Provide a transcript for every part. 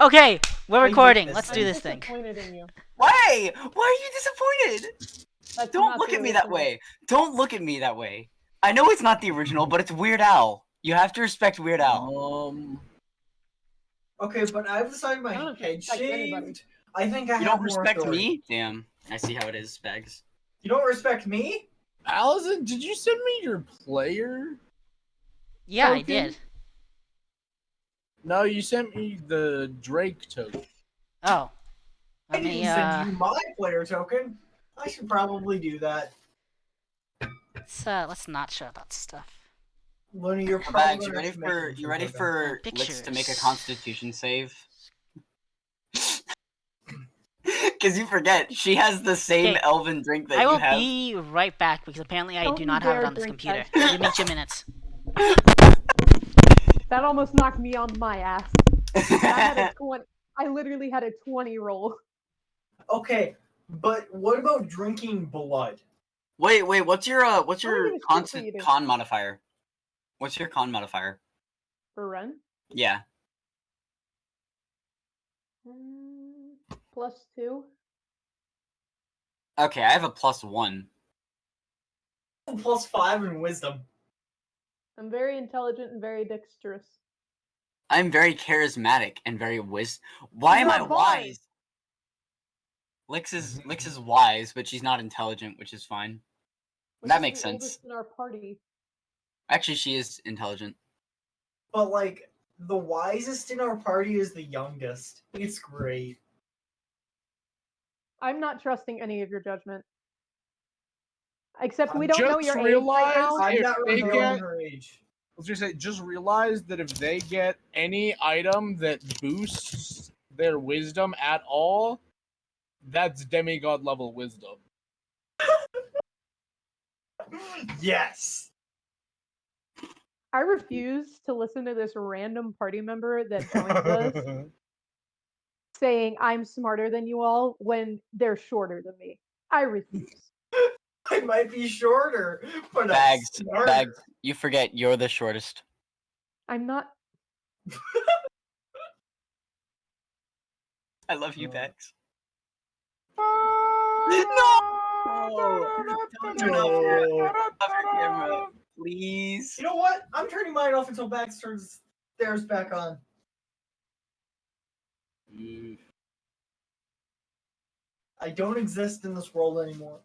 Okay, we're I hate recording. this Let's thing. do I'm this thing. disappointed in you. Why? Why are you disappointed? That's Don't not look the at me that original. way. Don't look at me that way. I know it's not the original, but it's Weird Al. You have to respect Weird Al. Okay, but I've decided my I don't head respect anybody. shaved. I think I You have don't more respect authority. me? Damn. I see how it is, Spags. You don't respect me? Allison, did you send me your player? Yeah, I Token? did. No, you sent me the Drake token. Oh. I Let didn't me, send you my player token. I should probably do that. let's not show that stuff. Looney, you're probably Bags, you gonna ready have to make for it you ready token. for Licks to make a Pictures. constitution save? Because you forget, she has the same Okay, elven drink that I you will have. be right back because apparently I Don't do you not have it dare on this drink computer. that. Give me 2 minutes. That almost knocked me on my ass. I had a 20. I literally had a 20 roll. Okay, but what about drinking blood? Wait, what's your give a shit what you do. con modifier? What's your con modifier? For Ren? Yeah. +2. Okay, I have a +1. +5 in wisdom. I'm very intelligent and very dexterous. I'm very charismatic and very Why am You're I a bard. wise? Lix is wise, but she's not intelligent, which is fine. Which That is makes the sense. oldest in our party. Actually, she is intelligent. But like the wisest in our party is the youngest. It's great. I'm not trusting any of your judgment. Except we don't know Just your age right realized now. I'm if not they revealing get, her age. I was gonna say, just realize that if they get any item that boosts their wisdom at all, that's demigod level wisdom. Yes. I refuse to listen to this random party member that joins us saying I'm smarter than you all when they're shorter than me. I refuse. I might be shorter, but Bags, I'm smarter. Bags, you forget you're the shortest. I'm not. I love you, Bags. Don't turn off your camera, please. You know what? I'm turning mine off until Bax turns theirs back on. I don't exist in this world anymore.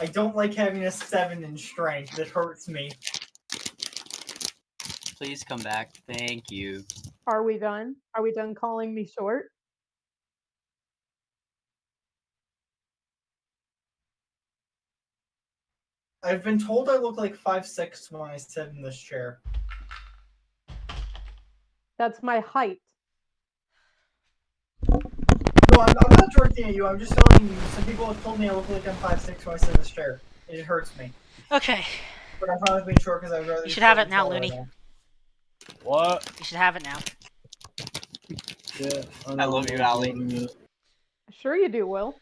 I don't like having a 7 in strength. It hurts me. Please come back. Thank you. Are we done? Are we done calling me short? I've been told I look like 5'6" when I sit in this chair. That's my height. No, I'm not directing at you. I'm just telling you. Some people have told me I look like I'm 5'6" when I sit in this chair. It hurts me. Okay. But I'm probably being short because I'd rather. You should have it now, tall right Looney. now. What? You should have it now. Yeah, I love you, Allie. Sure you do, Will.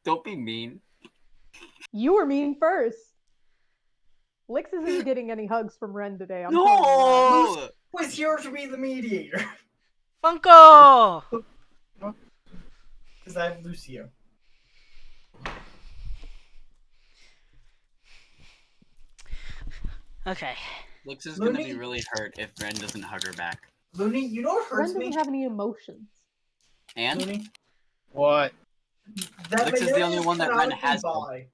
Don't be mean. You were mean first. Lix isn't getting any hugs from Ren today. I'm telling you that. No! Who is here to be the mediator? Funko! Because I have Lucio. Okay. Lix is gonna be Looney? really hurt if Ren doesn't hug her back. Looney, you know what Ren hurts doesn't me? have any emotions. And Looney? What? That Lix is the Mineta only one that Ren canonically has. bi.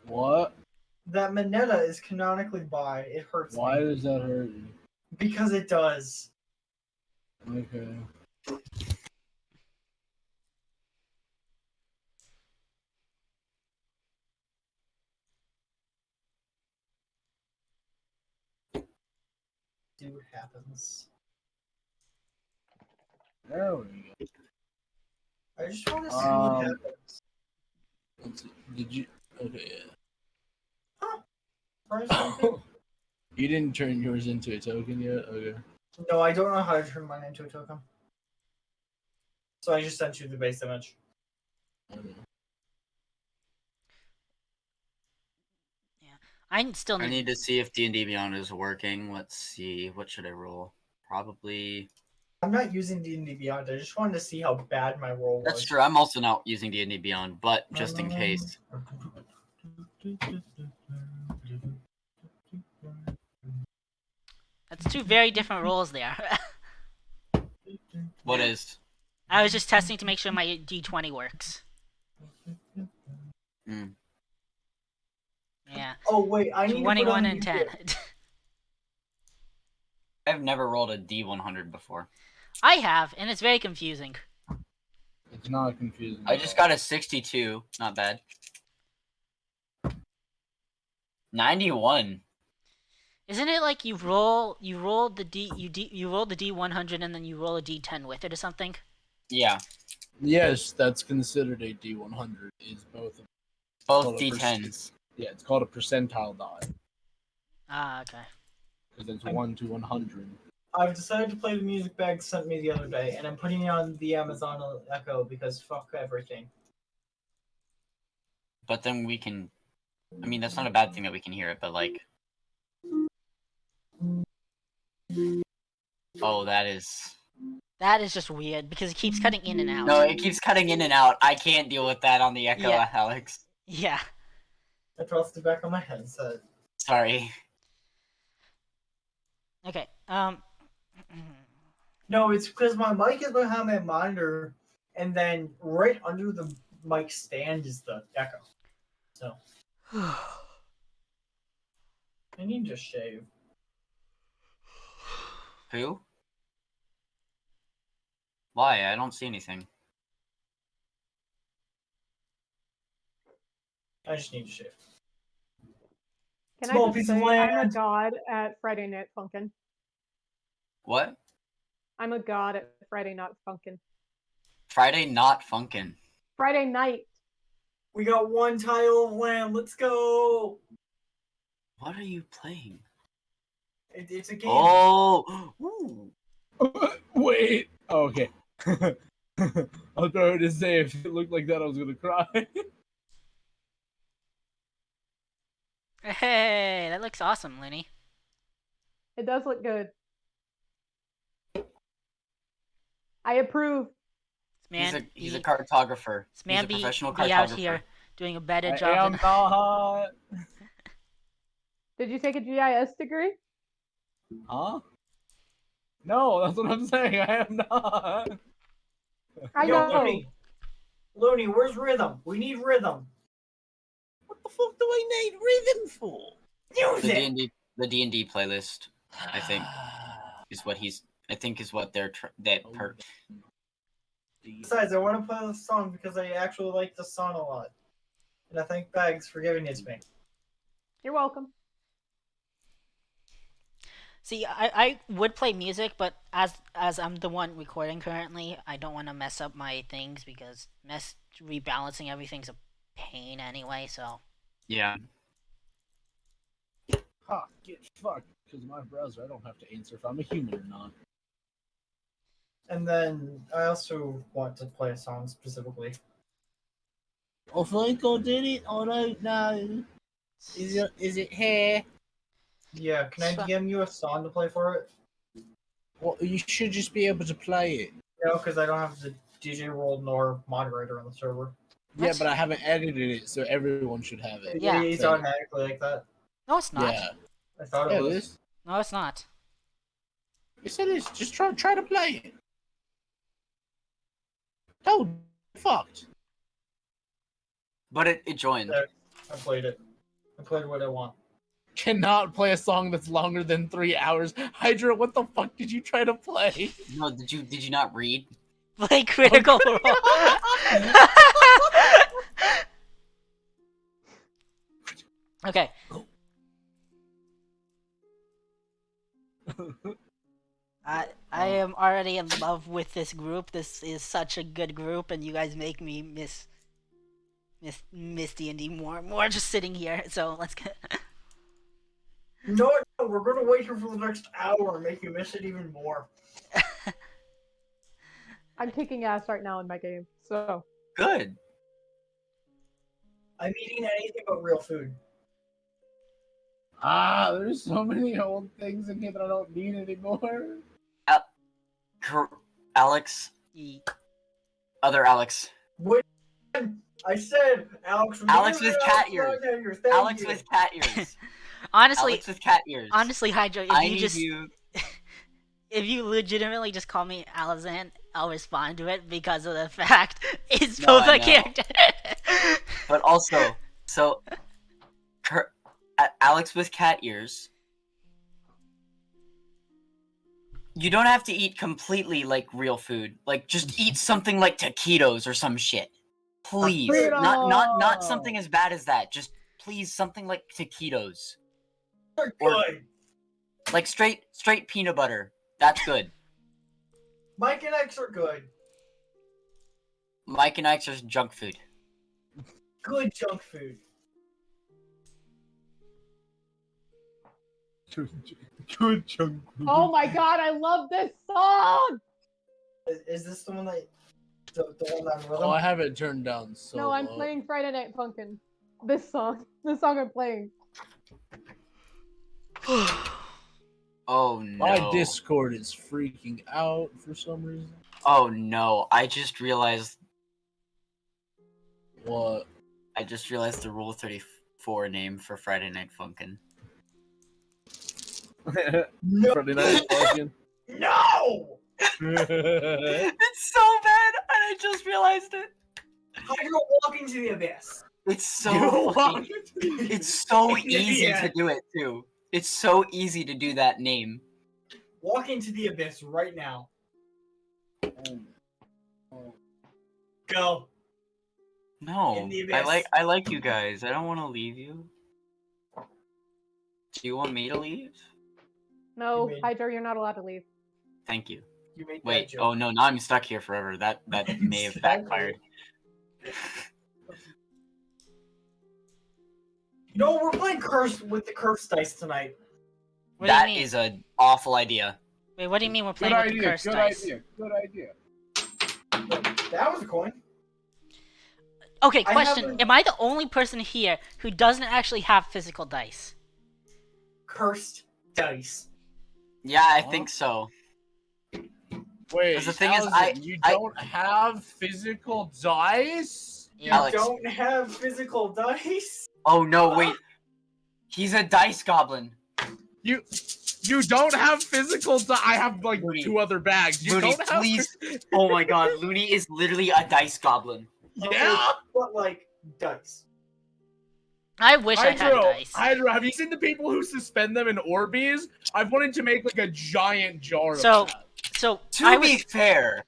What? That Mineta is canonically bi. It hurts Why me. does that hurt you? Because it does. Okay. See what happens. There we go. I just want to see what happens. Did you? Okay. Right, Yeah. something? You didn't turn yours into a token yet? Okay. No, I don't know how to turn mine into a token. So I just sent you the base image. Okay. I still I need. need to see if D&D Beyond is working. Let's see. What should I roll? Probably. I'm not using D&D Beyond. I just wanted to see how bad my roll was. That's true. I'm also not using D&D Beyond, but just in case. That's two very different rolls there. What is? I was just testing to make sure my D20 works. Mm. Yeah. Oh wait, I need to put 21 on and 10. I've never rolled a D100 before. I have, and it's very confusing. It's not confusing. I just got a 62. Not bad. 91. Isn't it like you roll the you roll the D100 and then you roll a D10 with it or something? Yeah. Yes, that's considered a D100. Is both. Both Called a D10s. Yeah, it's called a percentile die Ah, okay. because it's 1 to 100. I've decided to play the music bag sent me the other day, and I'm putting it on the Amazon Echo because fuck everything. But then we can. I mean, that's not a bad thing that we can hear it, but like. Oh, that is. That is just weird because it keeps cutting in and out. No, it keeps cutting in and out. I can't deal with that on the Echo, Yeah. Alex. Yeah. I pressed it back on my headset. Sorry. Okay. No, it's because my mic is behind my monitor, and then right under the mic stand is the Echo. So I need to shave. Who? Why? I don't see anything. I just need to shave. Can Small I piece just of say I'm a land. god at Friday Night Funkin'? What? I'm a god at Friday Night Funkin'. Friday not funkin'. Friday night. We got one tile of land. Let's go. What are you playing? It's a game. Oh! Ooh. Wait. Oh, okay. I was trying to say if it looked like that, I was gonna cry. Hey, that looks awesome, Lenny. It does look good. I approve. This man, He's a cartographer. This man He's a professional be out cartographer. here doing a better I job am than not. Did you take a GIS degree? Huh? No, that's what I'm saying. I am not. I Yo, know. Looney, where's rhythm? We need rhythm. What the fuck do I need rhythm for? Use The it. D&D playlist, I think, is what he's. I think is what they're Besides, I want to play this song because I actually like the song a lot, and I thank Bags for giving it to me. You're welcome. See, I would play music, but as I'm the one recording currently, I don't want to mess up my things because rebalancing everything's a pain anyway. So Yeah. Ha, get fucked. Because my browser, I don't have to answer if I'm a human or not. And then I also want to play a song specifically. I think I did it. I don't know. Is it here? Yeah, can I So- DM you a song to play for it? Well, you should just be able to play it. No, because I don't have the DJ role nor moderator on the server. Yeah, but I haven't edited it, so everyone should have it. Yeah. It's automatically like that. no, it's not. Yeah. I thought Yeah, it it was. is. No, it's not. Yes, it is. Just try to play it. Oh, fucked. But it joined. Yeah. I played it. I played what I want. Cannot play a song that's longer than 3 hours. Hydra, what the fuck did you try to play? No, did you not read? Play Critical Role. Okay. I am already in love with this group. This is such a good group, and you guys make me miss D&D more just sitting here. So let's get. No, we're gonna wait here for the next hour and make you miss it even more. I'm kicking ass right now in my game. So Good. I'm eating anything but real food. There's so many old things in here that I don't need anymore. Alex. Ye- Other Alex. What? I said Alex. From Alex here, with cat Alex ears. Wagner, thank Alex you. with cat ears. Honestly, Alex with cat ears. honestly, Hydro, if I you need just you. if you legitimately just call me Alizan, I'll respond to it because of the fact it's No, both I a know. character. But also, so Alex with cat ears. You don't have to eat completely like real food. Like just eat something like taquitos or some shit. Please. Not something as bad as that. Just please something like taquitos. They're Or- good. Like straight peanut butter. That's good. Mike and X are good. Mike and Ike's are junk food. Good junk food. Good chunk. Oh my god, I love this song! Is this the one that the one that I'm Oh, I have it turned down so No, I'm low. playing Friday Night Funkin'. This song. This song I'm playing. Oh no. My Discord is freaking out for some reason. Oh no. I just realized What? the Rule 34 name for Friday Night Funkin'. No. Friday night fucking. No! It's so bad, and I just realized it. Hydro walk into the abyss. It's so You fucking, walk it's so Yeah. easy to do it too. It's so easy to do that name. Walk into the abyss right now. Go. No, In the abyss. I like you guys. I don't want to leave you. Do you want me to leave? No, You made- Hydro, you're not allowed to leave. Thank you. You made that Wait. joke. Oh no, now I'm stuck here forever. That may have Exactly. backfired. You know, we're playing Curse with the Curse dice tonight. What That do you mean? is an awful idea. Wait, what do you mean we're Good playing with the idea. cursed Good dice? idea. Good idea. That was a coin. Okay, I question: haven't- am I the only person here who doesn't actually have physical dice? Cursed dice. Yeah, I Huh? think so. Wait, 'Cause the thing is, Allison, you don't have physical dice? You Alex. don't have physical dice? Oh no, wait. He's a dice goblin. You don't have physical dice? I have like Moody. 2 other bags. You Moody, don't have. please. Oh my god, Looney is literally a dice goblin. Yeah. But like dice. I wish I had dice. Hydro, have you seen the people who suspend them in Orbeez? I've wanted to make like a giant jar So- of that. So To I be was fair,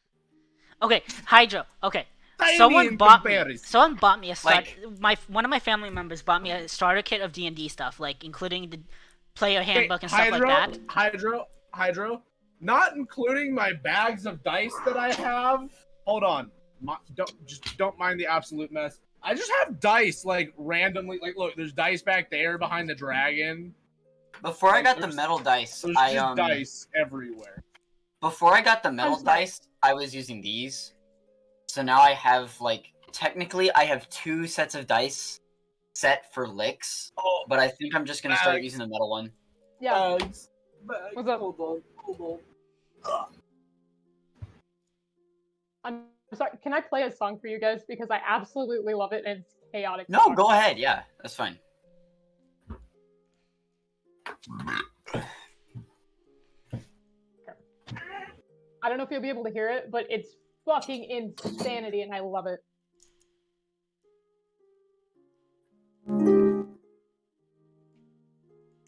okay. Hydro. Okay. Tiny Someone in bought me. comparison. Someone bought me a start. Like- One of my family members bought me a starter kit of D&D stuff, like including the player handbook and stuff Hydro, like that. Hydro, not including my bags of dice that I have. Hold on, don't mind the absolute mess. I just have dice like randomly. Like, look, there's dice back there behind the dragon. before I Like, got the there's- metal dice, There's I just dice everywhere. before I got the metal I'm sorry. dice, I was using these. So now I have like technically I have 2 sets of dice set for licks, Oh, but I think I'm just gonna start Alex. using the metal one. Yeah. bags. What's up? Hold on. I'm sorry. Can I play a song for you guys? Because I absolutely love it and it's chaotic. No, song. go ahead. Yeah, that's fine. I don't know if you'll be able to hear it, but it's fucking insanity and I love it.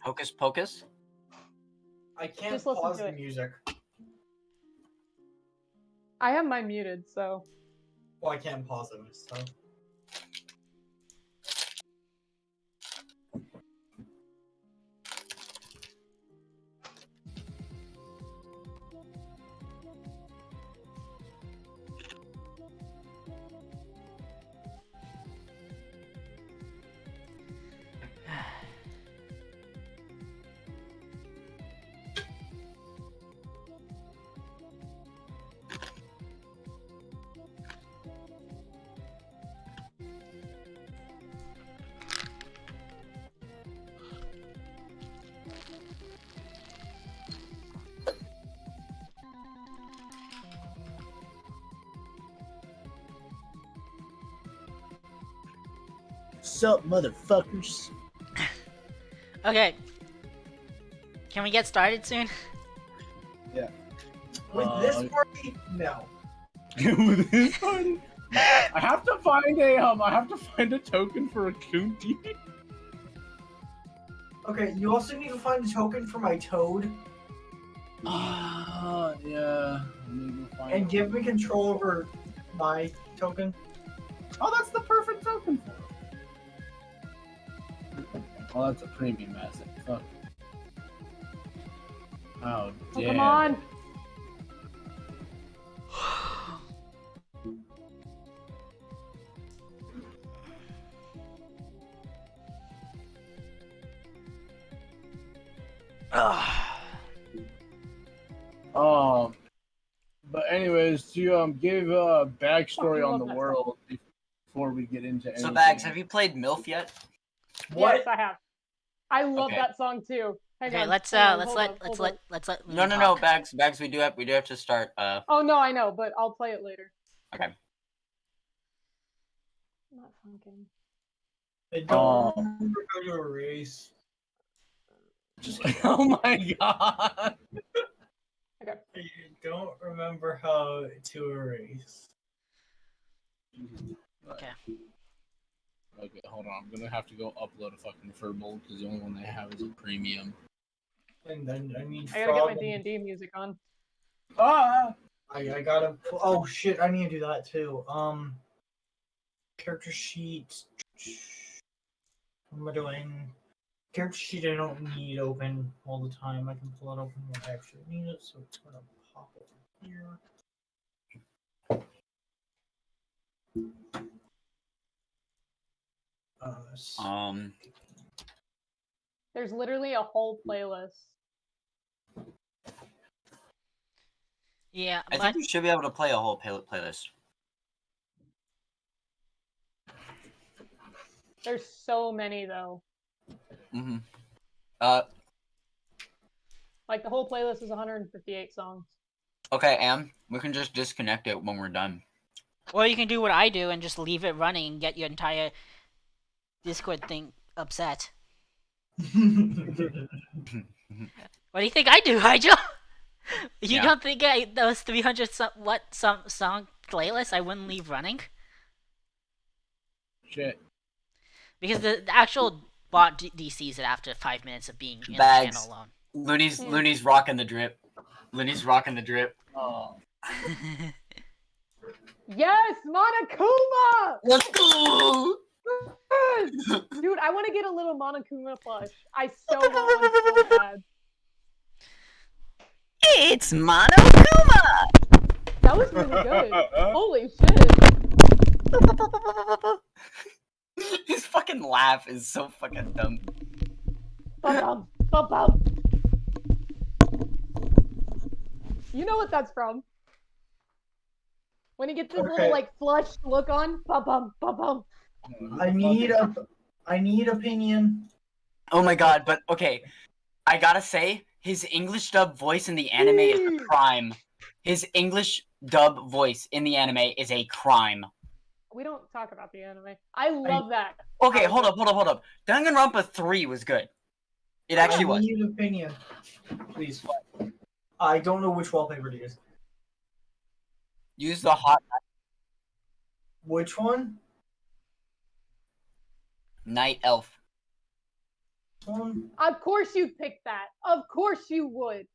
Hocus Pocus. I can't Just listen pause to the it. music. I have mine muted, so. Well, I can't pause it, so. Sup, motherfuckers? Okay. Can we get started soon? With this party, no. With this party? I have to find a token for a Kunti. Okay, you also need to find a token for my toad Yeah. I need to find and give me control over my token. Oh, that's the perfect token for it. Oh, that's a premium asset. Fuck. Oh, Oh, damn. come on. But anyways, to give a backstory Fucking on love the that world before we get into anything. So, Bags, have you played MILF yet? What? Yes, I have. I love Okay. that song too. Hang Okay, on, let's hang on, let hold on, hold on. No, Moon no, talk. Bags, we do have to start. Oh no, I know, but I'll play it later. Okay. Not funkin'. I don't remember how to erase. Just like, oh my god. I don't remember how to erase. Okay. Okay, hold on. I'm gonna have to go upload a fucking Furball because the only one they have is a premium. And then I need I gotta get my frog. D&D music on. Ah! I gotta. Oh shit! I need to do that too. Character sheet. What am I doing? Character sheet I don't need open all the time. I can pull it open when I actually need it, so it's gonna pop over here. There's literally a whole playlist. Yeah, I but think you should be able to play a whole playlist. There's so many though. Mm-hmm. Like the whole playlist is 158 songs. Okay, we can just disconnect it when we're done. or you can do what I do and just leave it running and get your entire Discord thing upset. What do you think I do, Hydro? You Yeah. don't think those 300 some song playlists I wouldn't leave running? Shit. Because the actual bot DCs it after 5 minutes of being in the Bags. channel alone. Looney's rocking the drip. Looney's rocking the drip. Oh. Yes, Monokuma! Let's go! Dude, I want to get a little Monokuma plush. I so want one so bad. It's Monokuma! That was really good. Holy shit. His fucking laugh is so fucking dumb. Ba-bum, ba-bum. You know what that's from? When he gets this little like flushed look on, ba-bum, ba-bum. I need opinion. Oh my god, but okay. I gotta say, his English dub voice in the anime is a crime. His English dub voice in the anime is a crime. We don't talk about the anime. I love that. Okay, hold up. Danganronpa 3 was good. It actually I was. need opinion. Please. I don't know which wallpaper to use. Use the hot Which one? night elf. One? Of course you'd pick that. Of course you would.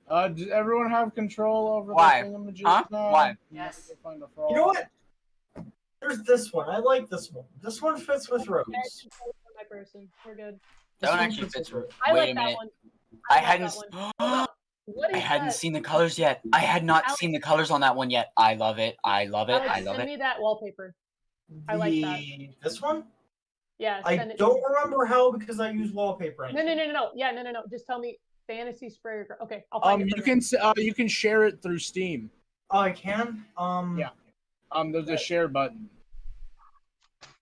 Does everyone have control over Why? the thingamajig Huh? now? Why? Yes. Find a frog. You know what? There's this one. I like this one. This one fits with Rose. My person. We're good. That one one actually fits fits. with Rose. I Wait like a that minute. one. I like hadn't. that one. Hold up. What I is hadn't that? seen the colors yet. I had not Alex- seen the colors on that one yet. I love it. I love it. Alex, I love send it. me that wallpaper. I like that. This one? Yeah, I send it to don't me. remember how because I use wallpaper. No. Yeah, no. Just tell me fantasy sprayer. Okay, I'll find it. You can share it through Steam. Oh, I can. Yeah. There's a share button.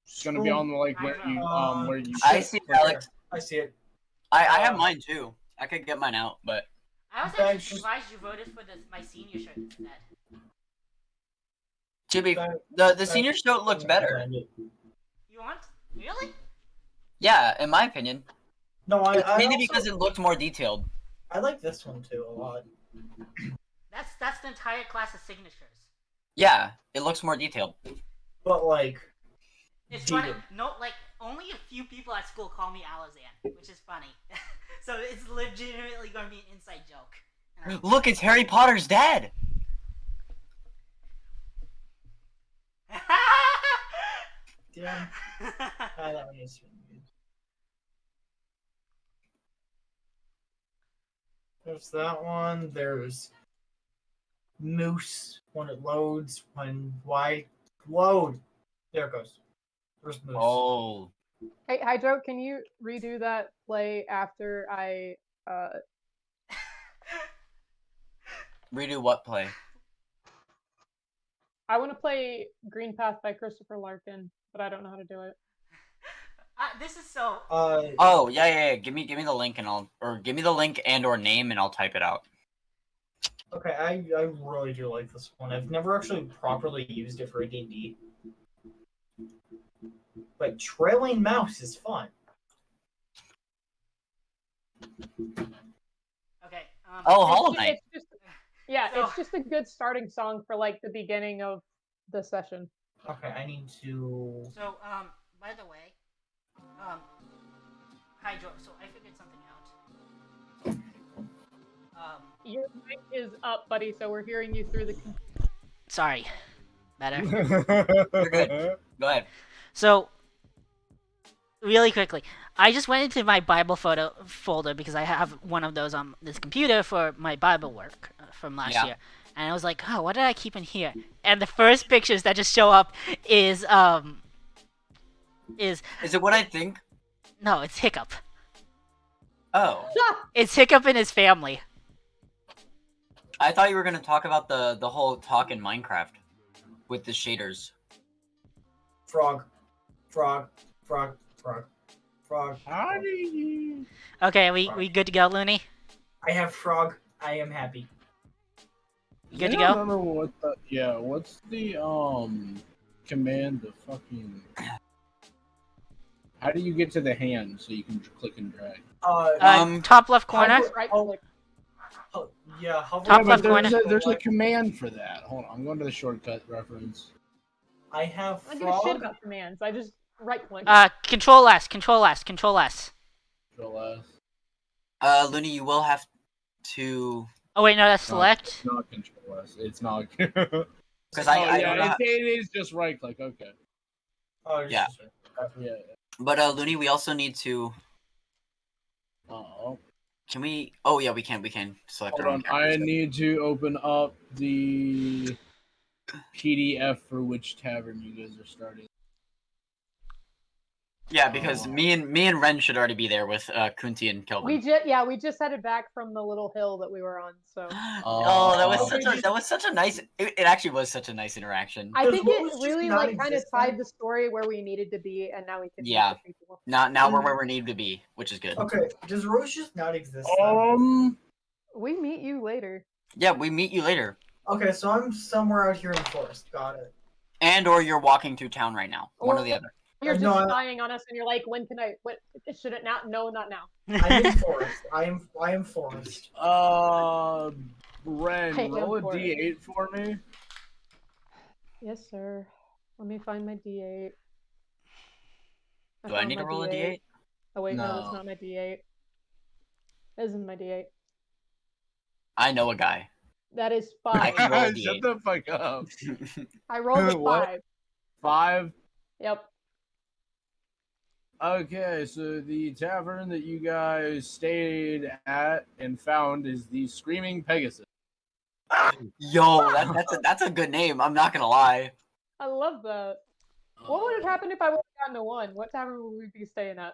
It's gonna be on the where you. I see it, Alex. I see it. I have mine too. I could get mine out, but I was actually actually surprised you voted for my senior shirt instead. to be the senior shirt looks better. You want? Really? Yeah, in my opinion. No, It's I mainly also, because it looked more detailed. I like this one too a lot. That's the entire class of signatures. Yeah, it looks more detailed. But like, It's Did funny. it? No, like only a few people at school call me Alazan, which is funny. So it's legitimately going to be an inside joke. And I- Look, it's Harry Potter's dad. damn, that one needs to be used. There's that one. There's Moose when it loads. When why load? There it goes. There's Moose. Oh. Hey, Hydro, can you redo that play after I Redo what play? I want to play Green Path by Christopher Larkin, but I don't know how to do it. This is so. Oh, yeah. Give me the link give me the link and or name and I'll type it out. Okay, I really do like this one. I've never actually properly used it for a D&D. But Trailing Mouse is fun. Okay. Oh, It's Hollow ju- Knight. It's just, yeah, So- it's just a good starting song for like the beginning of the session. Okay, I need to. So, by the way, Hydro. So I figured something out. Your mic is up, buddy, so we're hearing you through the. Sorry. Better. You're good. Go ahead. So, really quickly, I just went into my Bible photo folder because I have one of those on this computer for my Bible work from last Yeah. year, and I was like, "Oh, what did I keep in here?" And the first pictures that just show up is Is it what I think? no, it's Hiccup. Oh. It's Hiccup and his family. I thought you were gonna talk about the whole talk in Minecraft with the shaders. Frog. Frog. Frog. Frog. Frog. Howdy. Okay, we good to go, Looney? I have frog. I am happy. You good to I don't go? remember what the what's the command to fucking how do you get to the hand so you can click and drag? Top left corner. hover- Right oh, click. yeah, hover Top over left the- corner. There's a command for that. Hold on, I'm going to the shortcut reference. I have I don't give a shit frog. about commands. I just right click. Control S, Control S, Control S. Control S. Looney, you will have to Oh wait, no, that's No, select. It's not Control S. It's not. because Oh, I yeah, don't know. How, it is just right click. Okay. Oh, Yeah. Yeah. but Looney, we also need to. Oh. Can we? Oh yeah, we can. We can select Hold our own on. I characters. need to open up the PDF for which tavern you guys are starting. Yeah, because Oh. me and Ren should already be there with Kunti and Kelvin. We just headed back from the little hill that we were on, so Oh, that was Oh. such a nice. It actually was such a nice interaction. I Does think Rose it just really not like kind of exist tied then? the story where we needed to be, and now we can meet Yeah. the people. Now we're where we need to be, which is good. Okay, does Rose just not exist? then? We meet you later. Yeah, we meet you later, Okay, so I'm somewhere out here in the forest. Got it. and or you're walking through town right now. One or the other. You're just No, I- spying on us, and you're like, "When can I? What should it not? No, not now." I'm in forest. I am forest. Ren, Hey, roll a go for it. D8 for me. Yes, sir. Let me find my D8. Do I found need to my roll a D8? Oh wait, no, that's No. not my D8. This isn't my D8. I know a guy. That is I 5. can roll a Shut D8. the fuck up. I rolled a What? 5. 5. Yep. Okay, so the tavern that you guys stayed at and found is the Screaming Pegasus. Yo, that's a good name. I'm not gonna lie. I love that. What would have happened if I would have gotten a 1? What tavern would we be staying at?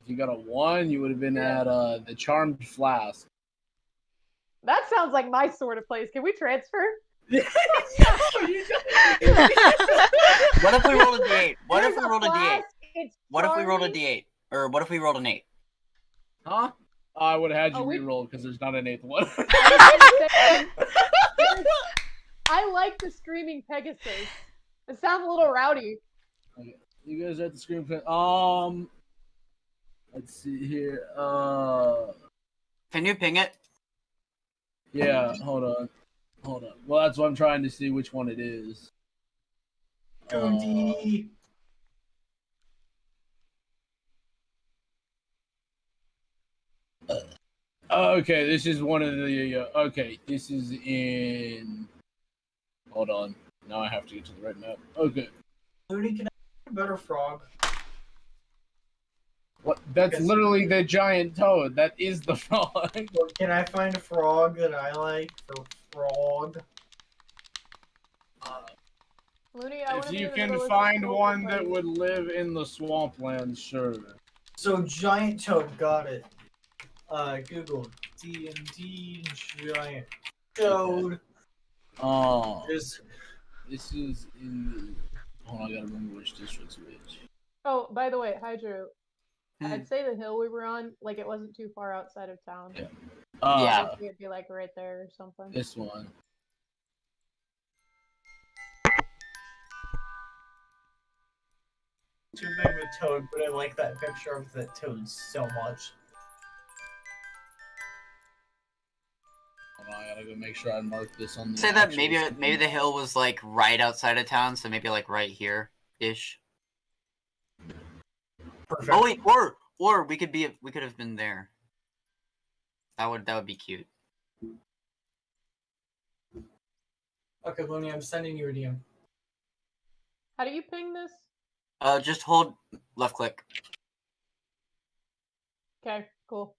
If you got a 1, you would have been Yeah. at the Charmed Flask. That sounds like my sort of place. Can we transfer? What if we rolled a D8? What if There's we rolled a D8? flask, it's What if we rolled a charming. D8? Or what if we rolled an 8? Huh? I would have had you Oh, we- reroll because there's not an 8th one. I like the Screaming Pegasus. It sounds a little rowdy. You guys are at the screen. Let's see here. Can you ping it? Yeah. Hold on. Well, that's what I'm trying to see which one it is. Goody. Okay, this is one of the. Okay, this is in. Hold on. Now I have to get to the right map. Okay. Looney, can I get a better frog? What? That's Yes. literally the giant toad. That is the frog. Or can I find a frog that I like for frog? Looney, I If wanna be you in the can middle of find this one party. that would live in the swampland, sure. So giant toad, got it. Google D&D giant toad. Oh, Is this is in the. Hold on, I gotta remember which district's which. Oh, by the way, Hydro, Hmm. I'd say the hill we were on, like, it wasn't too far outside of town. Yeah. Yeah. It'd be, like, right there or something. This one. too big of a toad, but I like that picture of the toad so much. Hold on, I gotta go make sure I mark this on the. Say that actual maybe the hill was like right outside of town, so maybe like right here ish. Perfect. Oh wait, or we could have been there. That would be cute. Okay, Looney, I'm sending you a DM. How do you ping this? Just hold left click. Okay, cool.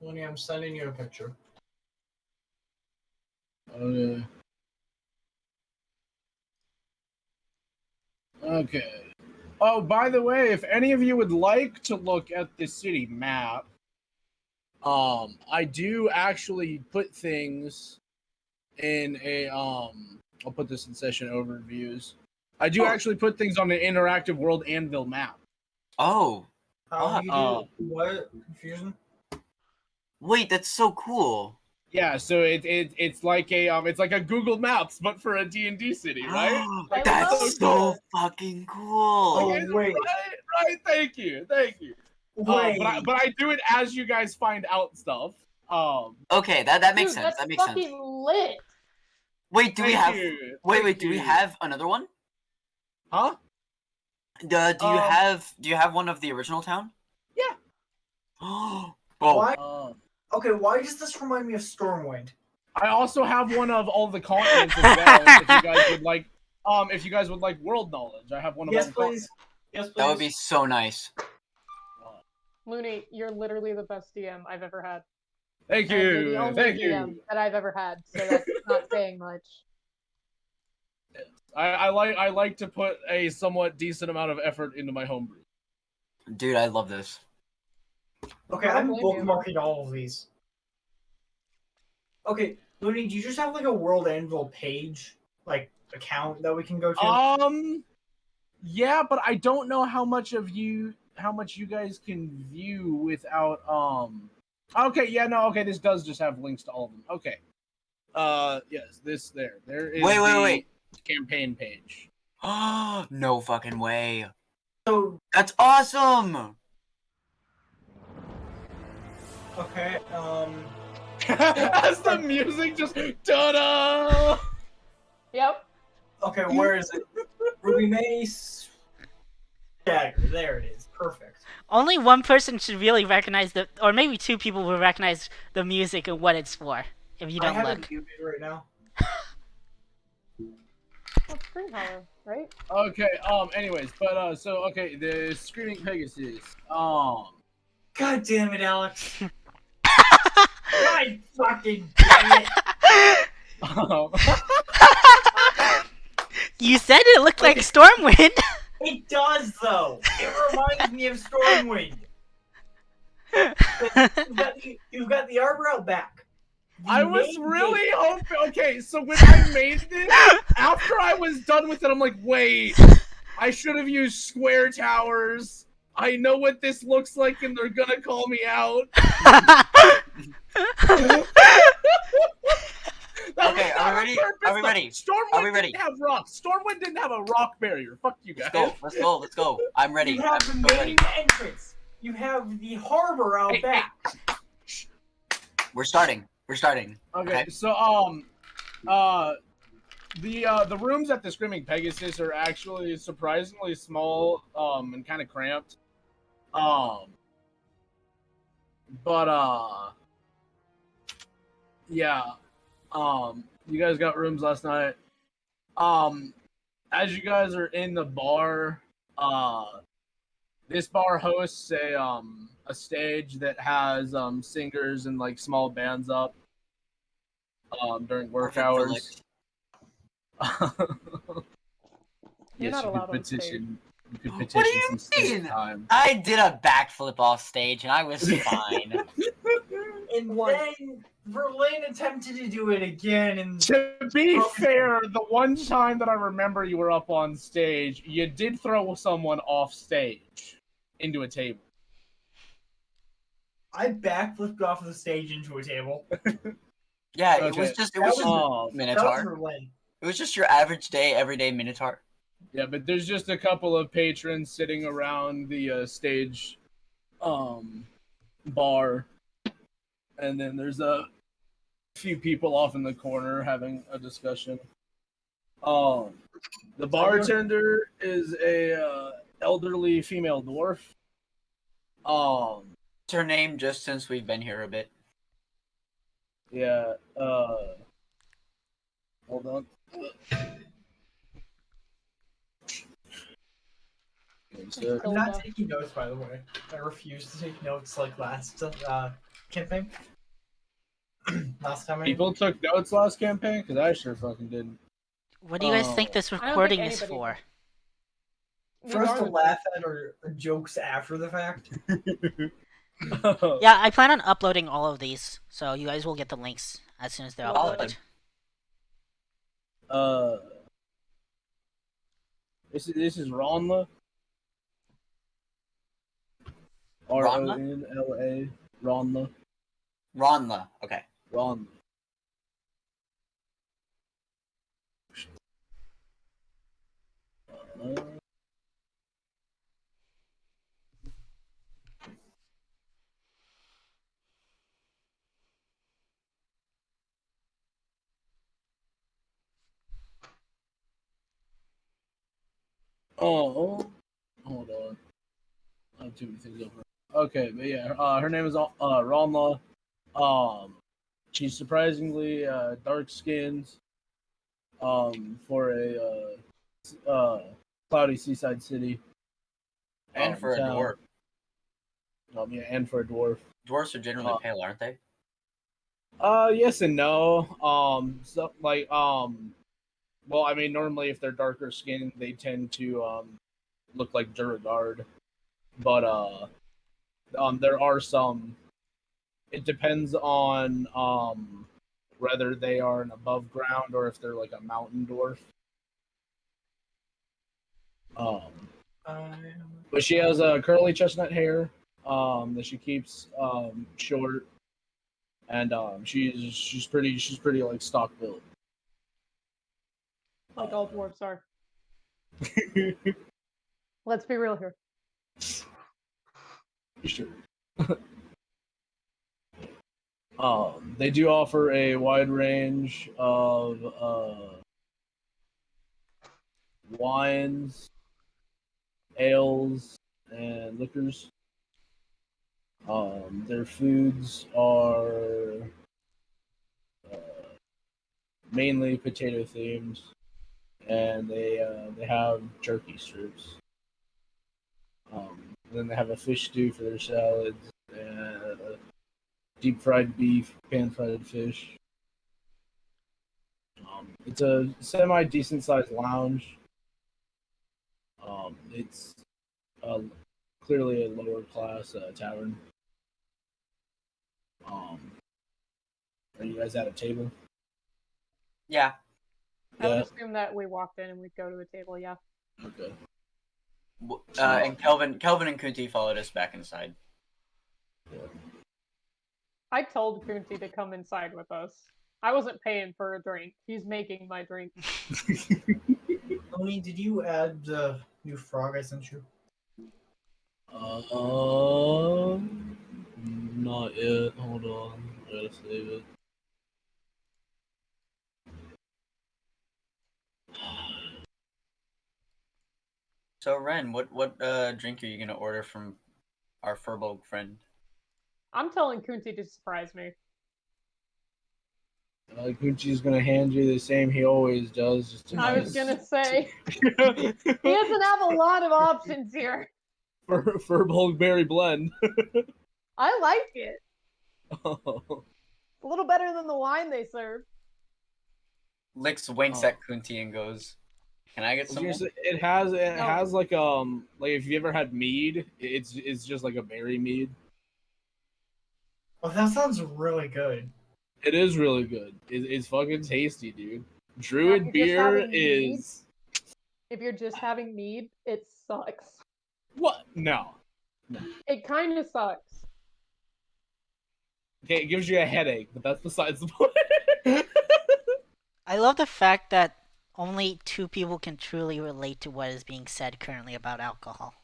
Looney, I'm sending you a picture. Okay. Okay. Oh, by the way, if any of you would like to look at the city map, I do actually put things in a I'll put this in session overviews. I do actually put things on an interactive world Anvil map. Oh, How do you do Oh. what? Confusion? wait, that's so cool. Yeah, so it's like a Google Maps but for a D&D city, right? I That's love so that. fucking cool. Oh, Okay, wait. Right. Thank you. Wait. But I do it as you guys find out stuff. Okay, that makes Dude, sense. that's That makes sense. fucking lit. Wait, do we thank have? you, Wait, thank do we you. have another one? Huh? Do you have one of the original town? Yeah. Oh, Why? Uh, Okay, why does this remind me of Stormwind? I also have one of all the continents as well. If you guys would like, world knowledge, I have one of Yes, all the please. Yes, please. that would be so nice. Looney, you're literally the best DM I've ever had. Thank And you're the you. only Thank DM you. that I've ever had, so that's not saying much. I like to put a somewhat decent amount of effort into my homebrew. Dude, I love this. Okay, I I'm don't blame you. bookmarking all of these. Okay, Looney, do you just have like a World Anvil page, like account that we can go to? Yeah, but I don't know how much you guys can view without Okay, yeah, no, okay, this does just have links to all of them. Okay. Yes, there is Wait. campaign page. No fucking way. So, That's awesome. okay, As the music just ta-da! Yep. okay, where is it? Ruby Mace. Dagger, there it is. Perfect. Only one person should really recognize or maybe two people will recognize the music and what it's for. If you I don't have look. it muted right now. Well, Scream Hollow, right? Okay, anyways, but so okay, the Screaming Pegasus. God damn it, Alex. God fucking damn it. You said it looked like Stormwind. It does, though. It reminds me of Stormwind. You've got the arbor out back. I You was made really it. hoping. Okay, so when I made this, after I was done with it, I'm like, wait, I should have used square towers. I know what this looks like, and they're gonna call me out. Okay, Are we ready? Are we though. ready? Stormwind Are we ready? didn't have rocks. Stormwind didn't have a rock barrier. Fuck you guys. Let's go. Let's go. I'm ready. You have I'm the so main ready. entrance. You have the harbor out Hey, back. We're starting. Okay, Okay. so the rooms at the Screaming Pegasus are actually surprisingly small and kind of cramped. But yeah. You guys got rooms last night. As you guys are in the bar, this bar hosts a stage that has singers and like small bands up during work Perfect for hours. You're not you allowed could on stage. petition. You could What petition do you some stage mean? time. I did a backflip off stage and I was fine. And Once. then Verlaine attempted to do it again, and To be fair, the one time that I remember you were up on stage, you did throw someone off stage into a table. I backflipped off the stage into a table. Yeah, it Okay. was just That was- That That was Minotaur. Verlaine. It was just your average day, everyday Minotaur. Yeah, but there's just a couple of patrons sitting around the stage bar, and then there's a few people off in the corner having a discussion. The bartender is a elderly female dwarf. What's her name? Just since we've been here a bit. Yeah. Hold on. I'm not taking notes, by the way. I refuse to take notes like last campaign. Last time I People took notes last campaign because I sure fucking didn't. What do you guys think Oh. this think recording is anybody for? We First are to the- laugh at or jokes after the fact. Yeah, I plan on uploading all of these, so you guys will get the links as soon as they're Well uploaded. This is Ronla. Ronla. Ronla. Ronla. Okay. Ronla. Oh, hold on. I have too many things over. Okay, but yeah, her name is Ronla. She's surprisingly dark skinned. For a cloudy seaside city. And for a town. dwarf. Yeah, and for a dwarf. Dwarves are generally Uh, pale, aren't they? Yes and no. So like, well, I mean, normally if they're darker skinned, they tend to look like Duragard, but there are some. It depends on whether they are an above ground or if they're like a mountain dwarf. But she has curly chestnut hair that she keeps short, and she's pretty like stock built. Like all dwarves are. Let's be real here. Sure. They do offer a wide range of wines, ales, and liquors. Their foods are mainly potato themed, and they have jerky strips. Then they have a fish stew for their salads, and deep fried beef, pan fried fish. It's a semi decent sized lounge. It's clearly a lower class tavern. Are you guys at a table? Yeah. I would Yeah. assume that we walked in and we'd go to a table, yeah. Okay. And Kelvin and Kunti followed us back inside. I told Kunti to come inside with us. I wasn't paying for a drink. He's making my drink. Tony, did you add the new frog I sent you? Not yet. Hold on. I gotta save it. So Ren, what drink are you gonna order from our Furbolg friend? I'm telling Kunti to surprise me. Gucci's gonna hand you the same he always does. Just I was gonna say he doesn't have a lot of options here. for Berry blend. I like it. Oh. A little better than the wine they serve. Licks winks at Kunti and goes, "Can I get some?" It has like if you ever had mead, it's just like a berry mead. Oh, that sounds really good. It is really good. It's fucking tasty, dude. Druid If you're just beer having mead- is If you're just having mead, it sucks. what? No. It kind of sucks. Okay, it gives you a headache, but that's besides the point. I love the fact that only two people can truly relate to what is being said currently about alcohol.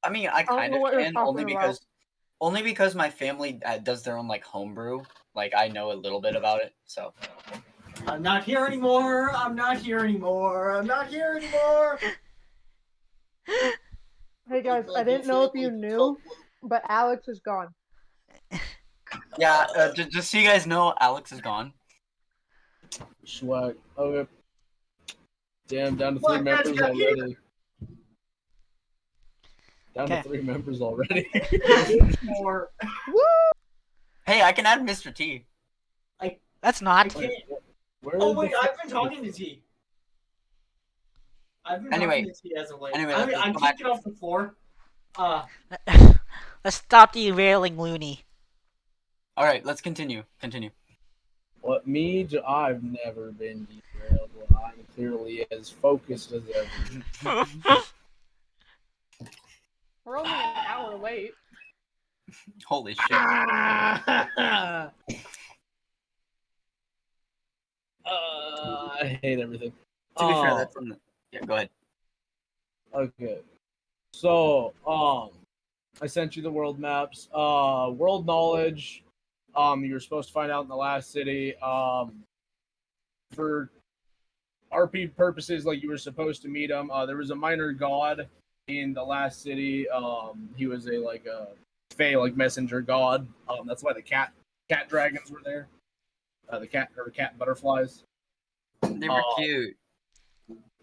I mean, I don't kind know of what you're can talking only because my family does their own like homebrew. Like I know a little bit about it, so. I'm not here anymore. I'm not here anymore. I'm not here anymore. Hey guys, I didn't know if you knew, but Alex is gone. Yeah, just so you guys know, Alex is gone. Swag. Okay. Damn, down to What? 3 members That's got you. already. Down Okay. to 3 members already. More. Hey, I can add Mr. T. That's I not. can't. Where Oh is wait, the I've been talking to T. I've been Anyway. talking to T as of late. Anyway, I mean, let's I'm go back. kicking off the floor. Let's stop derailing Looney. All right, let's continue. Continue. What me? I've never been derailed. I'm clearly as focused as ever. We're only an hour late. Holy shit. I hate everything. To be fair, that's on the. Yeah, go ahead. Okay. So, I sent you the world maps. World knowledge. You were supposed to find out in the last city. For RP purposes, like you were supposed to meet him. There was a minor god in the last city. He was a Fey messenger god. That's why the cat dragons were there. The cat butterflies. They were Oh. cute.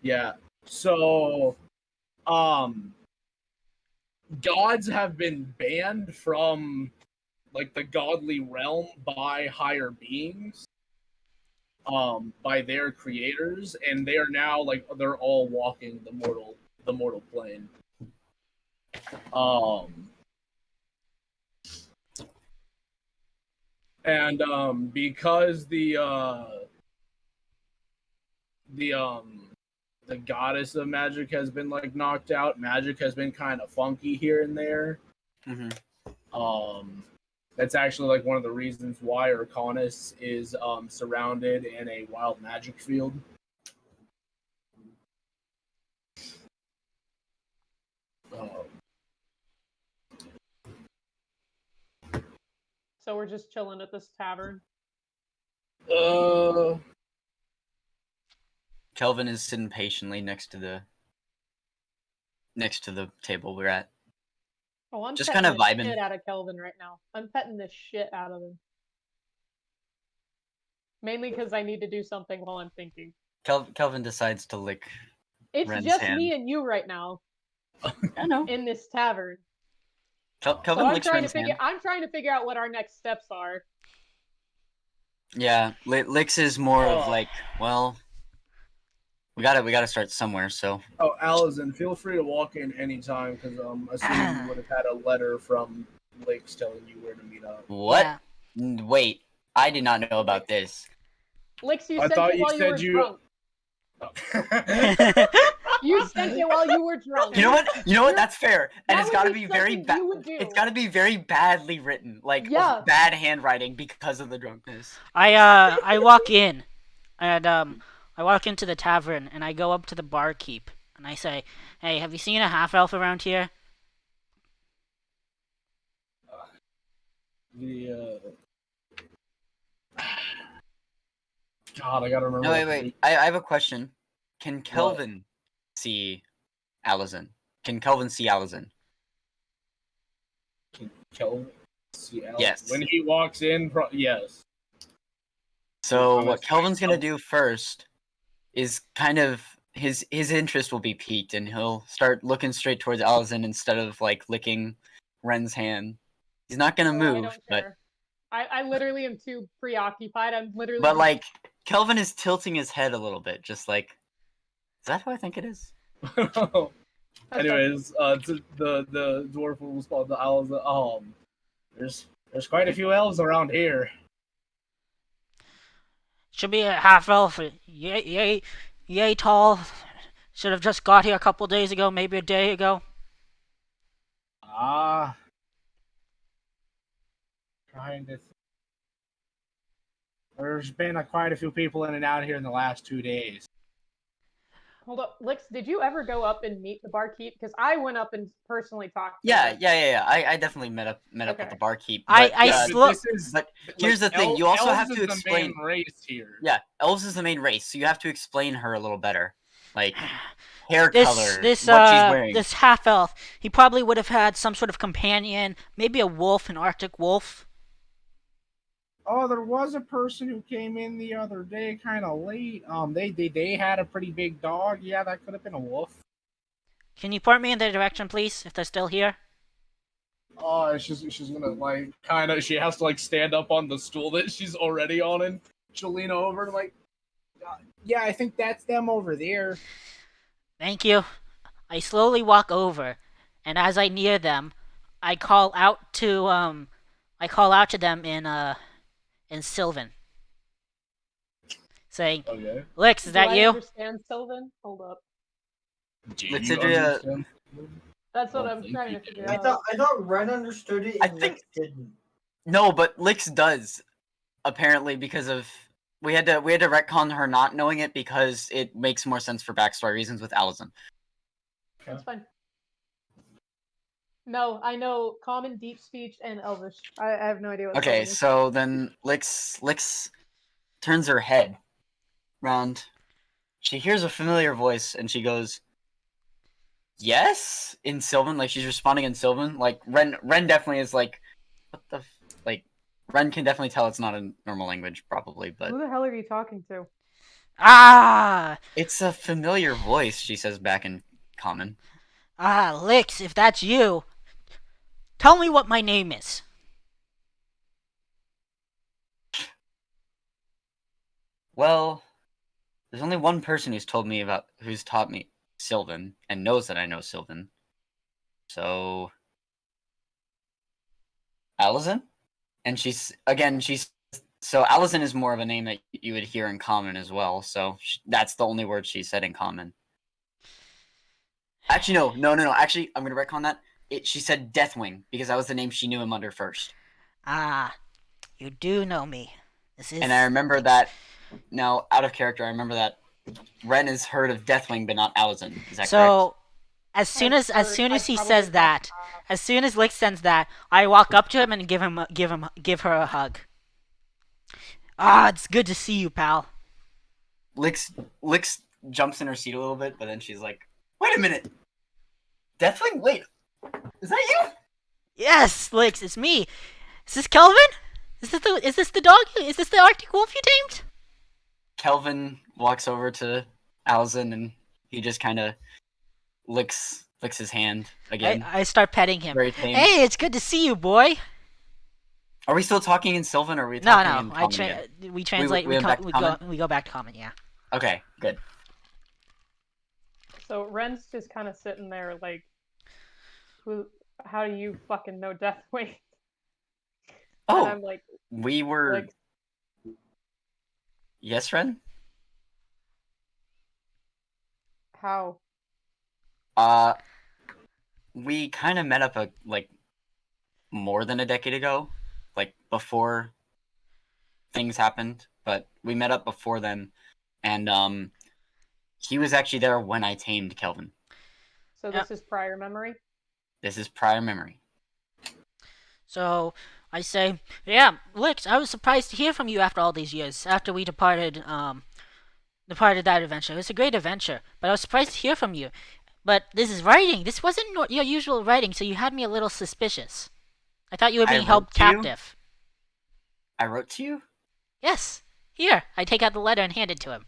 Yeah. So, gods have been banned from the godly realm by higher beings, by their creators, and they are now they're all walking the mortal plane. And because the goddess of magic has been knocked out, magic has been kind of funky here and there. Mm-hmm. That's actually one of the reasons why Arcanus is surrounded in a wild magic field. So we're just chilling at this tavern. Kelvin is sitting patiently next to the table we're at. Oh, I'm Just petting kinda the vibing. shit out of Kelvin right now. I'm petting the shit out of him. Mainly because I need to do something while I'm thinking. Kelvin decides to lick. It's Ren's just hand. me and you right now I know. in this tavern. Kelvin So I'm licks trying to Ren's figure. hand. I'm trying to figure out what our next steps are. Yeah, licks is more of Oh. well, we gotta start somewhere. So Oh, Allison, feel free to walk in anytime because assuming you would have had a letter from Lakes telling you where to meet up. what? Yeah. Wait, I did not know about this. Licks, you I said thought it you while you said were you- drunk. You sent it while you were drunk. You know what? You know what? That's fair, and That it's would got to be be very something bad. you would do. It's got to be very badly written, like Yeah. bad handwriting because of the drunkenness. I walk in, and I walk into the tavern, and I go up to the barkeep, and I say, "Hey, have you seen a half elf around here?" The God, I gotta remember. No, what wait. I have a question. Can Kelvin see Allison? Can Kelvin see Allison? Kelvin. See Alex. Yes. When he walks in, yes. So I'm what gonna Kelvin's say gonna do first is kind of his interest will be piqued, and he'll start looking straight towards Allison instead of like licking Ren's hand. He's not gonna Oh, I move, don't but care. I literally am too preoccupied. I'm literally. but just- like Kelvin is tilting his head a little bit, just like, is that who I think it is? Anyways, the dwarf will respond to Owls. There's quite a few elves around here. Should be a half elf. Yay tall. Should have just got here a couple days ago, maybe a day ago. Trying to. There's been quite a few people in and out here in the last 2 days. Hold up, Lix. Did you ever go up and meet the barkeep? Because I went up and personally talked. to Yeah. her. I definitely met up with Okay. the barkeep. I But, slow- This is, but here's the thing, you also elves have is to the explain. main race here. Yeah, elves is the main race, so you have to explain her a little better, like hair color, This what she's wearing. this half elf, he probably would have had some sort of companion, maybe a wolf, an Arctic wolf. Oh, there was a person who came in the other day, kind of late. They had a pretty big dog. Yeah, that could have been a wolf. Can you point me in their direction, please, if they're still here? Oh, she's gonna like kind of. She has to like stand up on the stool that she's already on, and she'll lean over and like, yeah, I think that's them over there. Thank you. I slowly walk over, and as I near them, I call out to them in Sylvan, saying, Okay. "Lix, is that Do I you?" understand Sylvan? Hold up. Do Lixidria- understand? That's what Oh, I'm thank trying you, to figure dude. out. I thought Ren understood it I and think- Lex didn't. No, but Lix does, apparently, because of we had to retcon her not knowing it because it makes more sense for backstory reasons with Allison. That's fine. No, I know Common, Deep Speech, and Elvish. I have no idea what. Okay, Sylvan is. so then Lix turns her head round. She hears a familiar voice and she goes, "Yes," in Sylvan, like she's responding in Sylvan. Like Ren definitely is like, what the like Ren can definitely tell it's not a normal language probably, but Who the hell are you talking to? Ah, it's a familiar voice, she says back in common. Lix, if that's you, tell me what my name is. Well, there's only one person who's taught me Sylvan and knows that I know Sylvan. So Allison? And so Allison is more of a name that you would hear in common as well. So that's the only word she said in common. Actually, no. Actually, I'm gonna retcon that. She said Deathwing because that was the name she knew him under first. You do know me. This is. And I remember that. Now, out of character, I remember that Ren has heard of Deathwing, but not Allison. Is that correct? So, as soon as he says that, as soon as Lick sends that, I walk up to him and give her a hug. It's good to see you, pal. Lix jumps in her seat a little bit, but then she's like, "Wait a minute, Deathwing? Wait, is that you?" Yes, Lix, it's me. Is this Kelvin? Is this the dog? Is this the Arctic wolf you tamed? Kelvin walks over to Allison and he just kind of licks his hand again. I start petting him. Very tame. Hey, it's good to see you, boy. Are we still talking in Sylvan, or are we No, talking in no. common again? We translate. we went back to common? We go back to common. Yeah. Okay, good. So Ren's just kind of sitting there like, how do you fucking know Deathwing? Oh, And I'm like, we were. like, Yes, Ren? how? We kind of met up like more than a decade ago, like before things happened. But we met up before then, and he was actually there when I tamed Kelvin. So this is prior memory. This is prior memory. So I say, yeah, Lix, I was surprised to hear from you after all these years. After we departed that adventure, it was a great adventure. But I was surprised to hear from you. But this is writing. This wasn't your usual writing, so you had me a little suspicious. I thought you were being held captive. I wrote to you? Yes. Here, I take out the letter and hand it to him.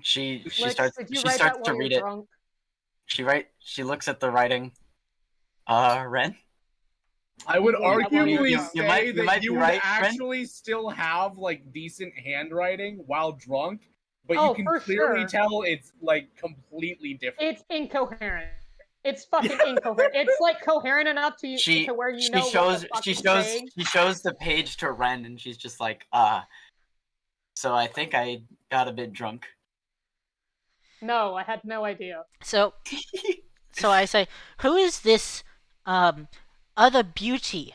She Lex, starts did you she write starts that to while read you're it. drunk? She looks at the writing. Ren? I would You might- arguably you say might that be you would right, Ren. actually still have like decent handwriting while drunk, but Oh, you can for clearly sure. tell it's like completely different. It's incoherent. It's fucking incoherent. It's like coherent enough to to where you know what the fuck it's saying. She shows the page to Ren, and she's just like, so I think I got a bit drunk. No, I had no idea. So I say, who is this other beauty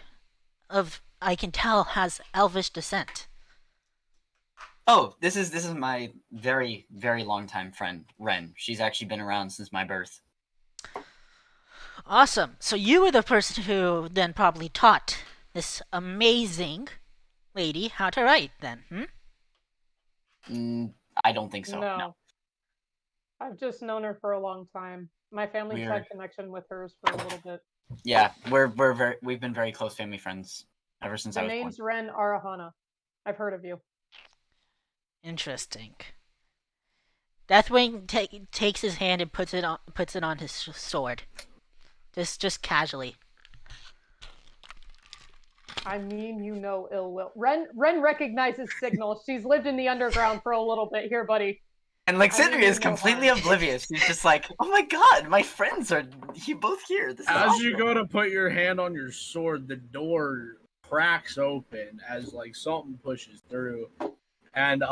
of I can tell has elvish descent? Oh, this is my very, very long time friend, Ren. She's actually been around since my birth. Awesome. So you were the person who then probably taught this amazing lady how to write, then, I don't think so. No. I've just known her for a long time. My family's had connection with hers for a little bit. Yeah, we've been very close family friends ever since I was born. The name's Ren Arahana. I've heard of you. Interesting. Deathwing takes his hand and puts it on his sword, just casually. I mean, you know ill will. Ren recognizes signals. She's lived in the underground for a little bit here, buddy. And Lixidria is completely oblivious. She's just like, oh my god, my friends are both here. This is As awesome. you go to put your hand on your sword, the door cracks open as like something pushes through, and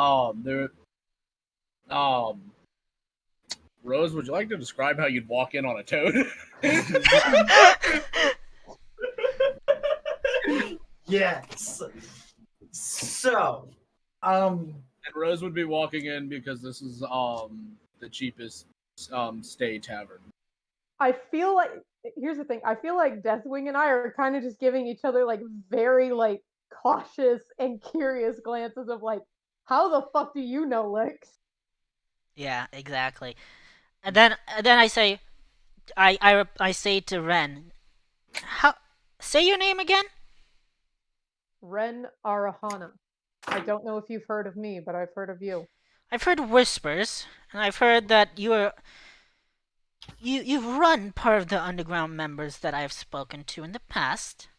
Rose, would you like to describe how you'd walk in on a toad? Yes. So, And Rose would be walking in because this is the cheapest stay tavern. I feel like here's the thing. I feel like Deathwing and I are kind of just giving each other like very like cautious and curious glances of like, how the fuck do you know, Lex? Yeah, exactly. And then I say, I say to Ren, how say your name again? Ren Arahana. I don't know if you've heard of me, but I've heard of you. I've heard whispers, and I've heard that you've run part of the underground members that I've spoken to in the past.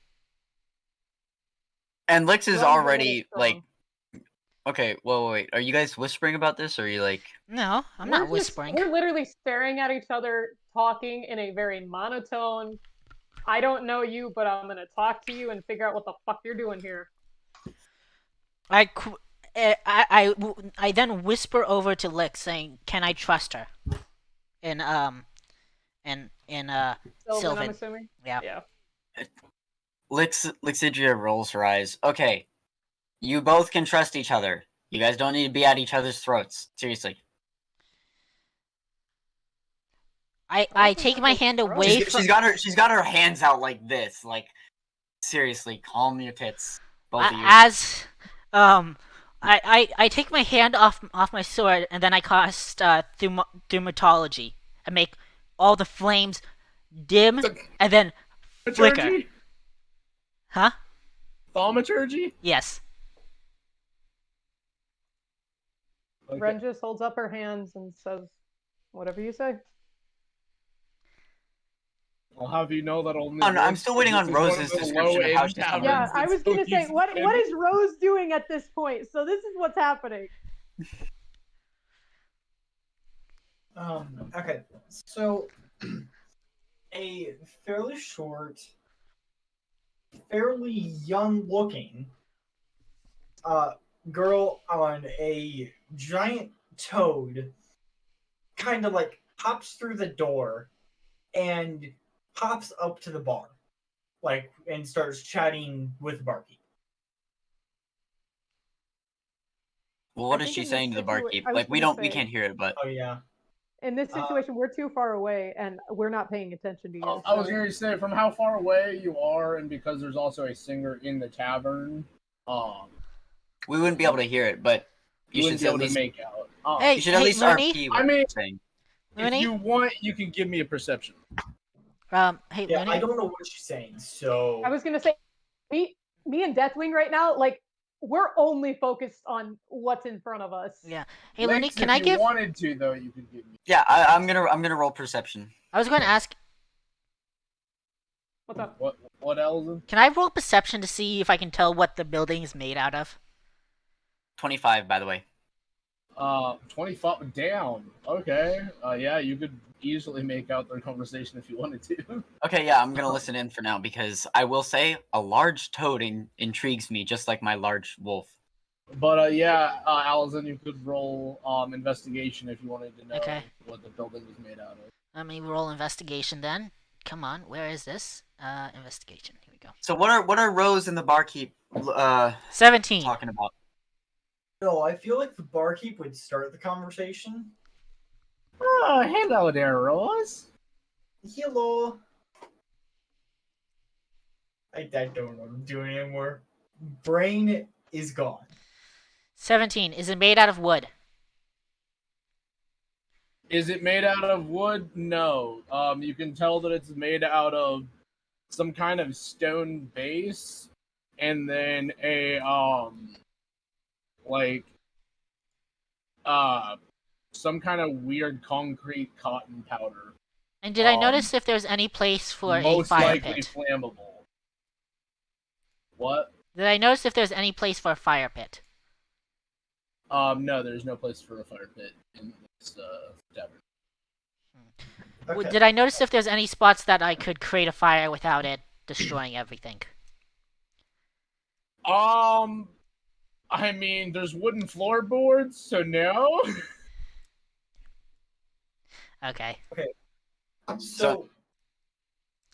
And Lix is Run's a little already strong. like, okay, wait. Are you guys whispering about this, or are you like? No, I'm not whispering. We're literally staring at each other, talking in a very monotone. I don't know you, but I'm gonna talk to you and figure out what the fuck you're doing here. I then whisper over to Lix, saying, "Can I trust her?" In Sylvan, Sylvan. I'm assuming. Yeah. Lixidria rolls her eyes. Okay, you both can trust each other. You guys don't need to be at each other's throats. Seriously. I take my hand away from. She's got her hands out like this. Like, seriously, calm your tits, both of you. As I take my hand off my sword, and then I cast thaumaturgy and make all the flames dim and then flicker. Thaumaturgy? Huh? Thaumaturgy? Yes. Okay. Ren just holds up her hands and says, "Whatever you say." I'll have you know that only. Oh, no, I'm still waiting on this is one of Rose's the description of how low-end she's taverns Yeah, I that was gonna say, Sophie's what in. is Rose doing at this point? So this is what's happening. Okay. So, a fairly short, fairly young-looking, girl on a giant toad, kind of like pops through the door and pops up to the bar, like, and starts chatting with the barkeep. Well, what I is think she in this saying to the barkeep? I was Like, we gonna we say, can't hear it, but Oh yeah. in this situation, we're too far away, and we're not paying attention to you. I was so- going to say, from how far away you are, and because there's also a singer in the tavern, we wouldn't be able to hear it. But you you wouldn't should be at able to least make out. Hey, you should at hey, least Looney? RP what I mean- you're saying. If Looney? you want, you can give me a perception. Hey, Yeah, Looney? I don't know what she's saying, so I was gonna say, me and Deathwing right now, like, we're only focused on what's in front of us. Yeah. Hey, Looney, Lynx, can if I you give... wanted to, though, you could give me. Yeah, I'm gonna roll perception. I was going to ask, What's up? What, Elzen? can I roll perception to see if I can tell what the building is made out of? 25, by the way. 25 down. Okay. Yeah, you could easily make out their conversation if you wanted to. Okay, yeah, I'm gonna listen in for now because I will say a large toad intrigues me, just like my large wolf. But yeah, Allison, you could roll investigation if you wanted to know Okay. what the building was made out of. Let me roll investigation then. Come on, where is this? Investigation. Here we go. So what are Rose and the barkeep 17. talking about? no, I feel like the barkeep would start the conversation. Oh, hello there, Rose. Hello. I don't know what I'm doing anymore. Brain is gone. 17. Is it made out of wood? Is it made out of wood? No. You can tell that it's made out of some kind of stone base, and then a like some kind of weird concrete cotton powder. And did I notice if there's any place for a Most fire likely pit? flammable. What? Did I notice if there's any place for a fire pit? No, there's no place for a fire pit in this tavern. Okay. Did I notice if there's any spots that I could create a fire without it destroying everything? I mean, there's wooden floorboards, so no. Okay. So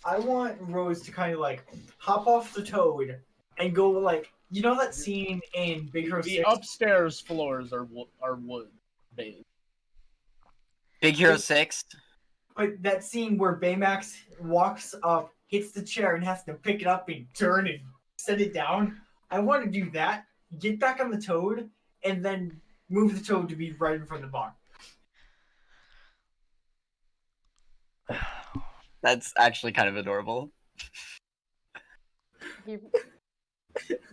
I want Rose to kind of like hop off the toad and go like, you know that scene in Big Hero The 6? upstairs floors are wood based. Big Hero 6? But that scene where Baymax walks up, hits the chair, and has to pick it up and turn and set it down. I want to do that, get back on the toad, and then move the toad to be right in front of the bar. That's actually kind of adorable.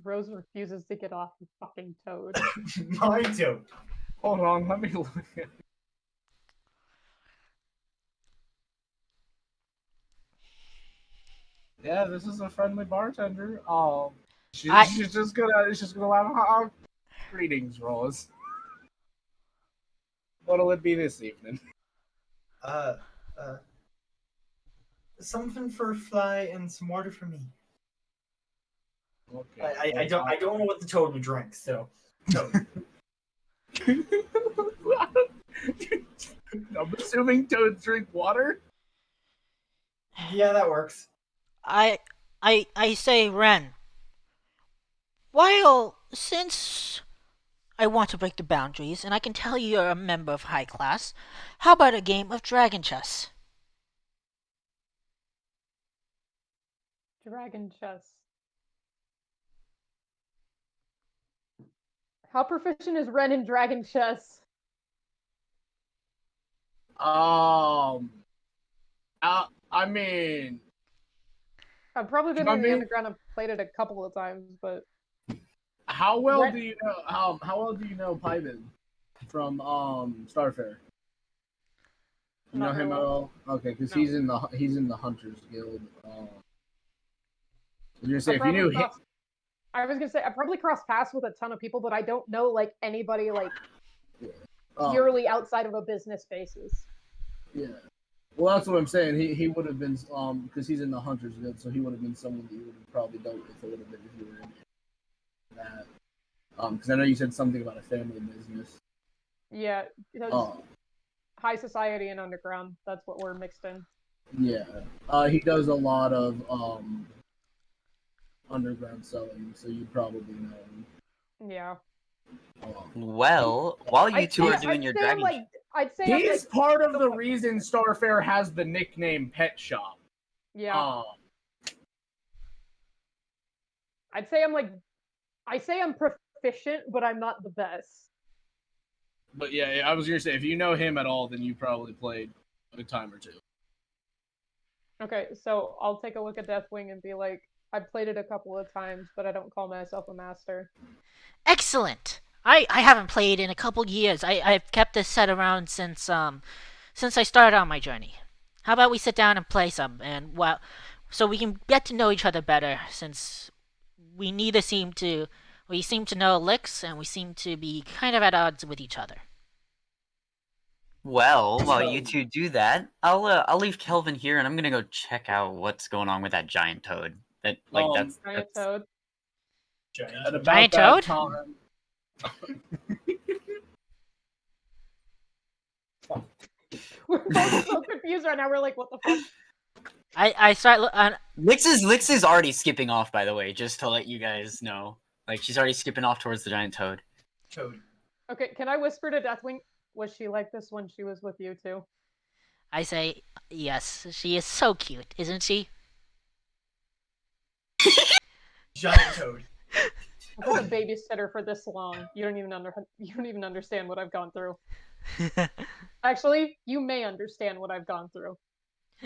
Rose refuses to get off the fucking toad. My toad. Hold on, let me look at it. Yeah, this is a friendly bartender. She's just gonna laugh. Greetings, Rose. What'll it be this evening? Something for Fly and some water for me. Okay. I don't know what the toad would drink, so. Toad. I'm assuming toads drink water. Yeah, that works. I say, Ren. While, since I want to break the boundaries, and I can tell you're a member of high class, how about a game of dragon chess? Dragon chess. How proficient is Ren in dragon chess? I mean, I've probably been I in the mean- underground and played it a couple of times, but how well What? do you know? How well do you know Python from Starfair? You know Not him at really. all? Okay, because No. he's in the Hunters Guild. I was gonna I say if you probably knew him, crossed- I was gonna say I probably crossed paths with a ton of people, but I don't know like anybody like purely outside of a business basis. yeah. Well, that's what I'm saying. He would have been because he's in the Hunters Guild, so he would have been someone that you would have probably dealt with a little bit if you were in that. Because I know you said something about a family business. Yeah, because Oh, high society and underground. That's what we're mixed in. Yeah. He does a lot of underground selling, so you probably know him. Yeah. Well, while you two are doing your dragon, I'd say I'm He's like, part of the reason Starfair has the nickname Pet Shop. yeah. I'd say I say I'm proficient, but I'm not the best. But yeah, I was gonna say if you know him at all, then you probably played a time or two. Okay, so I'll take a look at Deathwing and be like, I've played it a couple of times, but I don't call myself a master. Excellent. I haven't played in a couple years. I've kept this set around since I started on my journey. How about we sit down and play some, and well, so we can get to know each other better, since we neither seem to we seem to know licks, and we seem to be kind of at odds with each other. well, while you two do that, I'll leave Kelvin here, and I'm gonna go check out what's going on with that giant toad. That Giant that's Toad. At about Giant that toad? time, We're both so confused right now. We're like, what the fuck? I start Lix is already skipping off, by the way, just to let you guys know. Like she's already skipping off towards the giant toad. Toad. Okay, can I whisper to Deathwing? Was she like this when she was with you too? I say yes. She is so cute, isn't she? Giant toad. I've been a babysitter for this long. You don't even understand what I've gone through. Actually, you may understand what I've gone through.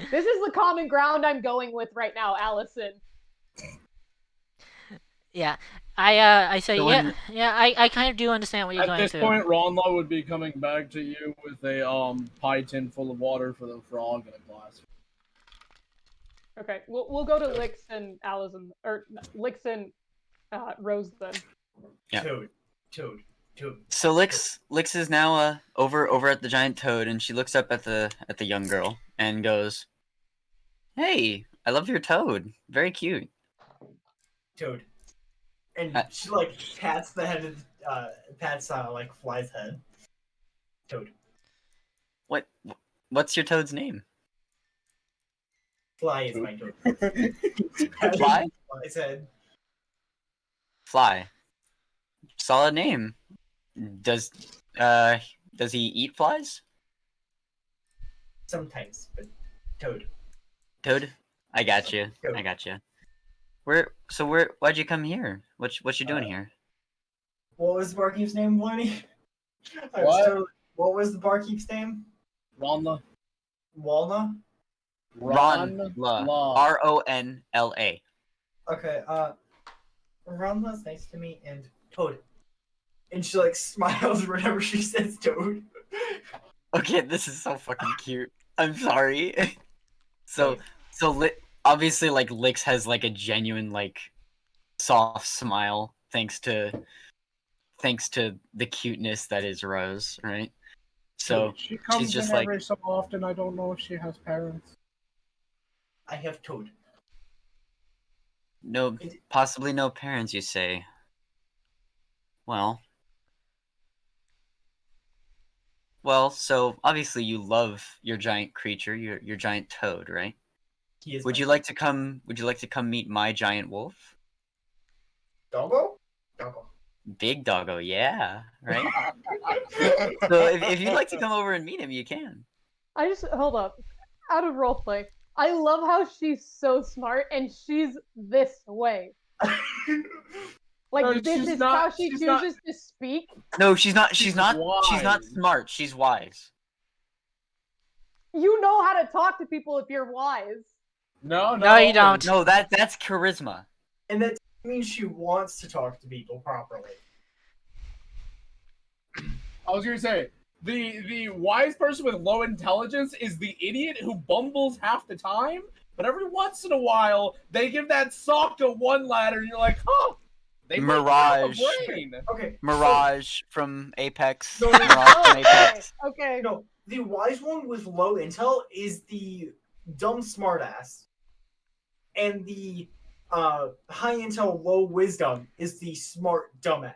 This is the common ground I'm going with right now, Allison. Yeah. I say So yeah, when- yeah. I kind of do understand what you're at going this through. point, Ronla would be coming back to you with a pie tin full of water for the frog and a glass. Okay, we'll go to Lix and Allison, or Lix and Rose then. Yeah. Toad. So Lix is now over at the giant toad, and she looks up at the young girl and goes, "Hey, I love your toad. Very cute." Toad. And Uh, she like pats the head of pats like Fly's head. Toad. What's your toad's name? Fly is my toad. Fly? Fly's head. Fly. Solid name. Does he eat flies? Sometimes, but Toad. Toad? I got you. Toad. I got you. Why'd you come here? What you doing here? What was the barkeep's name, Bloney? What? What was the barkeep's name? Ronla. Walna? Ronla. Ronla. Okay, Ronla's nice to me, and Toad. And she like smiles whenever she says Toad. Okay, this is so fucking cute. I'm sorry. Obviously like Lix has like a genuine like soft smile thanks to the cuteness that is Rose, right? So she comes she's just in like, every so often. I don't know if she has parents. I have Toad. no, possibly no parents, you say. Well, so obviously you love your giant creature, your giant toad, right? He is. Would you like to come meet my giant wolf? Doggo? Doggo. Big doggo, yeah, right? So if you'd like to come over and meet him, you can. I just hold up. Out of roleplay, I love how she's so smart and she's this way. Like No, this she's is not- how she she's chooses not- to speak. No, she's not wise. smart, she's wise. You know how to talk to people if you're wise. No, No, you don't. No, that's charisma. And that means she wants to talk to people properly. I was gonna say the wise person with low intelligence is the idiot who bumbles half the time, but every once in a while they give that Sokka one ladder, and you're like, huh? They might have a Mirage. brain. Okay. Mirage from Apex. No, Mirage from Okay, Apex. okay. No, the wise one with low intel is the dumb smartass, and the high intel low wisdom is the smart dumbass.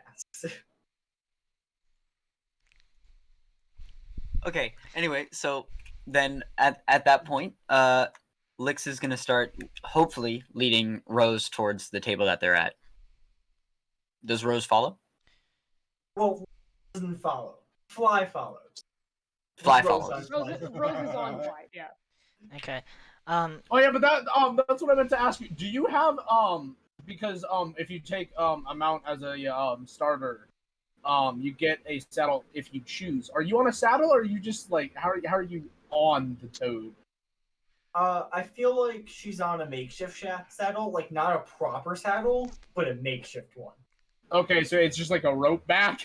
Okay. Anyway, so then at that point, Lix is gonna start hopefully leading Rose towards the table that they're at. Does Rose follow? Well, doesn't follow. Fly follows. Fly Rose follows. on Rose, fly. Rose is on flight. Yeah. Okay. Oh yeah, but that's what I meant to ask you. Do you have because if you take a mount as a starter, you get a saddle if you choose. Are you on a saddle, or are you just like how are you on the toad? I feel like she's on a makeshift saddle, like not a proper saddle, but a makeshift one. Okay, so it's just like a rope back.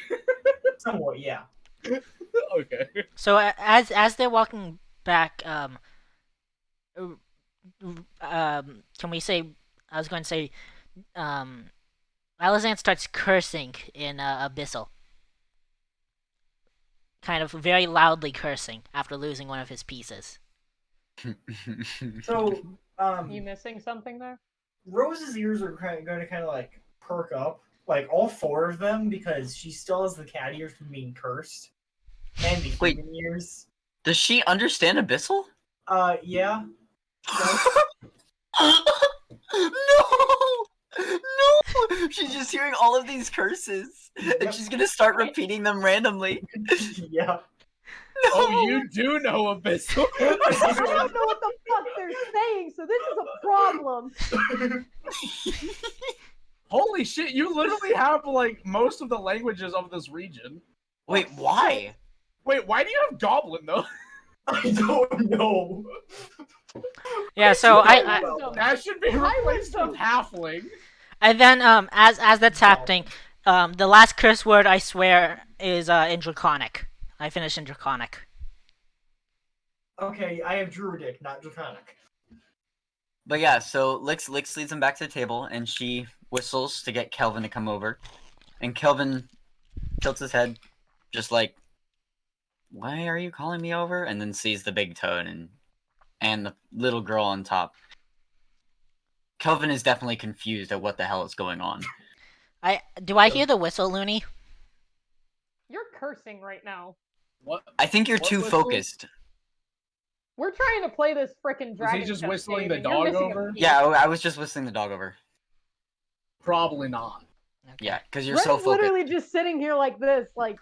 Somewhat, yeah. Okay. So as they're walking back, can we say? I was going to say, Alazan starts cursing in Abyssal, kind of very loudly cursing after losing one of his pieces. So, You missing something there? Rose's ears are going to kind of like perk up, like all four of them, because she still has the cat ears from being cursed, and the Wait. human ears. Does she understand Abyssal? Yeah. No! No! She's just hearing all of these curses, and Yep. she's gonna start repeating them randomly. Yeah. Oh, you do know Abyssal. I don't know what the fuck they're saying, so this is a problem. Holy shit! You literally have like most of the languages of this region. Wait, why? Wait, why do you have Goblin though? I don't know. Yeah. So I Wisdom. That should be I replaced was with Halfling. and then as that's happening, the last curse word I swear is in Draconic. I finish in Draconic. Okay, I have Druidic, not Draconic. But yeah, so Lix leads them back to the table, and she whistles to get Kelvin to come over. And Kelvin tilts his head, just like, "Why are you calling me over?" And then sees the big toad and the little girl on top. Kelvin is definitely confused at what the hell is going on. Do I hear the whistle, Looney? You're cursing right now. What? I think you're What too whistle? focused. We're trying to play this frickin' Was dragon. he just Chess whistling game, the and you're dog missing a over? piece. Yeah, I was just whistling the dog over. Probably not. Okay. Yeah, because you're Ren's so focused. literally just sitting here like this, like.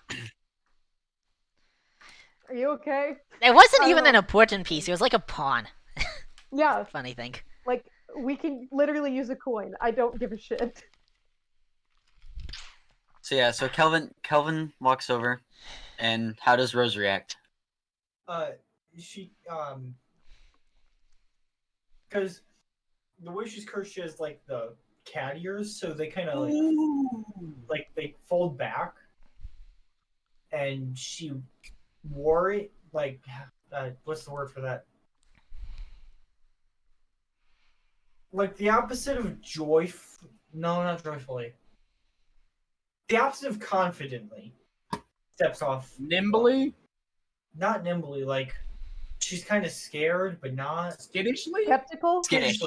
Are you okay? It wasn't I even don't an know. important piece. It was like a pawn. Yeah, Funny thing. like we can literally use a coin. I don't give a shit. So yeah, so Kelvin walks over, and how does Rose react? She because the way she's cursed, she has like the cat ears, so they kind of like they fold back, and she wore it like what's the word for that? Like the opposite of no, not joyfully. The opposite of confidently steps off. Nimbly? Not nimbly, like she's kind of scared, but not Skittishly? Skeptical? Skittish.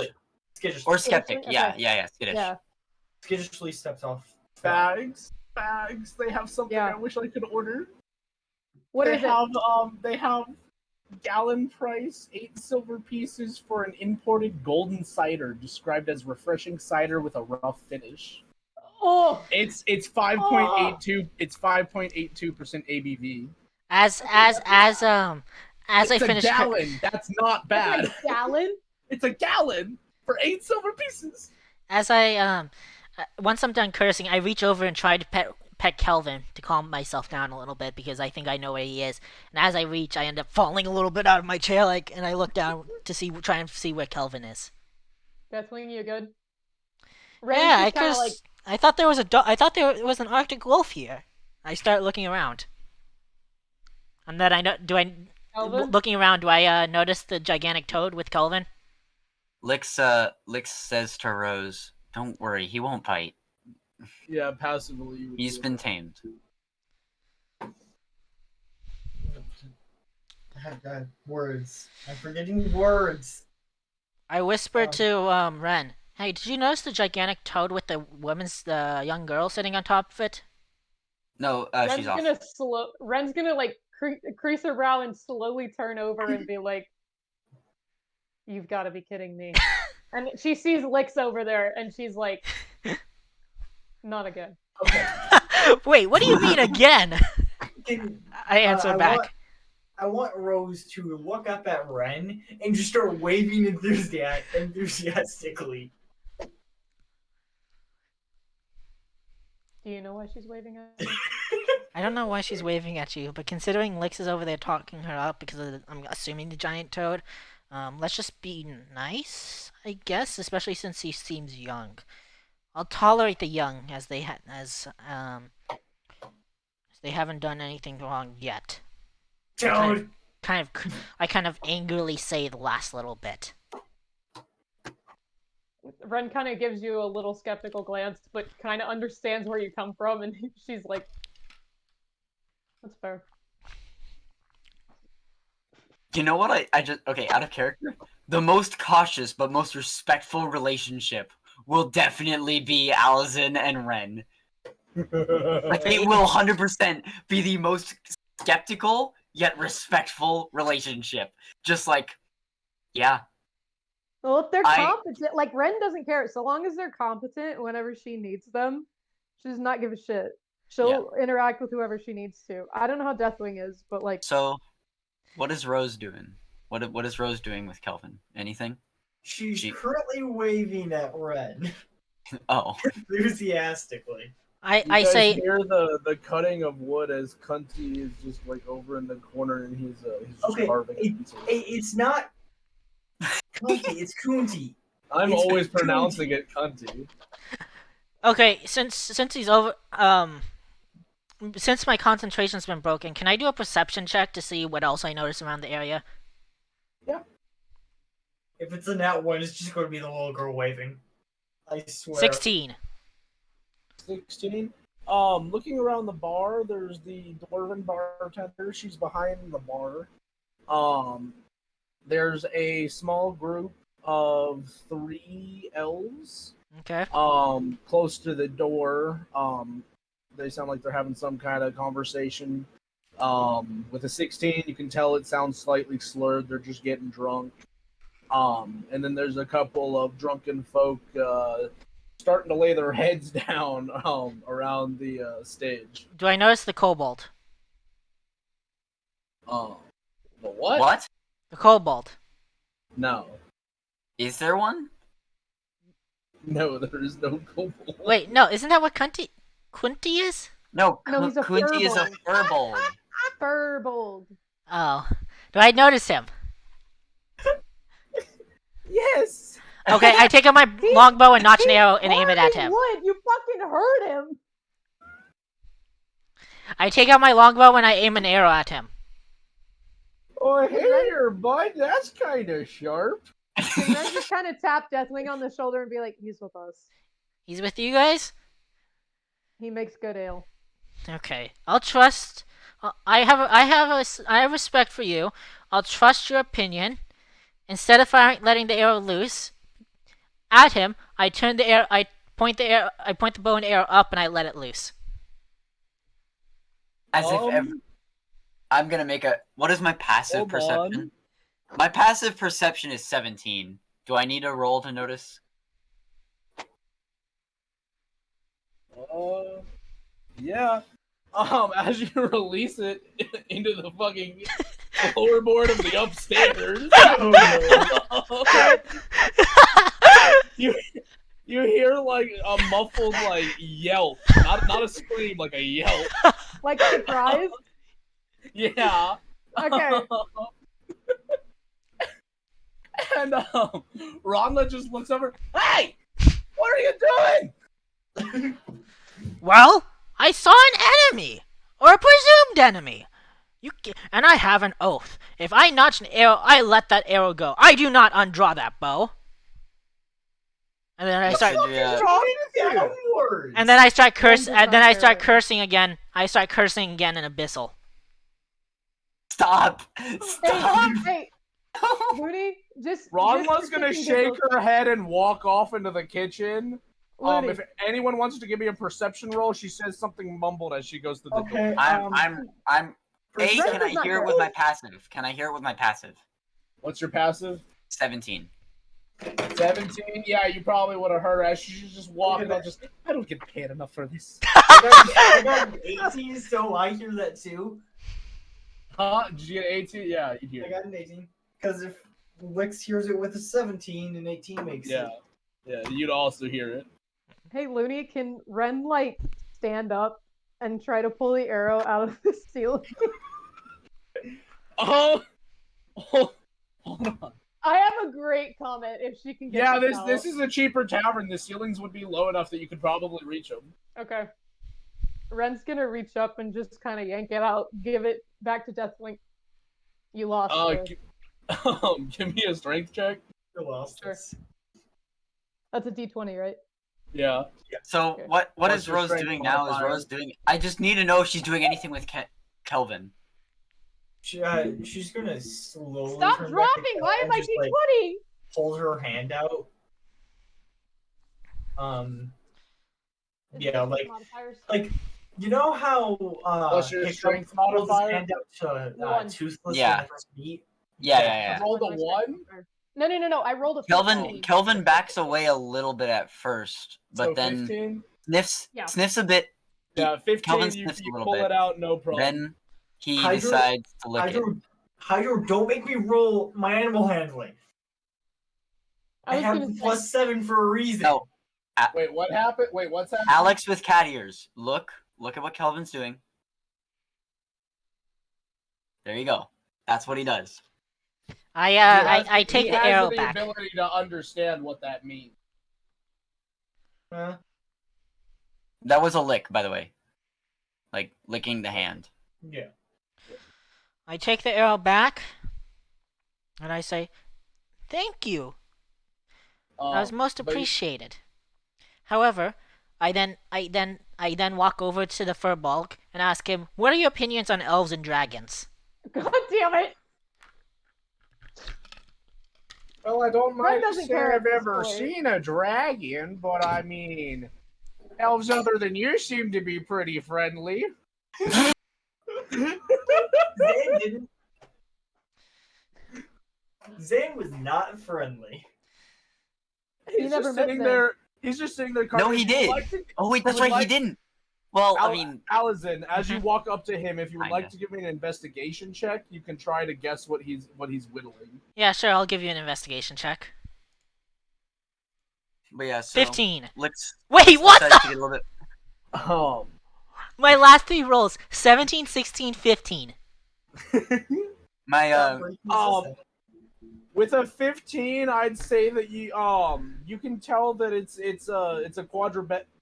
Skittish. Or skeptic. Okay. Yeah, skittish. Yeah. Skittishly steps off. Bags. They have something Yeah. I wish I could order. What they is it? have they have gallon price 8 silver pieces for an imported golden cider described as refreshing cider with a rough finish. Oh, It's 5.82 it's 5.82% ABV. As It's I a finish gallon. That's not that's bad. a gallon? It's a gallon for 8 silver pieces. as I once I'm done cursing, I reach over and try to pet Kelvin to calm myself down a little bit because I think I know where he is. And as I reach, I end up falling a little bit out of my chair, and I look down to try and see where Kelvin is. Kathleen, you good? Ren's Yeah, just kinda like, I thought there was I thought there was an Arctic wolf here. I start looking around, and then Kelvin? looking around, do I notice the gigantic toad with Kelvin? Lix says to Rose, "Don't worry, he won't bite. Yeah, passively. He's been tamed." Words. I'm forgetting words. I whisper to Ren, "Hey, did you notice the gigantic toad with the young girl sitting on top of it?" No, Ren's she's off. gonna Ren's gonna like crease her brow and slowly turn over and be like, "You've got to be kidding me." And she sees Licks over there, and she's like, "Not again." Okay. Wait, what do you mean again? Can, I answer I back. I want Rose to look up at Ren and just start waving enthusiastically. Do you know why she's waving at me? I don't know why she's waving at you, but considering Lix is over there talking her up because of I'm assuming the giant toad, let's just be nice, I guess, especially since he seems young. I'll tolerate the young as they haven't done anything wrong yet. Toad. I kind of angrily say the last little bit. Ren kind of gives you a little skeptical glance, but kind of understands where you come from, and she's like, "That's fair." You know what? I just okay, out of character. The most cautious but most respectful relationship will definitely be Allison and Ren. Like they will 100% be the most skeptical yet respectful relationship. Just like, yeah. Well, if they're competent, like Ren doesn't care. So long as they're competent whenever she needs them, she does not give a shit. She'll interact with whoever she needs to. I don't know how Deathwing is, but like. So, what is Rose doing? What is Rose doing with Kelvin? Anything? She's currently waving at Ren Oh. enthusiastically. I say hear the cutting of wood as Cunty is just like over in the corner and he's just carving pieces. It's not Cunty, it's Kunti. I'm always pronouncing it Cunty. okay, since he's over since my concentration's been broken, can I do a perception check to see what else I notice around the area? Yeah. If it's a nat 1, it's just going to be the little girl waving. I swear. 16. 16. Looking around the bar, there's the dwarven bartender. She's behind the bar. There's a small group of 3 elves. Okay. Close to the door. They sound like they're having some kind of conversation. With a 16, you can tell it sounds slightly slurred. They're just getting drunk. And then there's a couple of drunken folk starting to lay their heads down around the stage. Do I notice the kobold? The what? What? The kobold. No. Is there one? No, there is no kobold. Wait, no, isn't that what Kunti is? No, No, he's a Kunti is a furbolg. Furbolg. Oh. Do I notice him? Yes! Okay, I take out my longbow and notch an arrow and aim it at him. Wood, you fucking heard him. I take out my longbow and I aim an arrow at him. Oh, hey there, bud. That's kind of sharp. And then just kind of tap Deathwing on the shoulder and be like, "He's with us. He's with you guys? He makes good ale." Okay, I'll trust. I have respect for you. I'll trust your opinion. Instead of letting the arrow loose at him, I point the bow and arrow up, and I let it loose. As if I'm gonna make a. What is my passive perception? My passive perception is 17. Do I need a roll to notice? Yeah. As you release it into the fucking floorboard of the upstairs, you hear like a muffled like yelp, not a scream, like a yelp. Like surprise? Yeah. Okay. And Ronla just looks over. Hey, what are you doing? Well, I saw an enemy, or a presumed enemy. And I have an oath. If I notch an arrow, I let that arrow go. I do not undraw that bow. And then I start. And then I start cursing. And then I start cursing again. I start cursing again in Abyssal. Stop! Stop! Hey, Moody, Ronla's gonna shake her head and walk off into the kitchen. Moody. If anyone wants to give me a perception roll, she says something mumbled as she goes to the door. A, Red can does I not hear it go. with my passive? Can I hear it with my passive? What's your passive? 17. 17? Yeah, you probably would have heard her. She's just walking on I don't get paid enough for this. I got an 18, so I hear that too. Huh? Did you get 18? Yeah, you hear I it. got an 18. Because if Lix hears it with a 17, and 18 makes Yeah. it. Yeah, you'd also hear it. Hey, Looney, can Ren like stand up and try to pull the arrow out of the ceiling? Oh! Hold on. I have a great comment if she can get Yeah, them this out. is a cheaper tavern. The ceilings would be low enough that you could probably reach them. Okay. Ren's gonna reach up and just kind of yank it out, give it back to Deathlink. You lost. Give me a strength check. I lost Sure. this. That's a D20, right? Yeah. So Okay. what What's is your Rose strength doing now? Is modifier? Rose doing? I just need to know if she's doing anything with Kelvin. She's gonna slowly. Stop turn back to dropping! Kel Why am and I just, like, D20? hold her hand out. Yeah, like you know how What's your Hiccup strength holds his modifier? hand out to One. Toothless Yeah. when they first meet? Yeah. I rolled a 1. No. I rolled a 15. Kelvin backs away a little bit at first, but So then 15? Yeah. sniffs a bit. Yeah, 15, Kelvin you sniffs a little pull bit. it out, no problem. Then he Hydro- decides to lick it. Hydro, don't make me roll my animal handling. I was have gonna the say- +7 for a reason. No. Wait, what happened? Wait, what's happening? Alex with cat ears. Look at what Kelvin's doing. There you go. That's what he does. I take he the has arrow the back. ability to understand what that means. Huh? That was a lick, by the way. Like licking the hand. Yeah. I take the arrow back, and I say, "Thank you. That was most but- appreciated." However, I then walk over to the Furbolg and ask him, "What are your opinions on elves and dragons?" God damn it! Well, I don't Red like to doesn't say care at I've this ever point. seen a dragon, but I mean, elves other than you seem to be pretty friendly. Zan didn't. Zan was not friendly. He's never just met sitting them. there. He's just sitting there. No, he did. Oh wait, that's right, he didn't. Well, I mean, Allison, as you walk up to him, if you would like Kinda. to give me an investigation check, you can try to guess what he's whittling. Yeah, sure. I'll give you an investigation check. but yeah, so 15. Let's Wait, what? decide to get a little bit. My last 3 rolls: 17, 16, 15. My With a 15, I'd say that you can tell that it's a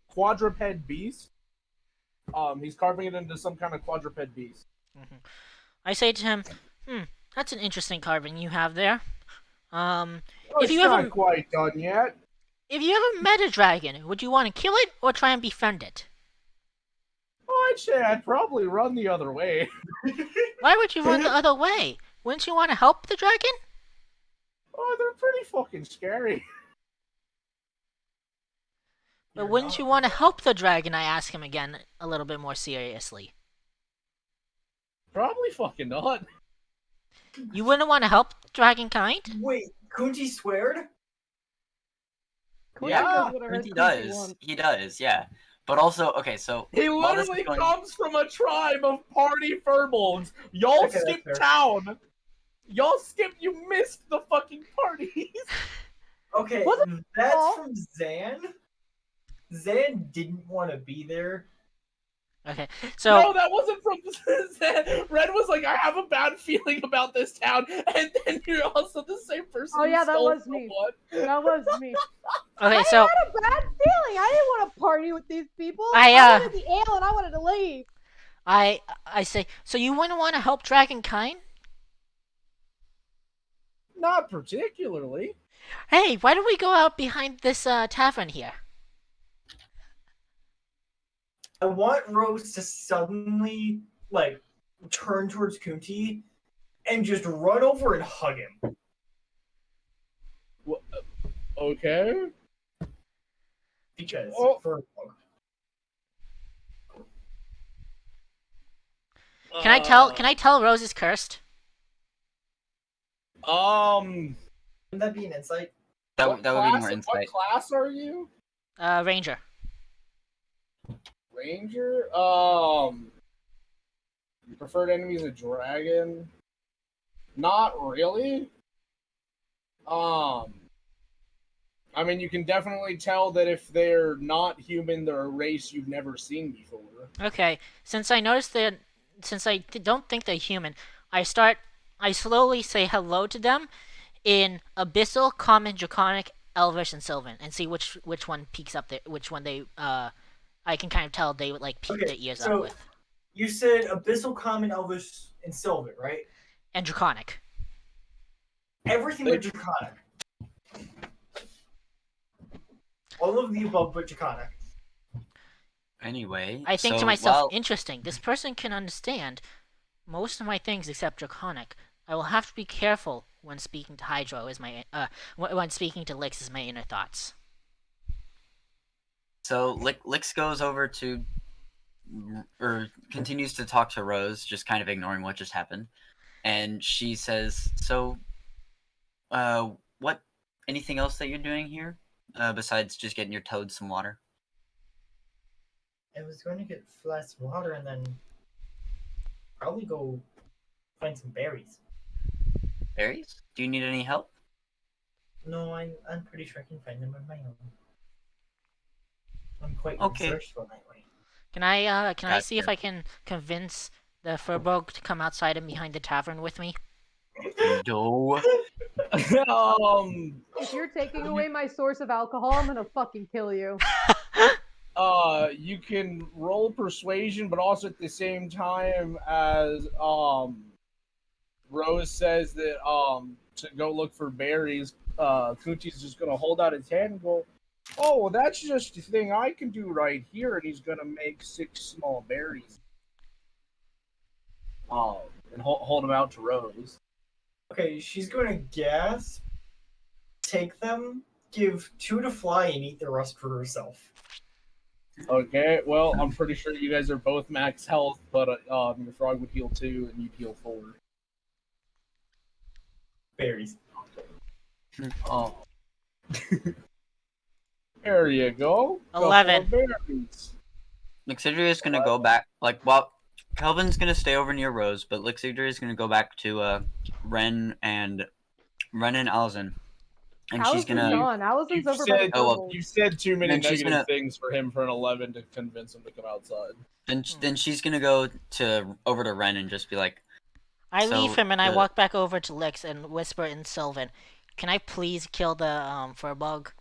quadruped beast. He's carving it into some kind of quadruped beast. I say to him, that's an interesting carving you have there. Oh, If it's you not ever- quite done yet. If you ever met a dragon, would you want to kill it or try and befriend it? Oh, I'd say I'd probably run the other way. Why would you run the other way? Wouldn't you want to help the dragon? Oh, they're pretty fucking scary. But wouldn't you want to help the dragon? I ask him again, a little bit more seriously. Probably fucking not. You wouldn't want to help dragonkind? Wait, Kunti sweared? Yeah, He does. He does, yeah. But also, okay, so He while this is literally going- comes from a tribe of party furbolgs. Y'all Okay, that's skipped fair. town. You missed the fucking parties. Okay, Was that's all? from Zan. Zan didn't want to be there. Okay, No, so that wasn't from Red was like, I have a bad feeling about this town, and then you're also the same person. Oh, who yeah, that stole was me. someone. That was me. okay, so I had a bad feeling. I didn't want to party with these people. I, wanted the ale and I wanted to leave. I say, so you wouldn't want to help dragonkind? Not particularly. Hey, why don't we go out behind this tavern here? I want Rose to suddenly, like, turn towards Kunti and just run over and hug him. Okay. Because, Oh. for Can I tell? Can I tell Rose is cursed? Wouldn't Wouldn't that be an insight? That what would be more What insight. class are you? Ranger. Ranger. Your preferred enemy is a dragon. Not really. I mean, you can definitely tell that if they're not human, they're a race you've never seen before. Okay. Since I noticed that, since I don't think they're human, I slowly say hello to them in Abyssal, Common, Draconic, Elvish, and Sylvan, and see which one peaks up there, which one they I can kind of tell they would like peak Okay, their ears so- up with. You said Abyssal, Common, Elvish, and Sylvan, right? And Draconic. Everything but Draconic. All of the above but Draconic. Anyway, I think so, to myself, well, interesting. This person can understand most of my things except Draconic. I will have to be careful when speaking to Hydro. Is my when speaking to Lix is my inner thoughts. so Lix goes over to, or continues to talk to Rose, just kind of ignoring what just happened, and she says, "So, what? Anything else that you're doing here, besides just getting your toad some water?" I was going to get flask of water and then probably go find some berries. Berries? Do you need any help? No, I'm pretty sure I can find them on my own. I'm quite Okay. resourceful that way. Can I see if Gotcha. I can convince the Furbolg to come outside and behind the tavern with me? No. If you're taking away my source of alcohol, I'm gonna fucking kill you. You can roll persuasion, but also at the same time as Rose says that to go look for berries, Kunti's just gonna hold out his hand and go, "Oh, well, that's just the thing I can do right here," and he's gonna make 6 small berries. And hold them out to Rose. Okay, she's going to gasp, take them, give 2 to Fly, and eat the rest for herself. Okay, well, I'm pretty sure you guys are both max health, but your frog would heal 2 and you'd heal 4. Berries. Oh. There you go. 11. Couple of berries. Lixidria is gonna go back. Well, Kelvin's gonna stay over near Rose, but Lixidria is gonna go back to Ren and Alison, and she's Allison's gonna. gone. Allison's You've over by the said- Oh, well, Furbolg. You said too many Then she's negative gonna- things for him for an 11 to convince him to come outside. Then she's gonna go over to Ren and just be like, I So, leave him and I the- walk back over to Lix and whisper in Sylvan, "Can I please kill the Furbolg?"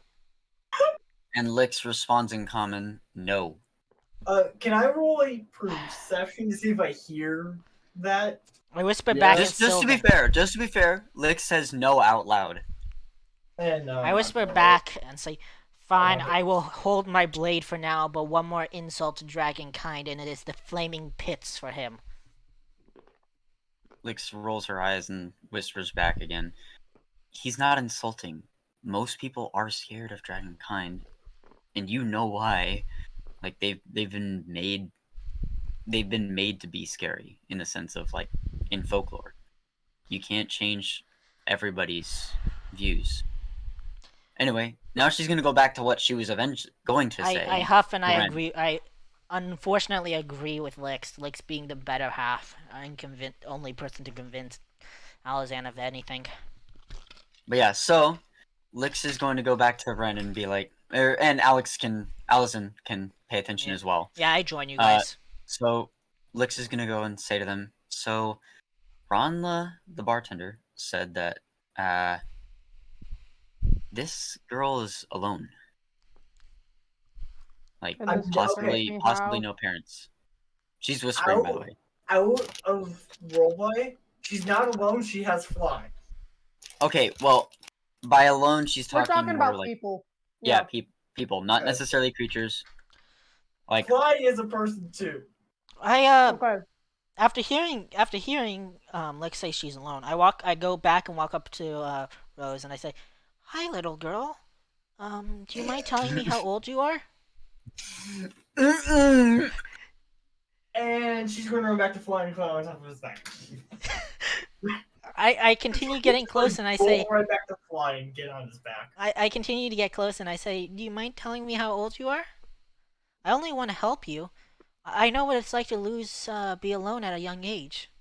and Lix responds in common, "No." Can I roll a perception to see if I hear that? I whisper Yeah. back in Just to Sylvan. be fair, Lix says no out loud. And I whisper back and say, "Fine, Okay. I will hold my blade for now, but one more insult to dragonkind, and it is the flaming pits for him." Lix rolls her eyes and whispers back again, "He's not insulting. Most people are scared of dragonkind, and you know why. Like they've been made to be scary in the sense of like in folklore. You can't change everybody's views." Anyway, now she's gonna go back to what she was going to say. I huff and I Ren. agree. I unfortunately agree with Lix. Lix being the better half. I'm only person to convince Alazan of anything. But yeah, so Lix is going to go back to Ren and be like, and Allison can pay attention Yeah. as well. Yeah, I join you guys. So Lix is gonna go and say to them, "So Ron the bartender said that this girl is alone. Like And I'm this just makes me possibly howl. no parents." She's whispering, by the Ow. way. Out of roleplay, she's not alone, she has Fly. Okay, well, by alone she's We're talking talking more about like people. yeah, people, not Okay. necessarily creatures. Like Fly is a person too. I Okay. after hearing Lix say she's alone, I go back and walk up to Rose and I say, "Hi, little girl. Do you mind telling me how old you are?" And she's going to run back to flying cloud on top of his back. I continue getting close and I say, Go right back to flying, get on his back. I continue to get close and I say, do you mind telling me how old you are? I only want to help you. I know what it's like to be alone at a young age.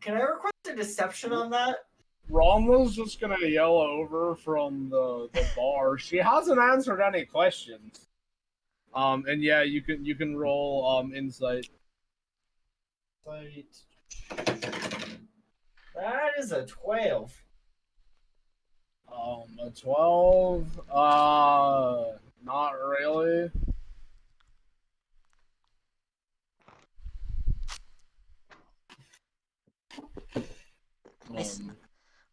Can I request a deception on that? Romla's just gonna yell over from the bar. She hasn't answered any questions. And yeah, you can roll insight. That is a 12. A 12. Not really.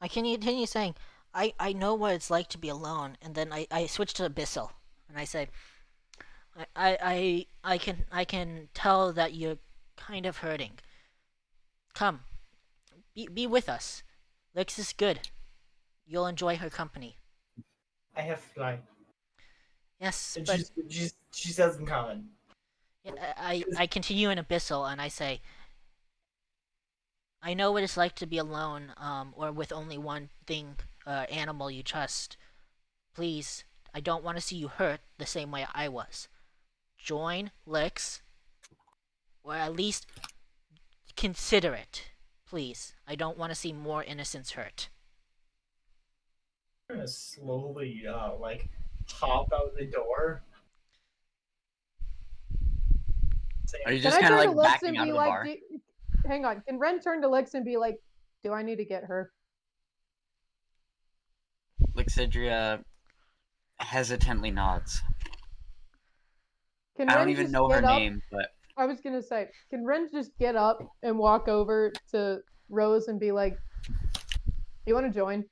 I continue saying, I know what it's like to be alone, and then I switch to Abyssal, and I say, I can tell that you're kind of hurting. Come, be with us. Lix is good. You'll enjoy her company. I have fly. Yes, And but she says in common. I continue in Abyssal, and I say, I know what it's like to be alone, or with only one thing, animal you trust. Please, I don't want to see you hurt the same way I was. Join Lix, or at least consider it. Please, I don't want to see more innocents hurt. I'm gonna slowly, hop out the door. Are you Can just I kind of turn like to Lex backing and out be of the like, bar? hang on, can Ren turn to Lex and be like, do I need to get her? Lixidria hesitantly nods. Can I Ren don't even just know her get up? name, but I was gonna say, can Ren just get up and walk over to Rose and be like, you want to join?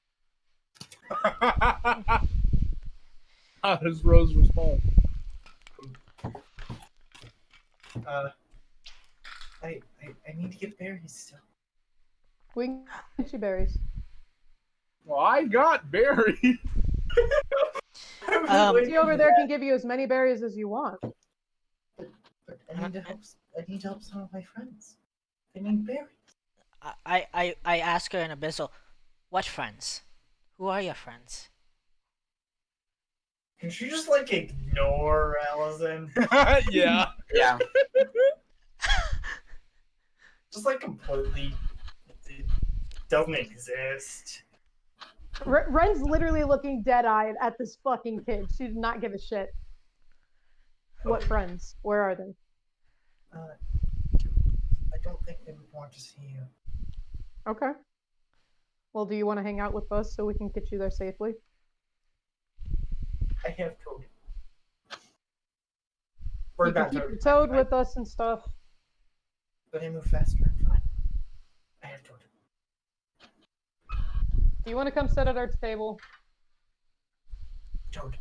How does Rose respond? I need to get berries still. We can get you berries. Well, I got Barry. See over there can give you as many berries as you want. But I need to help some of my friends. They need berries. I ask her in Abyssal, what friends? Who are your friends? Can she just ignore Allison? Yeah. yeah. Just completely it doesn't exist. Ren's literally looking dead-eyed at this fucking kid. She did not give a shit. What friends? Where are they? I don't think they would want to see you. Okay. Well, do you want to hang out with us so we can get you there safely? I have Toad. You can keep your Toad with us and stuff. But I move faster. I'm fine. I have Toad. Do you want to come sit at our table? Toad.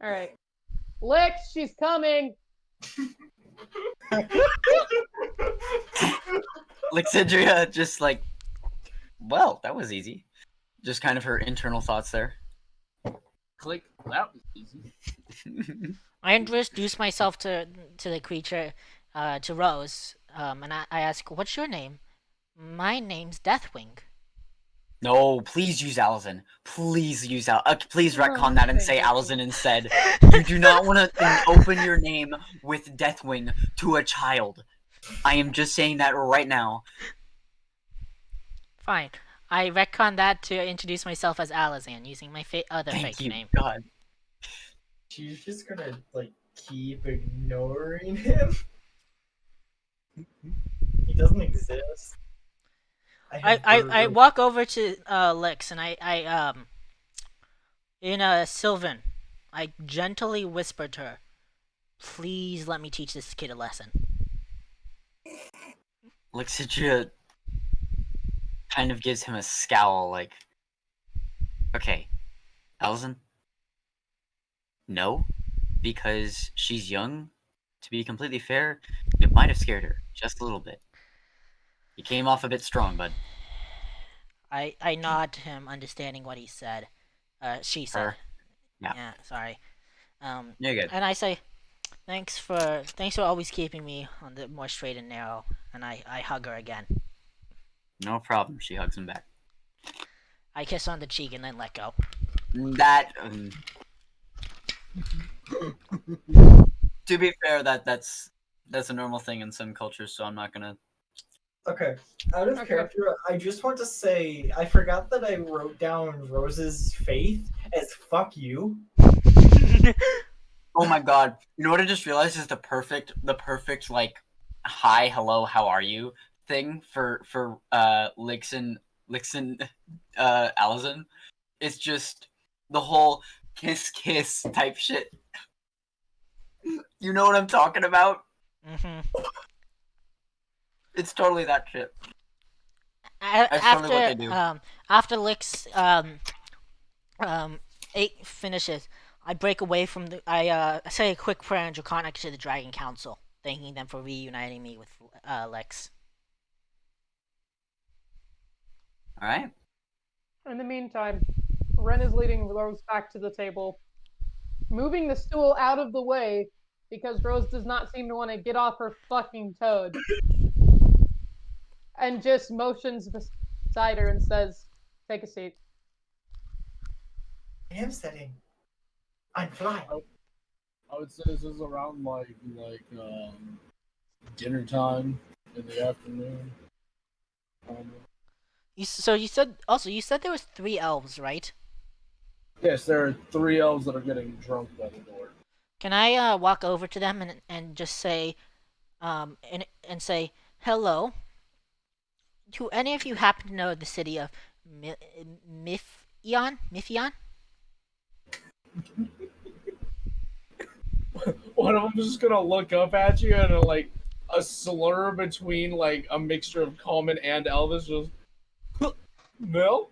All right. Lix, she's coming. Lixidria just well, that was easy. Just kind of her internal thoughts there. Click. That was easy. I introduce myself to the creature, to Rose, and I ask, what's your name? My name's Deathwing. No, please use Allison. Please use please Oh, retcon that and thank say you. Allison instead. You do not want to open your name with Deathwing to a child. I am just saying that right now. Fine. I retcon that to introduce myself as Alazan, using my other Thank fake you, name. God. She's just gonna keep ignoring him. He doesn't exist. I walk over to Lix and I in Sylvan, I gently whisper to her, please let me teach this kid a lesson. Lixidria kind of gives him a scowl, okay, Allison? No, because she's young. To be completely fair, it might have scared her, just a little bit. You came off a bit strong, bud. I nod to him, understanding what he said. She said. Her. Yeah. Yeah, sorry. You're good. And I say, Thanks for always keeping me on the more straight and narrow. And I hug her again. No problem. She hugs him back. I kiss on the cheek and then let go. That. To be fair, that's a normal thing in some cultures, so I'm not gonna. Okay, out of Okay. character, I just want to say I forgot that I wrote down Rose's faith as "fuck you." Oh my god! You know what I just realized is the perfect like, hi, hello, how are you thing for Lixin Allison. It's just the whole kiss type shit. You know what I'm talking about? Mm-hmm. It's totally that shit. That's totally what they do. After Lix eight finishes, I break away from the. I say a quick prayer in Draconic to the Dragon Council, thanking them for reuniting me with Lex. All right. In the meantime, Ren is leading Rose back to the table, moving the stool out of the way because Rose does not seem to want to get off her fucking toad. And just motions beside her and says, "Take a seat." I am sitting. I'm flying. I would say this is around dinner time in the afternoon. You said there was 3 elves, right? Yes, there are 3 elves that are getting drunk by the door. Can I walk over to them and just say, and say hello? Do any of you happen to know the city of Miphion? One of them is just gonna look up at you and like a slur between like a mixture of common and Elvis, just no.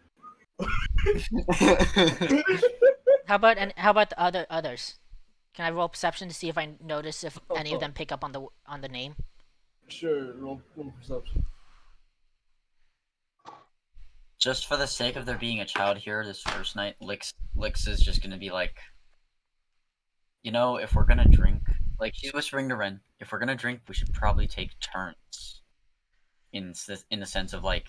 How about the others? Can I roll perception to see if I notice if any of them pick up on the name? Sure, roll perception. Just for the sake of there being a child here this first night, Lix is just gonna be like, you know, if we're gonna drink, like she's whispering to Ren, if we're gonna drink, we should probably take turns. In the sense of like,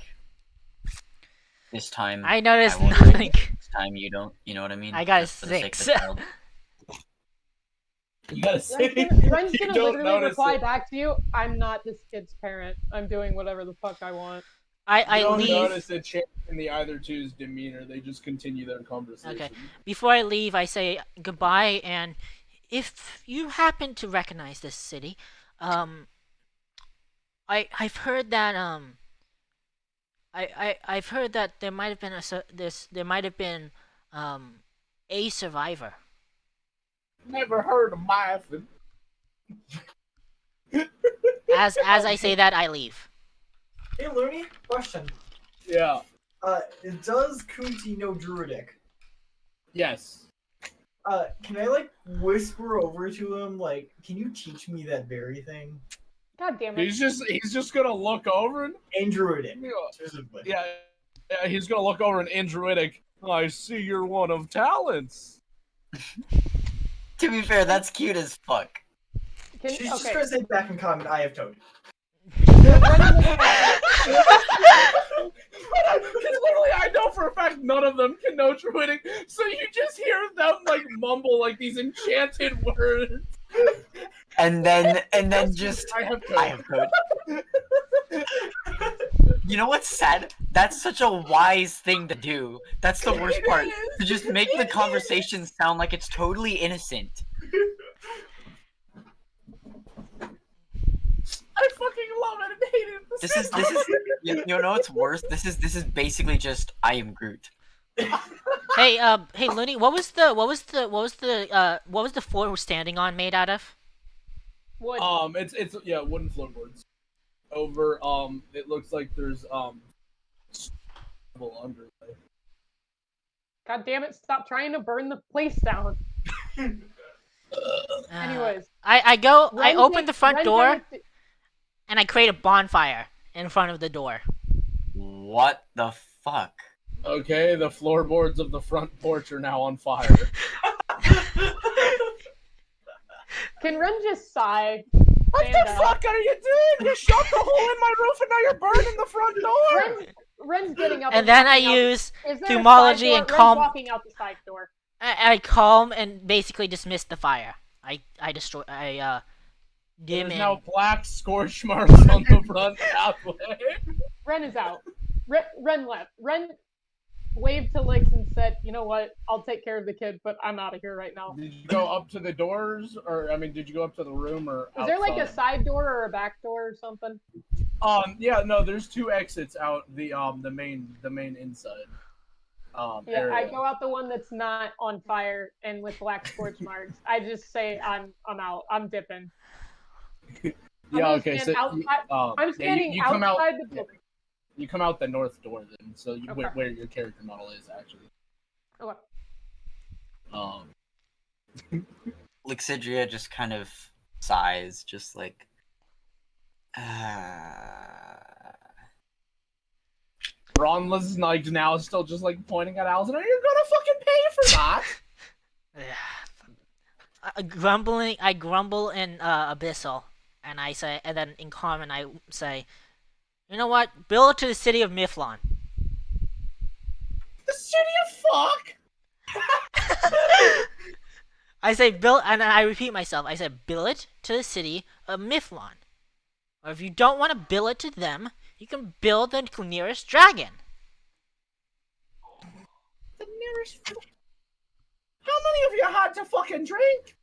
this time I noticed won't nothing. drink, this time you don't. You know what I mean? I got a Just for the sake of 6. the child. You gotta say, Ren's you gonna don't literally notice reply it. back to you, "I'm not this kid's parent. I'm doing whatever the fuck I want." I You don't leave. notice a change in the either two's demeanor. They just continue their conversation. Okay. Before I leave, I say goodbye, and if you happen to recognize this city, I've heard that I've heard that there might have been a survivor. Never heard of Myfin. As I say that, I leave. Hey, Looney, question. Yeah. Does Kunti know Druidic? Yes. Can I like whisper over to him, like, can you teach me that berry thing? God damn it. He's just gonna look over and And Druidic, yeah, specifically. he's gonna look over and in Druidic. I see you're one of talents. To be fair, that's cute as fuck. Can, She's just okay. gonna say back in common, I have toad. Because literally, I know for a fact none of them can know Druidic, so you just hear them like mumble like these enchanted words. And then just I have I have code. You know what's sad? That's such a wise thing to do. That's the worst part. To just make the conversation sound like it's totally innocent. I fucking love it and hate it. This is you know what's worse? This is basically just I am Groot. Hey, Looney, what was the floor we're standing on made out of? Wood. It's wooden floorboards. Over it looks like there's stubble under there. God damn it, stop trying to burn the place down. Anyways. I Ren open the front Ren door takes- and I create a bonfire in front of the door. What the fuck? Okay, the floorboards of the front porch are now on fire. Can Ren just sigh? What Stand the up. fuck are you doing? You shut the hole in my roof and now you're burning the front door. Ren's getting up. And then I walking out. use Is there a thumology side door? and Ren's calm. walking out the side door. I calm and basically dismiss the fire. I destroy. I dim There's and now black scorch marks on the front pathway. Ren is out. Ren left. Ren waved to Lix and said, "You know what? I'll take care of the kid, but I'm out of here right now." Did you go up to the doors, or I mean, did you go up to the room, or Is there like a outside? side door or a back door or something? Yeah, no, there's 2 exits out the main inside. Yeah, Area. I go out the one that's not on fire and with black scorch marks. I just say I'm out. I'm dipping. Yeah, gonna okay, stand so outside- I'm yeah, standing you come out. outside the building. You come out the north door then, so Okay. where your character model is actually. Okay. Lixidria just kind of sighs, just like. Ronla's like now still just like pointing at Allison. Are you gonna fucking pay for that? I grumble in Abyssal, and I say, and then in common I say, you know what? Bill it to the city of Miflon. The city of fuck. I say bill, and I repeat myself. I said bill it to the city of Miflon. Or if you don't want to bill it to them, you can bill the nearest dragon. The nearest. How many of you had to fucking drink?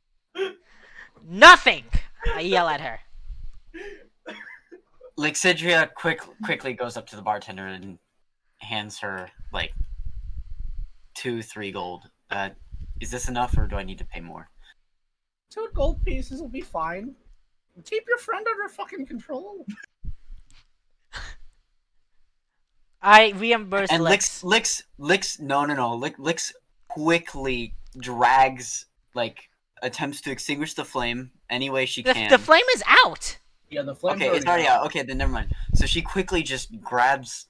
Nothing! I yell at her. Lixidria quickly goes up to the bartender and hands her like 2-3 gold. Is this enough, or do I need to pay more? 2 gold pieces will be fine. Keep your friend under fucking control. I reimburse And Lix. Lix quickly drags, like, attempts to extinguish the flame any way she can. The flame is out! Yeah, the flame's Okay, it's already out. Okay, then never mind. So she quickly just grabs,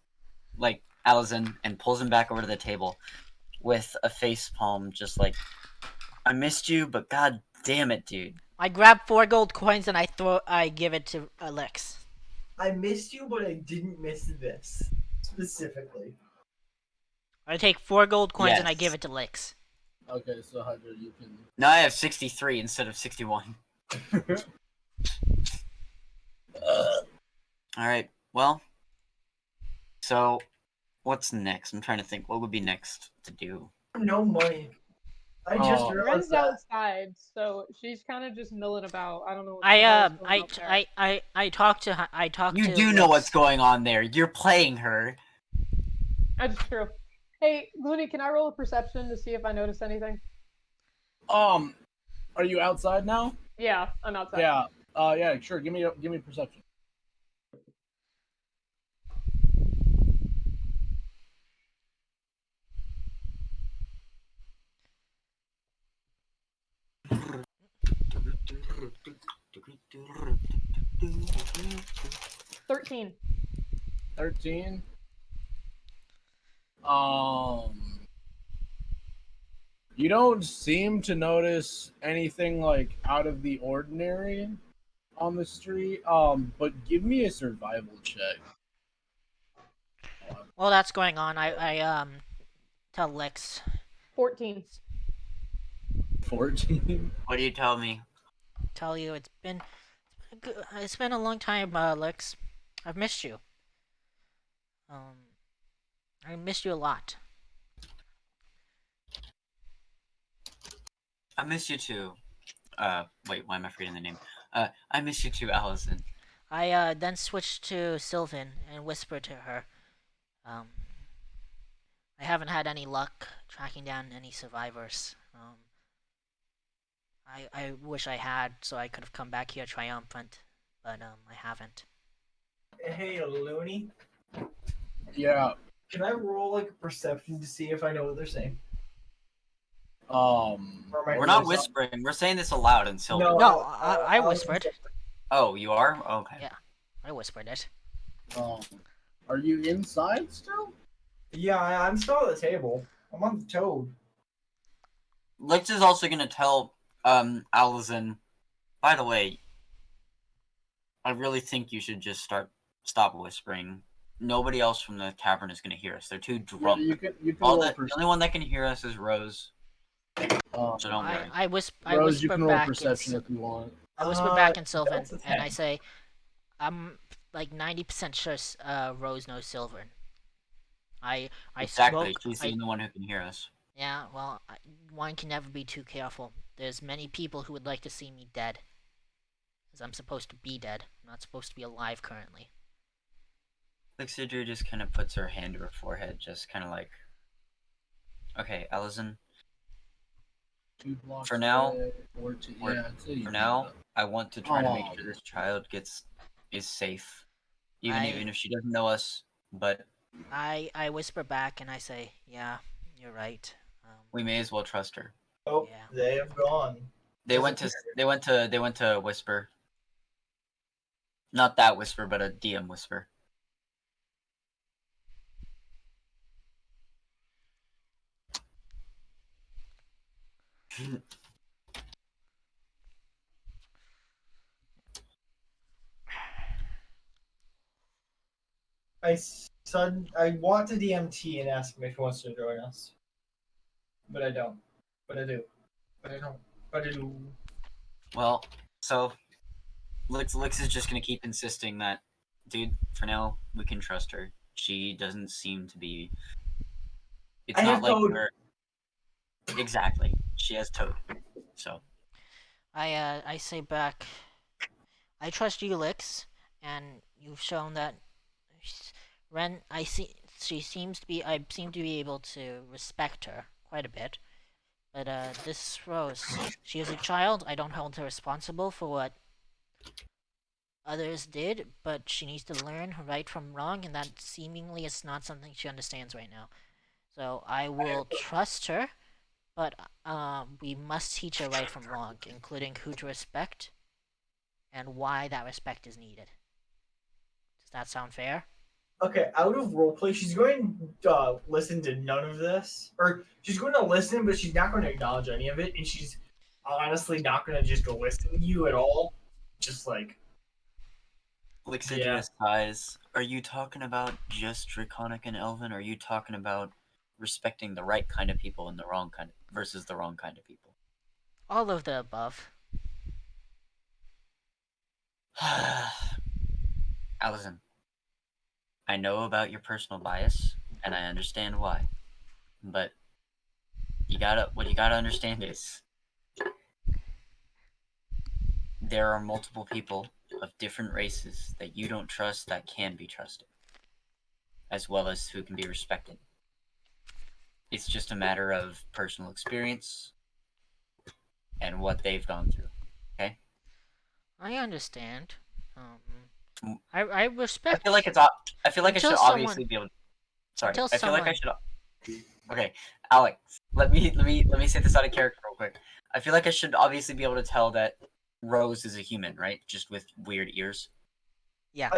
like, Allison and pulls him back over to the table with a face palm, just like, I missed you, but god damn it, dude. I grab 4 gold coins and I give it to Lix. I missed you, but I didn't miss this specifically. I take 4 gold coins and I Yes. give it to Lix. Okay, so Hydra, you can. Now I have 63 instead of 61. Alright, well. So, what's next? I'm trying to think. What would be next to do? No money. I just Oh. realized Ren's that. outside, so she's kind of just milling about. I don't know. What the I hell is going on there. I talk to You do know what's going on there. You're playing her. That's true. Hey, Looney, can I roll a perception to see if I notice anything? Are you outside now? Yeah, I'm outside. Yeah. Yeah, sure. Give me perception. Yeah. 13. 13. You don't seem to notice anything like out of the ordinary on the street. But give me a survival check. While that's going on, I tell Lix. 14. 14. What do you tell me? Tell you it's been a long time, Lix. I've missed you. I missed you a lot. I miss you too. Wait, why am I forgetting the name? I miss you too, Allison. I then switched to Sylvan and whispered to her. I haven't had any luck tracking down any survivors. I wish I had, so I could have come back here triumphant, but I haven't. Hey, Looney, Yeah. can I roll like a perception to see if I know what they're saying? Um. Or am I We're not doing whispering. We're saying this aloud in Sylvan. No, I whispered. Oh, you are? Okay. Yeah. I whispered it. Are you inside still? something? Yeah, I'm still at the table. I'm on the toad. Lix is also gonna tell Allison By the way, I really think you should just stop whispering. Nobody else from the tavern is gonna hear us. They're too Yeah, drunk. you can All roll the only one that can hear us is Rose. So don't worry. I Rose, you whisper can roll back perception if you want. I whisper back in That's Sylvan, a and I 10. say, I'm like 90% sure Rose knows Sylvan. I Exactly. spoke. She's the only one who can hear us. Yeah, well, one can never be too careful. There's many people who would like to see me dead, as I'm supposed to be dead. I'm not supposed to be alive currently. Lixidra just kind of puts her hand to her forehead, just kind of like, okay, Allison. 2 blocks For now, away, or two, or- yeah, it's easy. For now, I want to try to make Oh. sure this child is safe, even I- if she doesn't know us. But I whisper back and I say, yeah, you're right. we may as well trust her. Oh, Yeah. they have gone. They went to whisper. Not that whisper, but a DM whisper. I want to DMT and ask him if he wants to join us, but I don't. But I do. But I don't. But I do. Well, so Lix is just gonna keep insisting that, dude. For now, we can trust her. She doesn't seem to be. It's I not have like Toad. her. Exactly. She has Toad. So I say back, I trust you, Lix, and you've shown that Ren. She seems to be. I seem to be able to respect her quite a bit. But this Rose, she is a child. I don't hold her responsible for what others did, but she needs to learn right from wrong, and that seemingly is not something she understands right now. So I will trust her, but we must teach her right from wrong, including who to respect and why that respect is needed. Does that sound fair? Okay, out of roleplay, she's going to listen to none of this. Or she's going to listen, but she's not going to acknowledge any of it. And she's honestly not going to just listen to you at all. Just like, Lixidra sighs. Are you talking about just Draconic and Elven? Or are you talking about respecting the right kind of people and the wrong kind of, versus the wrong kind of people? All of the above. Allison, I know about your personal bias, and I understand why. But what you gotta understand is there are multiple people of different races that you don't trust that can be trusted, as well as who can be respected. It's just a matter of personal experience and what they've gone through. Okay? I understand. Mm. I I respect. feel like I feel like I should Until obviously someone- be able. Sorry, until I feel like I someone- should. Okay, Alex, let me say this out of character real quick. I feel like I should obviously be able to tell that Rose is a human, right? Just with weird ears. Yeah.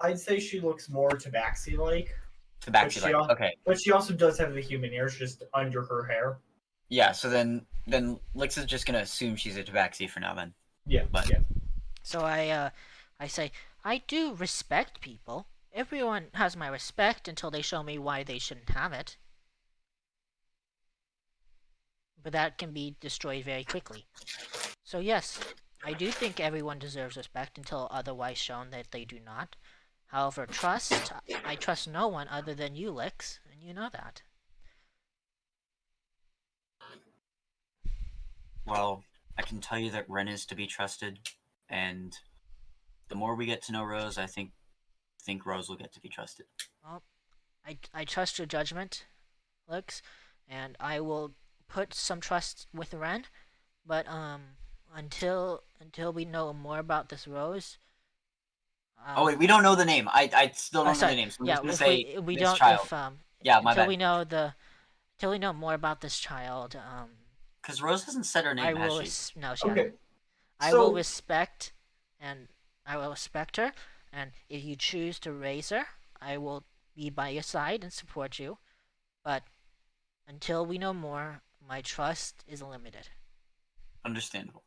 I'd say she looks more Tabaxi like, Tabaxi she like. al- Okay. but she also does have the human ears just under her hair. Yeah, so then Lix is just gonna assume she's a Tabaxi for now then. Yeah, But- yeah. So I say, I do respect people. Everyone has my respect until they show me why they shouldn't have it. But that can be destroyed very quickly. So yes, I do think everyone deserves respect until otherwise shown that they do not. However, I trust no one other than you, Lix, and you know that. Well, I can tell you that Ren is to be trusted, and the more we get to know Rose, I think Rose will get to be trusted. I trust your judgment, Lix, and I will put some trust with Ren, but until we know more about this Rose. Oh wait, we don't know the name. I still don't know sorry. the name. So I'm Yeah, just gonna if say we this don't, child. if Yeah, my until bad. until we know more about this child, Because Rose hasn't said her name, I will has she? no, she Okay. hasn't. I So- will respect her, and if you choose to raise her, I will be by your side and support you. But until we know more, my trust is limited. Understandable.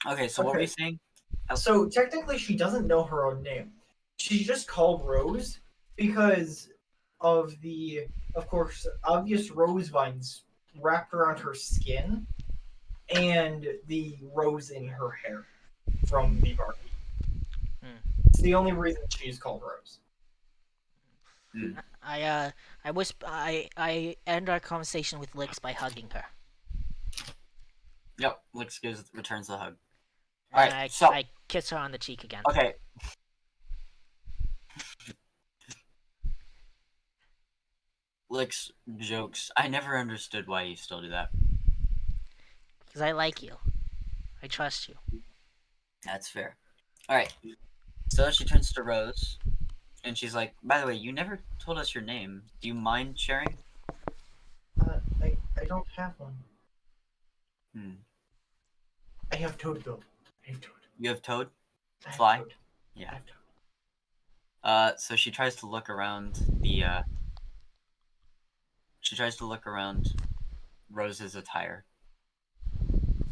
Okay, so what were you Okay. saying? Oh. So technically, she doesn't know her own name. She's just called Rose because of the, of course, obvious rose vines wrapped around her skin and the rose in her hair from the Barbie. Hmm. It's the only reason she's called Rose. I end our conversation with Licks by hugging her. Yep, Lix returns the hug. And Alright, so I kiss her on the cheek again. okay. Lix jokes. I never understood why you still do that. Because I like you. I trust you. That's fair. Alright. So she turns to Rose and she's like, by the way, you never told us your name. Do you mind sharing? I don't have one. Hmm. I have Toad though. I have Toad. You have Toad? I have Fly? Toad. I Yeah. have Toad. So she tries to look around the she tries to look around Rose's attire.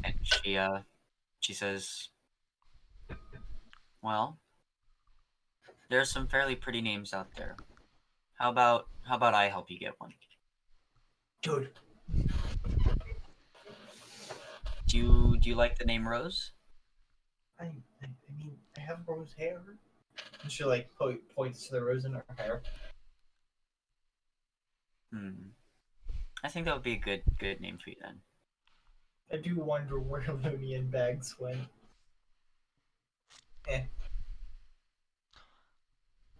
And she says, well, there's some fairly pretty names out there. How about I help you get one? Toad. Do you like the name Rose? I mean, I have rose hair. And she like points to the rose in her hair. Hmm. I think that would be a good name for you then. I do wonder where Looney and Bags went. Eh.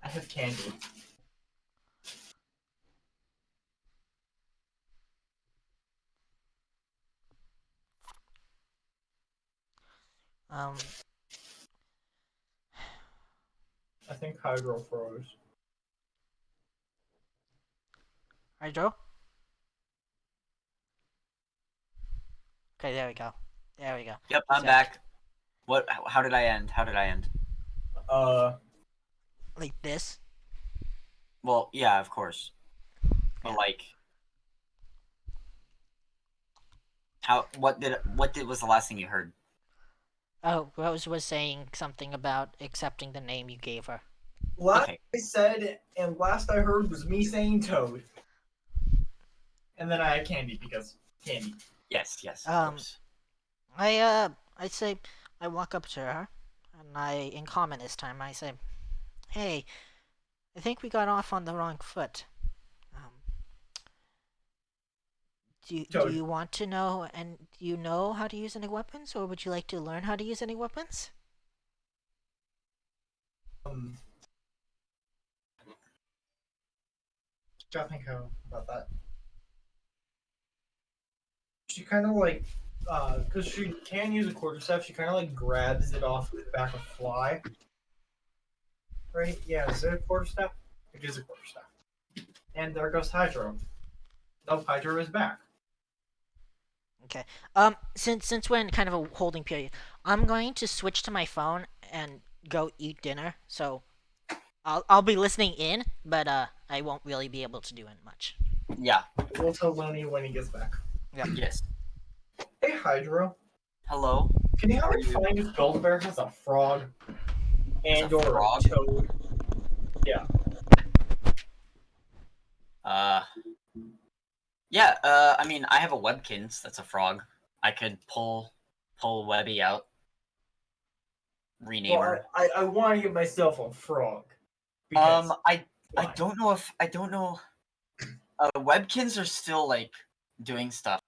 I have candy. Um, I think Hydro froze. Hydro? Okay, there we go. There we go. Yep, I'm So, back. What? How did I end? How did I end? like this. Well, yeah, of course. But Yeah. like, what did was the last thing you heard? Oh, Rose was saying something about accepting the name you gave her. Last Okay. I said and last I heard was me saying Toad. And then I had candy because candy. Yes, of course. I say, I walk up to her, and in common this time, I say, hey, I think we got off on the wrong foot. Um, do Toad. you want to know, and do you know how to use any weapons, or would you like to learn how to use any weapons? Gotta think about that. She kind of like, because she can use a quarterstaff, she kind of like grabs it off the back of Fly. Right? Yeah, is it a quarterstaff? It is a quarterstaff. And there goes Hydro. Nope, Hydro is back. Okay. Since we're in kind of a holding period, I'm going to switch to my phone and go eat dinner. So, I'll be listening in, but I won't really be able to do it much. Yeah. We'll tell Looney when he gets back. Yes. Hey, Hydro. Hello. Can you How help are me you? find if Build-A-Bear has a frog? And a or frog? a toad? Yeah. Yeah. I mean, I have a Webkins. That's a frog. I could pull Webby out. Rename her. Well, I want to get myself a frog. because- I why? don't know if I don't know. Webkins are still like doing stuff.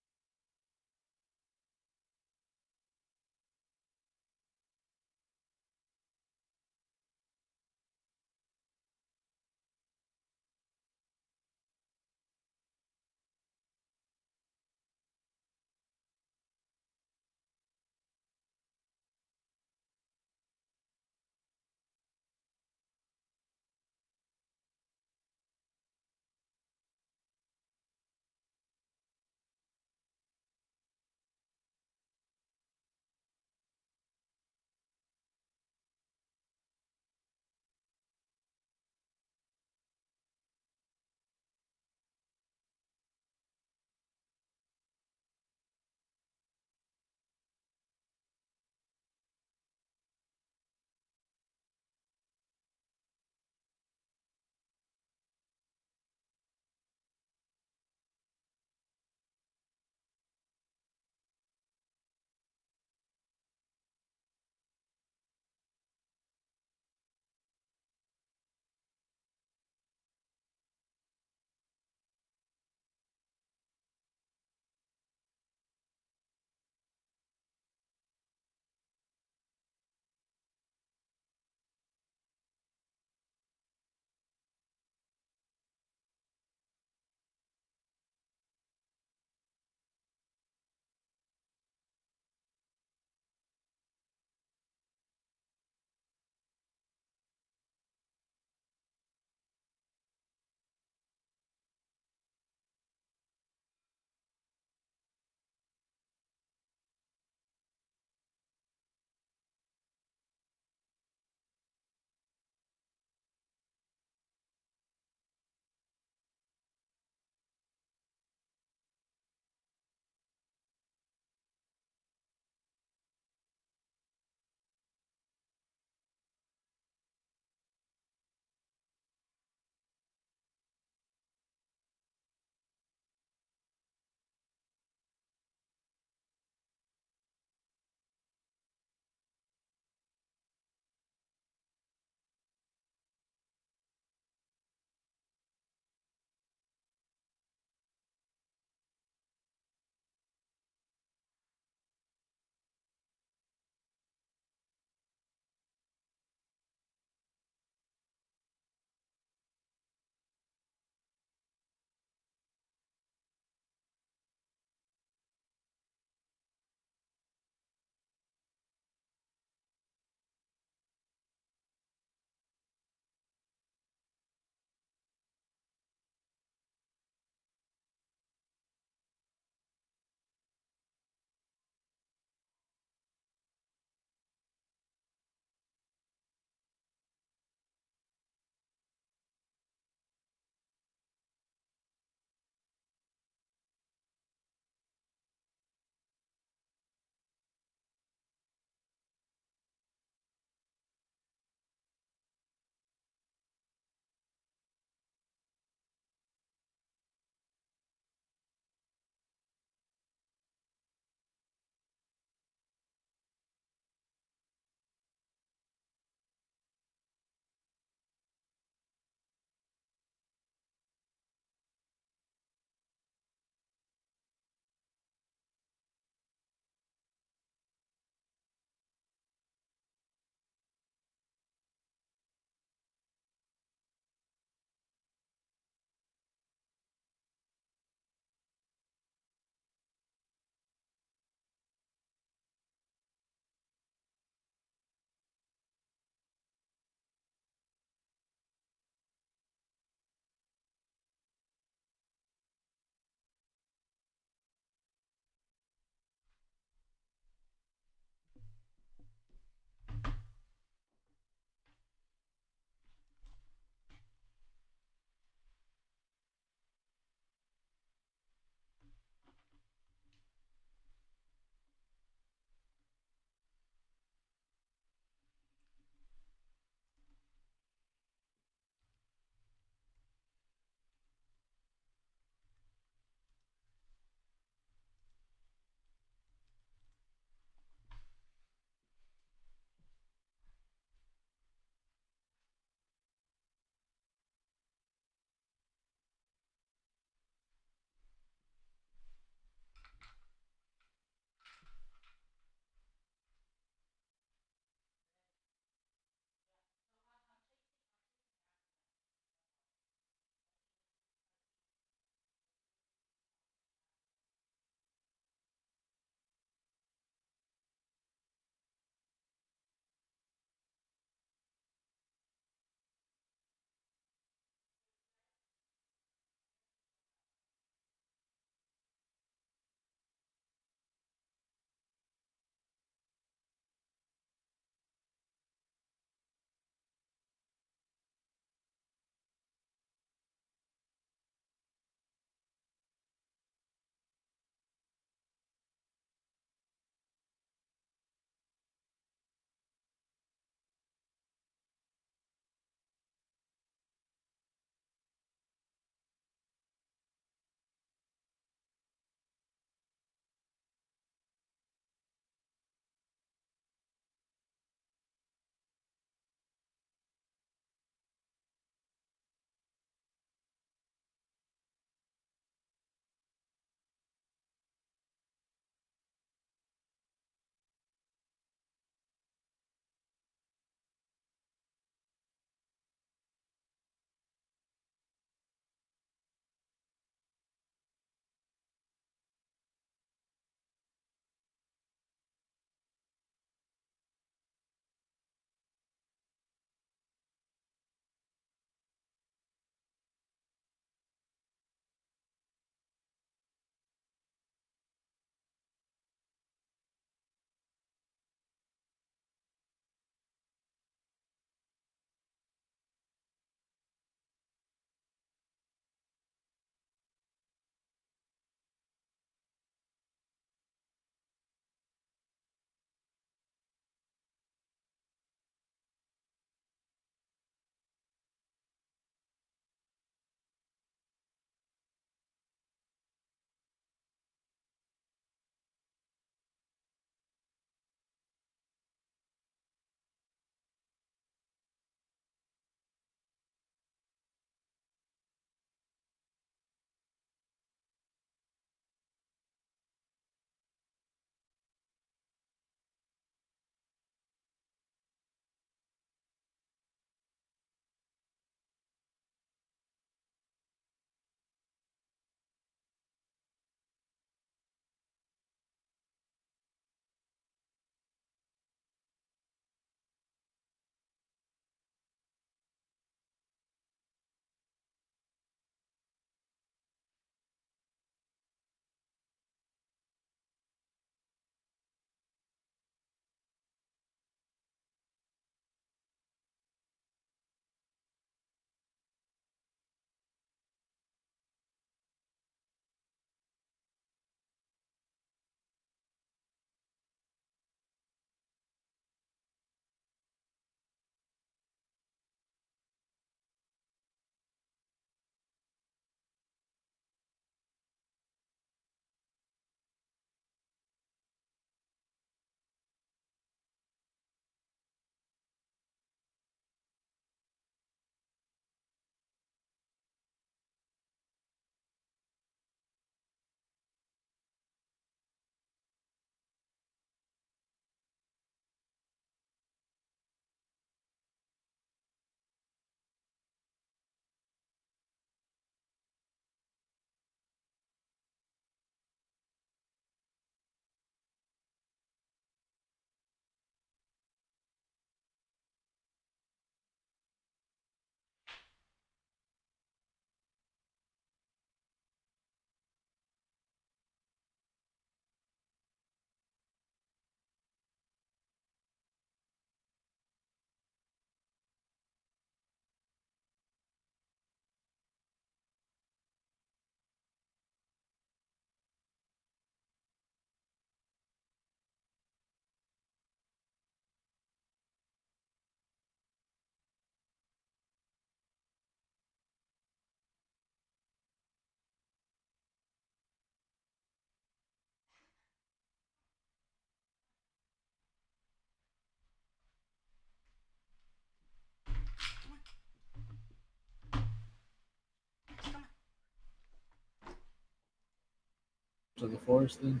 to the forest then?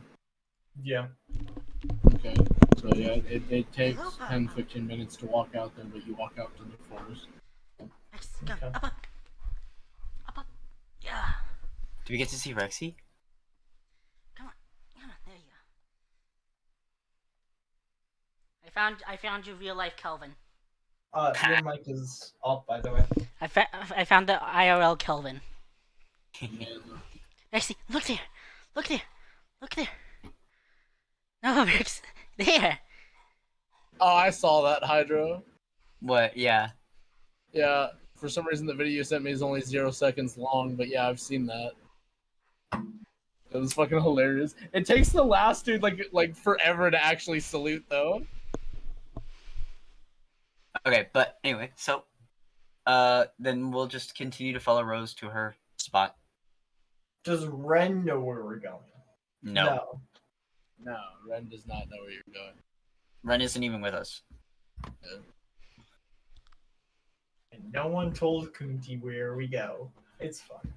Yeah. Okay. So yeah, it takes 10-15 minutes to walk out there, but you walk out to the forest. Rex, go. Okay. Up. Up. Yeah. Do we get to see Rexy? Come on. There you go. I found your real life Kelvin. Your mic is off, by the way. I found the IRL Kelvin. Yeah. Rexy, look there. Look there. Look there. No, Rex. There. Oh, I saw that, Hydro. What? Yeah. Yeah, for some reason the video you sent me is only 0 seconds long, but yeah, I've seen that. It was fucking hilarious. It takes the last dude like forever to actually salute though. Okay, but anyway, so then we'll just continue to follow Rose to her spot. Does Ren know where we're going? No. No, Ren does not know where you're going. Ren isn't even with us. And no one told Kunti where we go. It's fun.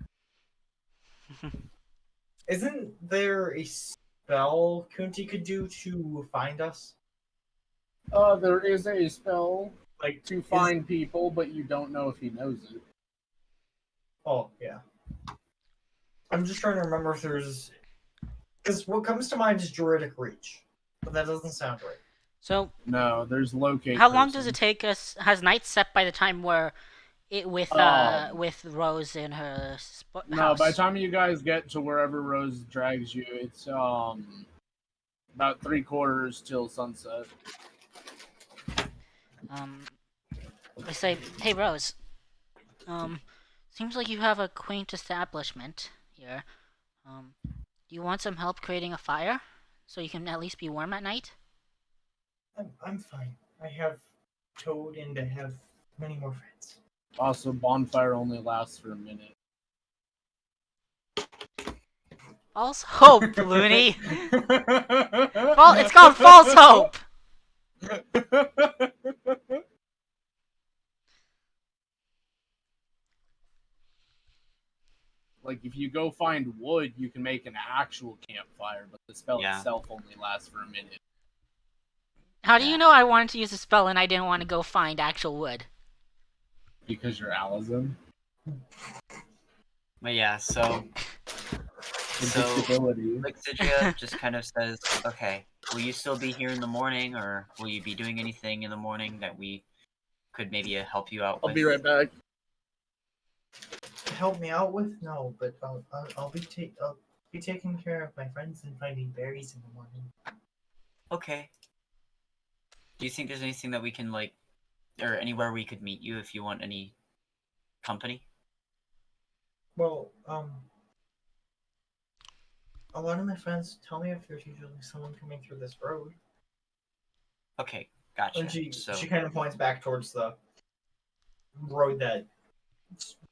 Isn't there a spell Kunti could do to find us? There is a spell Like to find people, but you don't know if he knows it. Oh, yeah. I'm just trying to remember if there's... Because what comes to mind is Druidic Reach. But that doesn't sound right. So, No, there's locate. how long does person. it take us? Has night set by the time we're with Rose in her house? No, by the time you guys get to wherever Rose drags you, it's about 3/4 till sunset. I say, hey Rose. Seems like you have a quaint establishment here. Do you want some help creating a fire so you can at least be warm at night? I'm fine. I have Toad and I have many more friends. Also, bonfire only lasts for a minute. False hope, loony. It's called false hope. Like, if you go find wood, you can make an actual campfire, but the spell Yeah. itself only lasts for a minute. How do you know I wanted to use a spell and I didn't want to go find actual wood? Because you're Alizon. But yeah, so Invincibility. Lixidria just kind of says, okay, will you still be here in the morning, or will you be doing anything in the morning that we could maybe help you out I'll with? be right back. Help me out with? No, but I'll be taking care of my friends and finding berries in the morning. Okay. Do you think there's anything that we can, like, or anywhere we could meet you if you want any company? Well, a lot of my friends tell me if there's usually someone coming through this road. Okay, gotcha. And she So, kind of points back towards the road that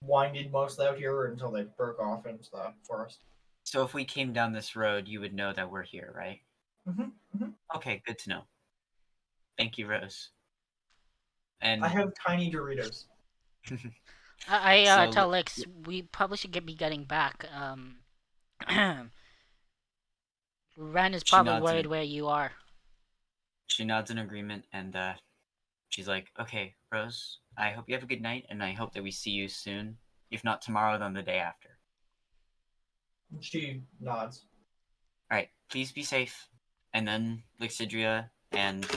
winded mostly out here until they broke off into the forest. so if we came down this road, you would know that we're here, right? Mhm. Okay, good to know. Thank you, Rose. And I have tiny Doritos. I So- tell Lix we probably should be getting back. Ren is She probably nods worried in. where you are. she nods in agreement, and she's like, okay, Rose, I hope you have a good night, and I hope that we see you soon. If not tomorrow, then the day after. She nods. Alright, please be safe. And then Lixidria and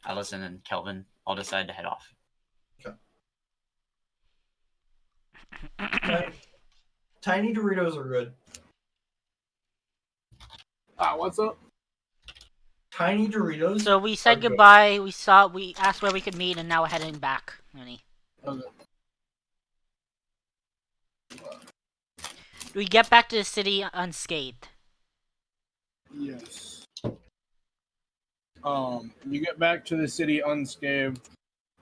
Allison and Kelvin all decide to head off. Tiny Doritos are good. What's up? Tiny Doritos. So we said Okay. goodbye. We asked where we could meet, and now we're heading back. Looney. Okay. We get back to the city unscathed. Yes. You get back to the city unscathed.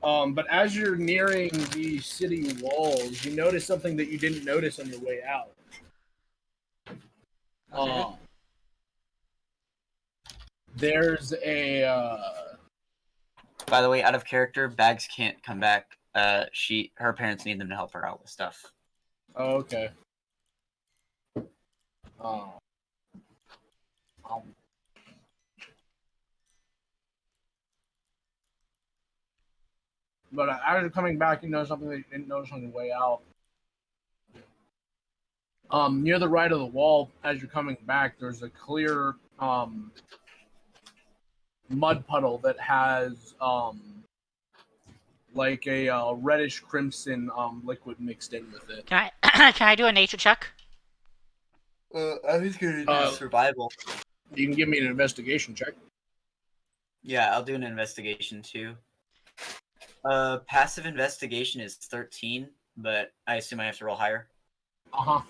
But as you're nearing the city walls, you notice something that you didn't notice on your way out. Okay. There's a By the way, out of character, Bags can't come back. Her parents need them to help her out with stuff. But as you're coming back, you notice something that you didn't notice on your way out. Near the right of the wall, as you're coming back, there's a clear mud puddle that has like a reddish crimson liquid mixed in with it. Can I can I do a nature check? I was gonna Uh, survival. You can give me an investigation check. Yeah, I'll do an investigation too. Passive investigation is 13, but I assume I have to roll higher. Uh huh.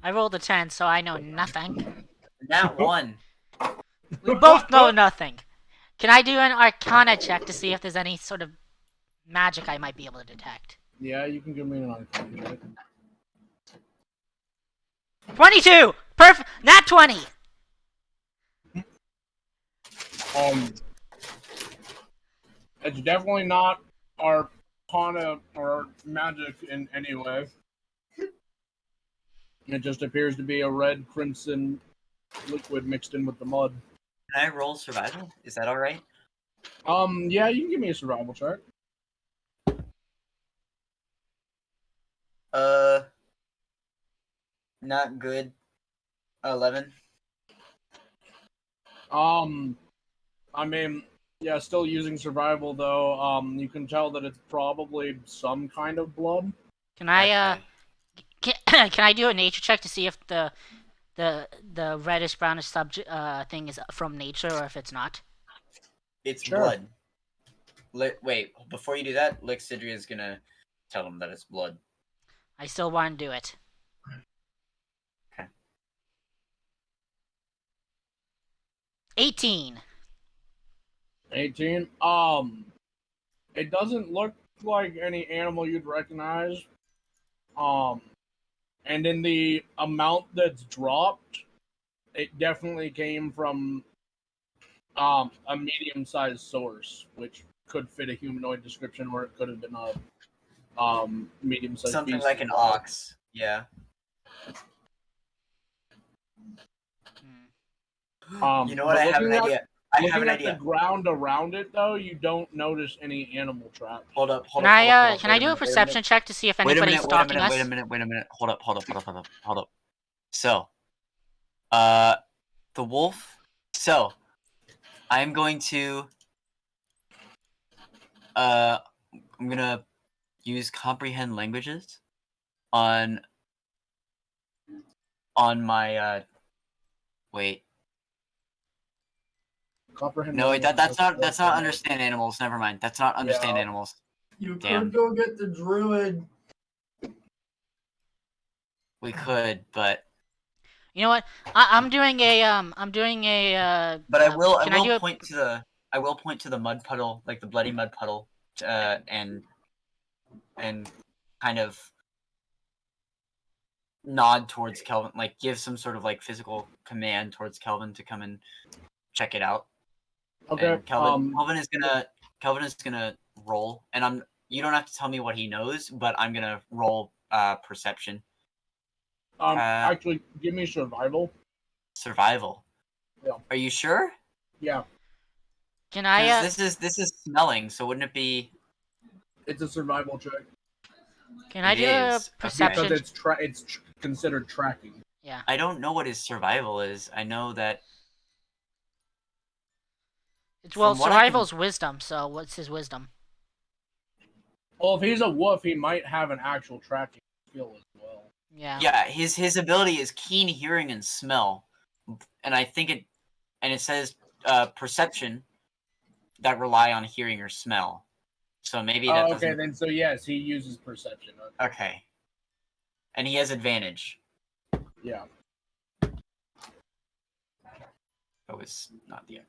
I rolled a 10, so I know nothing. Nat 1. We both know nothing. Can I do an Arcana check to see if there's any sort of magic I might be able to detect? Yeah, you can give me an arcana check. 22! Perfect! Nat 20! It's definitely not arcana or magic in any way. It just appears to be a red crimson liquid mixed in with the mud. Can I roll survival? Is that all right? Yeah, you can give me a survival check. Not good. 11. I mean, yeah, still using survival though. You can tell that it's probably some kind of blood. Can I, Okay. can I do a nature check to see if the reddish brownish subject thing is from nature or if it's not? It's Sure. blood. Wait, before you do that, Lixidria is gonna tell him that it's blood. I still want to do it. Okay. 18. 18. It doesn't look like any animal you'd recognize. And in the amount that's dropped, it definitely came from a medium-sized source, which could fit a humanoid description, or it could have been a medium-sized Something beast. like an ox. Yeah. Hmm. You know what? I have an idea. I have an Looking at the idea. ground around it, though, you don't notice any animal tracks. Hold up. Can I do a perception check to see if anybody's stalking us? Wait a minute. Hold up. So, the wolf. So, I'm going to, I'm gonna use comprehend languages on my, wait. Comprehend No, wait, that's language. not understand animals. Never mind. That's not understand Yeah. animals. You Damn. could go get the druid. We could, but You know what? I'm doing a But I will can I do a- point to the mud puddle, like the bloody mud puddle, and kind of nod towards Kelvin, like give some sort of like physical command towards Kelvin to come and check it out. Okay. And Kelvin is gonna roll, and you don't have to tell me what he knows, but I'm gonna roll perception. Actually, give me survival. Survival. Yeah. Are you sure? Yeah, Can 'Cause I this is smelling, so wouldn't it be? it's a survival check can I It do a is. perception? because it's considered tracking. Yeah. I don't know what his survival is. I know that Well, From what I can- survival's wisdom, so what's his wisdom? Well, if he's a wolf, he might have an actual tracking skill as well. Yeah. his ability is keen hearing and smell, and I think it says perception that rely on hearing or smell. So maybe that Oh, okay, doesn't. then so yes, he uses perception. Okay. And he has advantage. Yeah. That was not the.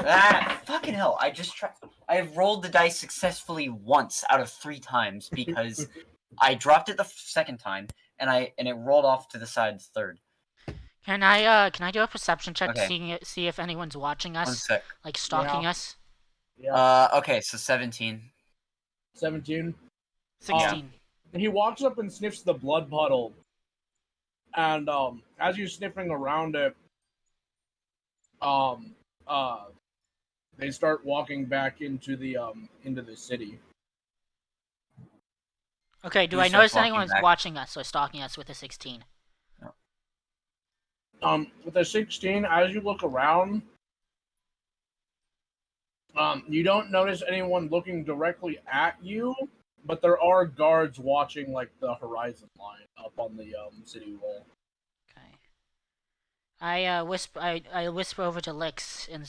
Ah, fucking hell! I have rolled the dice successfully once out of 3 times because I dropped it the second time and it rolled off to the side the third. Can I do a perception check Okay. to see if anyone's watching 1 us, sec. like stalking Yeah. us? Yeah. Okay, so 17. 17. 16. He walks up and sniffs the blood puddle, and as you're sniffing around it, um, uh, they start walking back into the city. Okay, do Who I starts notice walking anyone's back? watching us or stalking us with a 16? With a 16, as you look around, you don't notice anyone looking directly at you, but there are guards watching like the horizon line up on the city wall. Okay. I whisper over to Lix and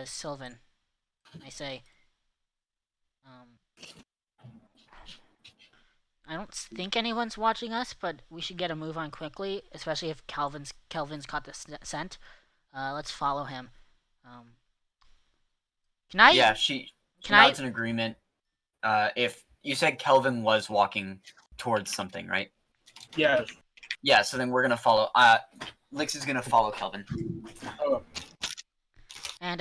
Sylvan. I say, I don't think anyone's watching us, but we should get a move on quickly, especially if Kelvin's caught the scent. Let's follow him. Can I? Yeah, she Can I? nods in agreement. If you said Kelvin was walking towards something, right? Yes. Yeah, so then we're gonna follow. Lix is gonna follow Kelvin. Oh, And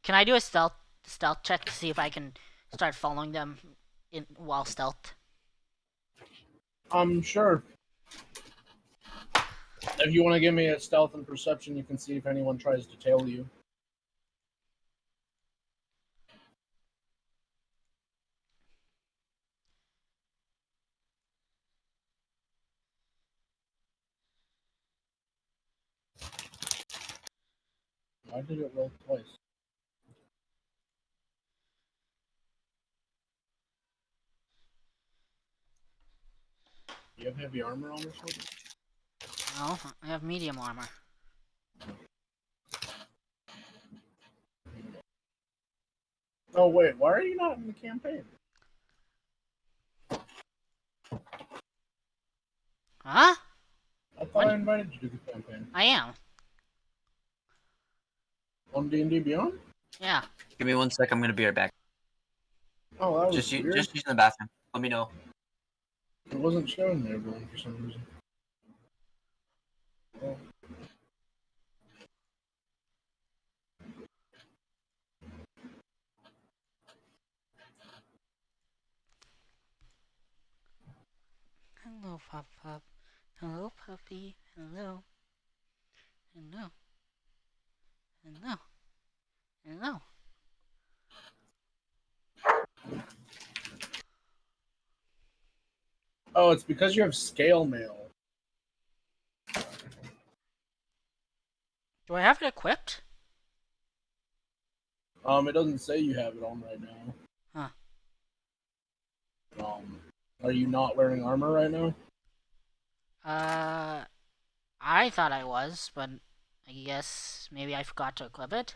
can I do a stealth check to see if I can start following them while stealth? sure. If you want to give me a stealth and perception, you can see if anyone tries to tail you. Why did it roll twice? Do you have heavy armor on or something? No, I have medium armor. Oh wait, why are you not in the campaign? Huh? I thought What? I invited you to the campaign. I am. On D&D Beyond? Yeah. Give me 1 sec. I'm gonna be right back. Oh, that was Just weird. using the bathroom. Let me know. It wasn't showing there, everyone, for some reason. Oh. Hello, Pop Pop. Hello, puppy. Hello. Hello. Hello. Hello. Oh, it's because you have scale mail. Do I have it equipped? It doesn't say you have it on right now. Huh. Are you not wearing armor right now? I thought I was, but I guess maybe I forgot to equip it.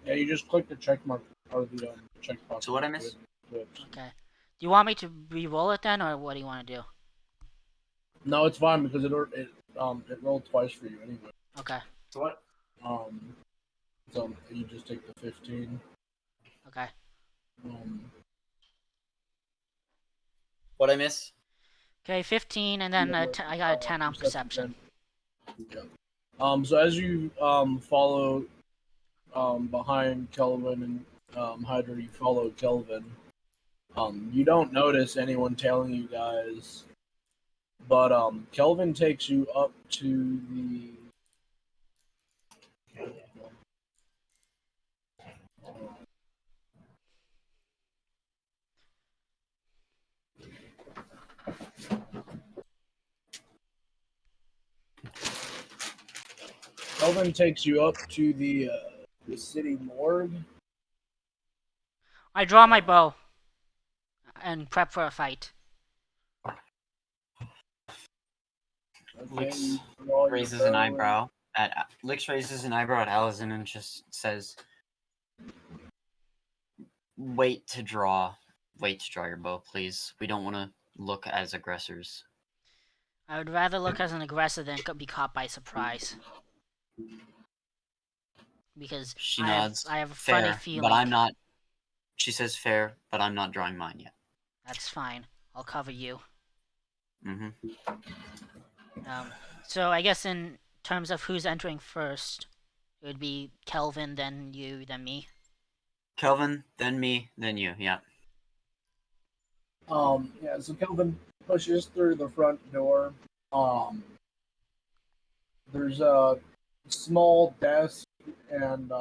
Yeah, you just click the check mark or the checkbox. So what I miss? Okay. Do you want me to re-roll it then, or what do you want to do? No, it's fine because it rolled twice for you anyway. Okay. So what? So you just take the 15. Okay. What I miss? Okay, 15, and then I got a 10 on perception. Yeah. So as you follow behind Kelvin and Hydra, you follow Kelvin. You don't notice anyone tailing you guys, but Kelvin takes you up to the. Kelvin takes you up to the city morgue. I draw my bow and prep for a fight. Lix raises an eyebrow at Allison and just says, wait to draw your bow, please. We don't want to look as aggressors. I would rather look as an aggressor than be caught by surprise. Because She I nods. have a Fair, funny feeling. but I'm not. She says fair, but I'm not drawing mine yet. That's fine. I'll cover you. Mm-hmm. So I guess in terms of who's entering first, it would be Kelvin, then you, then me. Kelvin, then me, then you. Yeah. Yeah, so Kelvin pushes through the front door. There's a small desk and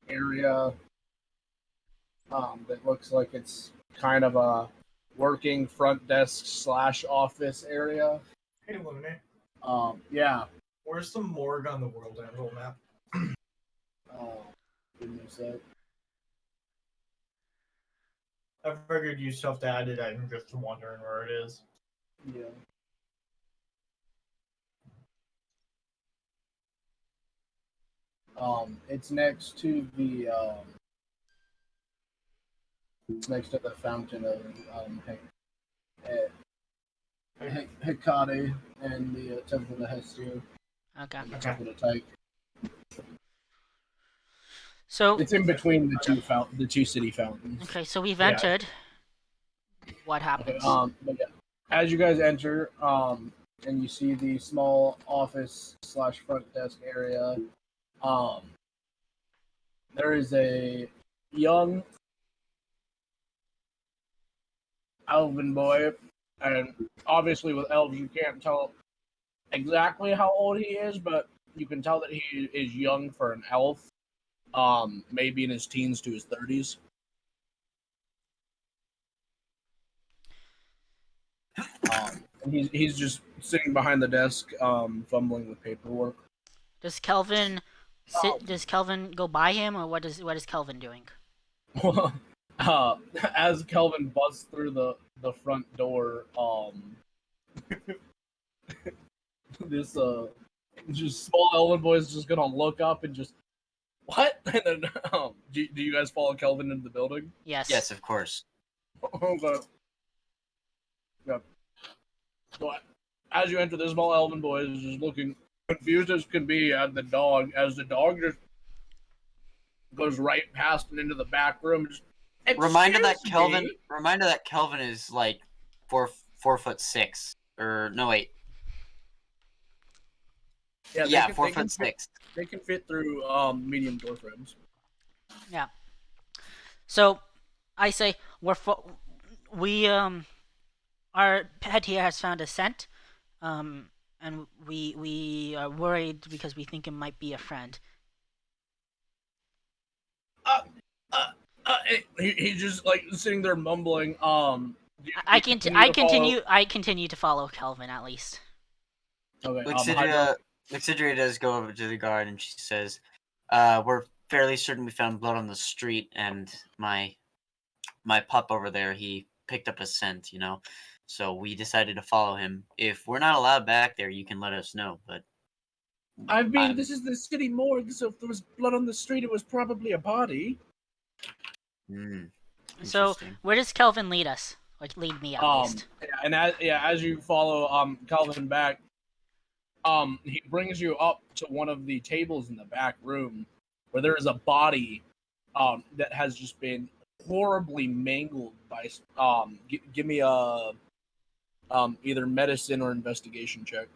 area that looks like it's kind of a working front desk / office area. Hey, Lumine. Yeah. Where's the morgue on the world anvil map? Give me a sec. I figured you still have to add it. I'm just wondering where it is. Yeah. It's next to the it's next to the fountain of Hecate and the Temple of Hestia Okay. and the Temple of Tyche. So It's in between the two city fountains. okay, so we've Yeah. entered. What Okay, happens? but yeah, as you guys enter, and you see the small office / front desk area, there is a young elven boy, and obviously with elves you can't tell exactly how old he is, but you can tell that he is young for an elf, maybe in his teens to his 30s. And he's just sitting behind the desk, fumbling with paperwork. Does Kelvin Does Kelvin go by him, or what is Kelvin doing? As Kelvin busts through the front door, this just small elven boy is just gonna look up and just what? And then do you guys follow Kelvin into the building? Yes. Yes, of course. Okay. Yeah. So as you enter, this small elven boy is just looking confused as can be at the dog, as the dog just goes right past and into the back room. Just, Reminder that "Excuse Kelvin is like 4'6", or no wait, me?" yeah, they 4'6". They can fit through medium door frames. Yeah. So, I say we our pet here has found a scent, and we are worried because we think it might be a friend. He's just like sitting there mumbling. I continue to follow Kelvin at least. Okay. Lixidria does go over to the guard and she says, "We're fairly certain we found blood on the street, and my pup over there, he picked up a scent, you know. So we decided to follow him. If we're not allowed back there, you can let us know. But I mean, this is the city morgue, so if there was blood on the street, it was probably a body. So Interesting. where does Kelvin lead us? Or lead me at least? And as you follow Calvin back, he brings you up to one of the tables in the back room where there is a body that has just been horribly mangled by give me a either medicine or investigation check.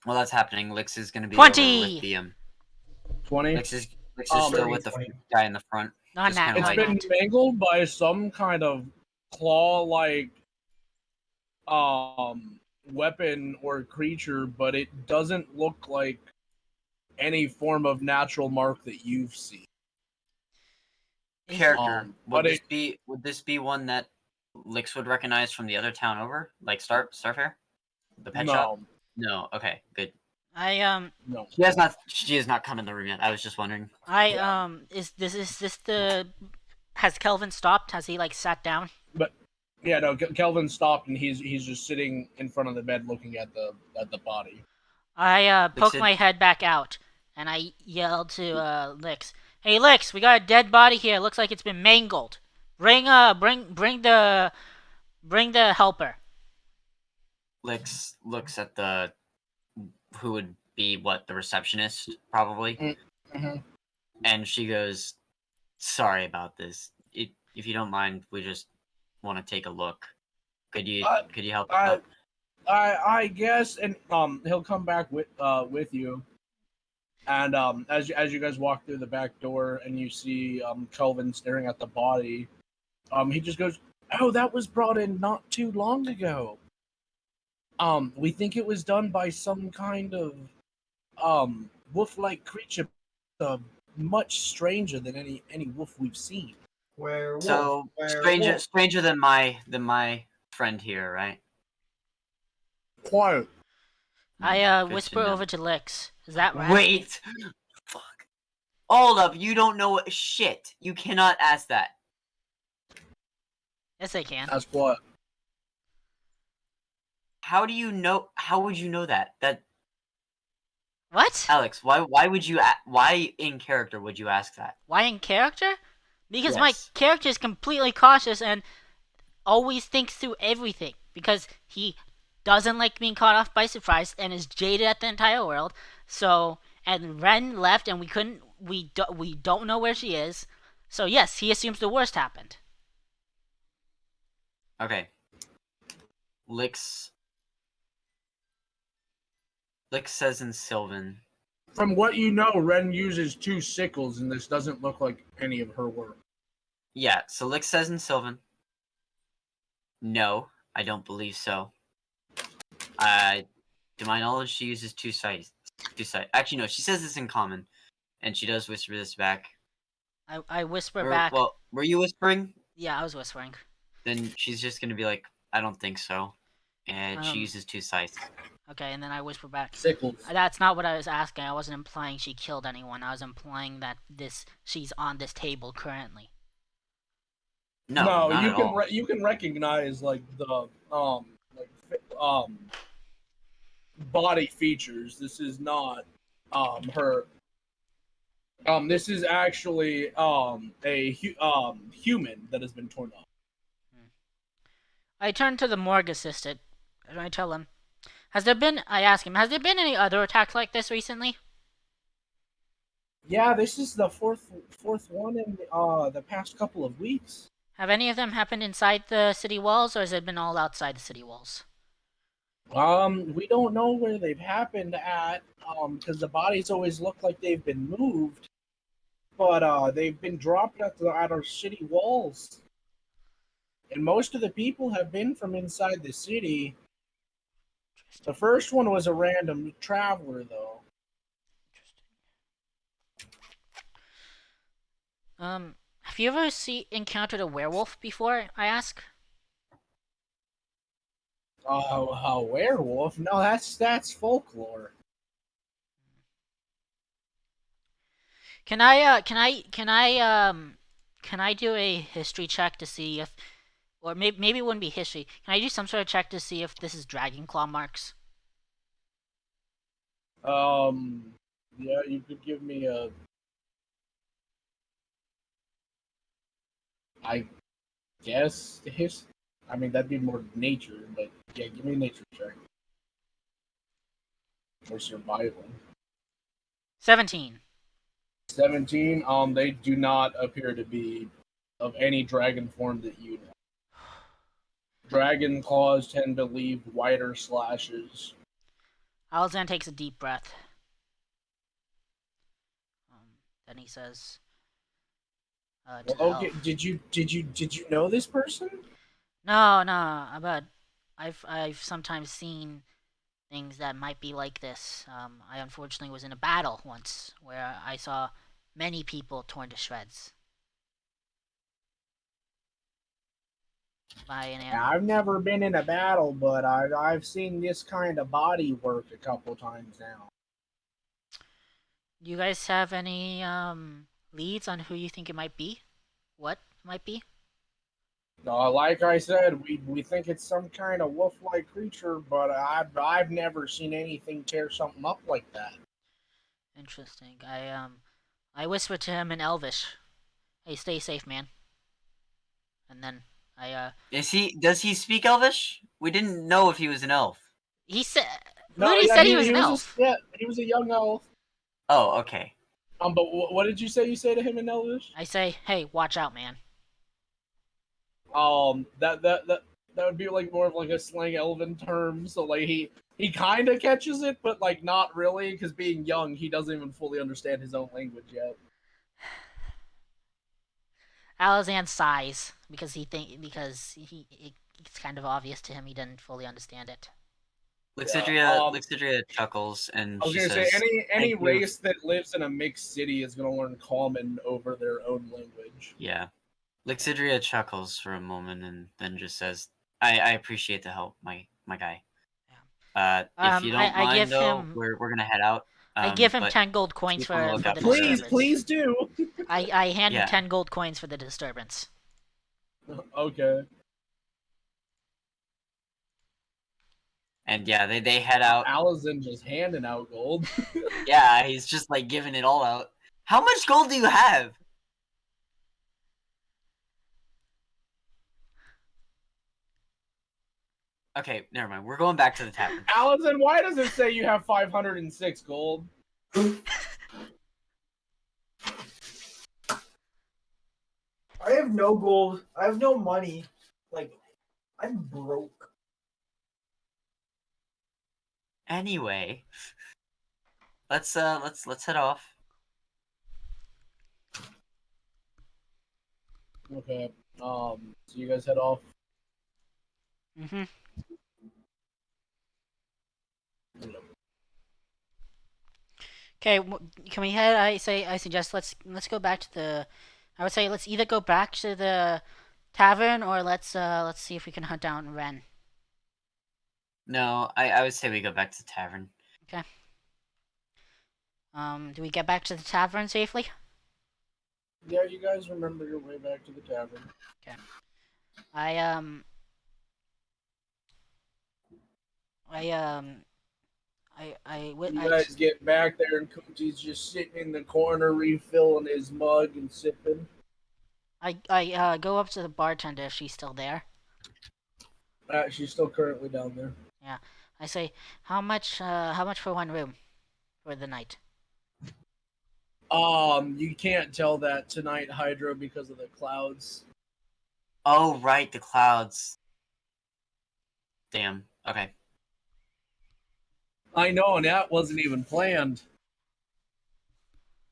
While that's happening, Lix is going to be 20! over with the 20. Lix is still with the 20. guy in the front. Not Just that. kinda It's Not like- been mangled by some kind of claw-like weapon or creature, but it doesn't look like any form of natural mark that you've seen. Character. But Would this be one that Lix would recognize from the other town over, like Starfair, the pet shop? No. Okay. Good. No. She has not come in the room yet. I was just wondering. Is this the? Has Kelvin stopped? Has he like sat down? Yeah, no. Kelvin stopped, and he's just sitting in front of the bed, looking at the body. I poke Lix, my head back out and I yell to Lix, "Hey Lix, we got a dead body here. Looks like it's been mangled. Bring the helper." Lix looks at the who would be the receptionist probably, Mm-hmm. and she goes, "Sorry about this. If you don't mind, we just want to take a look. Could you help us out?" I guess, and he'll come back with you. And as you guys walk through the back door and you see Kelvin staring at the body, he just goes, "Oh, that was brought in not too long ago. We think it was done by some kind of wolf-like creature, much stranger than any wolf we've seen." Werewolf. So werewolf. stranger than my friend here, right? Quiet. I Good to whisper know. over to Lix. Is that right? Wait. Fuck. Hold up. You don't know shit. You cannot ask that. Yes, I can. That's what. How do you know? How would you know that? That What? Alex, why would you? Why in character would you ask that? Why in character? Because my Yes. character is completely cautious and always thinks through everything. Because he doesn't like being caught off by surprise and is jaded at the entire world. So, and Ren left and we don't know where she is. So yes, he assumes the worst happened. Okay. Lix says in Sylvan. From what you know, Ren uses 2 sickles, and this doesn't look like any of her work. Yeah, so Lix says in Sylvan. No, I don't believe so. To my knowledge, she uses 2 sides. 2 sides. Actually, no, she says this in common, and she does whisper this back. I whisper back. Well, were you whispering? Yeah, I was whispering. Then she's just gonna be like, I don't think so. And she uses 2 sides. Okay, and then I whisper back. Sickles. That's not what I was asking. I wasn't implying she killed anyone. I was implying that she's on this table currently. No, not you at can all. you can recognize like the body features. This is not her. This is actually human that has been torn off. I turn to the morgue assistant and I tell him, I ask him, has there been any other attacks like this recently? Yeah, this is the fourth one in the past couple of weeks. Have any of them happened inside the city walls, or has it been all outside the city walls? We don't know where they've happened at, because the bodies always look like they've been moved, but they've been dropped at our city walls, and most of the people have been from inside the city. The first one was a random traveler, though. Have you ever encountered a werewolf before? I ask. A werewolf? No, that's folklore. Can I do a history check to see if, or maybe it wouldn't be history. Can I do some sort of check to see if this is dragon claw marks? Yeah, you could give me a. I guess I mean, that'd be more nature, but yeah, give me a nature check. Or survival. 17. 17. They do not appear to be of any dragon form that you know. Dragon claws tend to leave wider slashes. Alexander takes a deep breath. Then he says, Okay, did you know this person? No, but I've sometimes seen things that might be like this. I unfortunately was in a battle once where I saw many people torn to shreds by an animal. I've never been in a battle, but I've seen this kind of body work a couple times now. Do you guys have any leads on who you think it might be? What it might be? Like I said, we think it's some kind of wolf-like creature, but I've never seen anything tear something up like that. Interesting. I whisper to him in Elvish, "Hey, stay safe, man." And then Does he speak Elvish? We didn't know if he was an elf. he said, No, Moody yeah, said he was an was elf. he was a young elf. Oh, okay. But what did you say to him in Elvish? I say, "Hey, watch out, man." That That would be like more of like a slang elven term. So like he kind of catches it, but like not really, because being young, he doesn't even fully understand his own language yet. Alazan sighs because it's kind of obvious to him he didn't fully understand it. Lixidria chuckles and I was she gonna says, say any "Thank you." race that lives in a mixed city is gonna learn Common over their own language. Yeah. Lixidria chuckles for a moment and then just says, I appreciate the help, my guy. If you don't I mind give though, him we're gonna head out. I give him But 10 gold coins keep on the for lookout the for Please, disturbance. please do. I hand him Yeah. 10 gold coins for the disturbance. Okay. And yeah, they head out. Alazan just handing out gold. Yeah, he's just like giving it all out. How much gold do you have? Okay, never mind. We're going back to the tavern. Alazan, why does it say you have 506 gold? I have no gold. I have no money. Like, I'm broke. Anyway, let's head off. Okay. So you guys head off. Mm-hmm. Okay, can we head? I suggest let's go back to the. I would say let's either go back to the tavern or let's see if we can hunt down Ren. No, I would say we go back to the tavern. Okay. Do we get back to the tavern safely? Yeah, you guys remember your way back to the tavern. I You guys get back there and Kunti's just sitting in the corner refilling his mug and sipping. I go up to the bartender if she's still there. She's still currently down there. Yeah. I say, how much for one room for the night? You can't tell that tonight, Hydra, because of the clouds. Oh, right, the clouds. Damn. Okay. I know, and that wasn't even planned.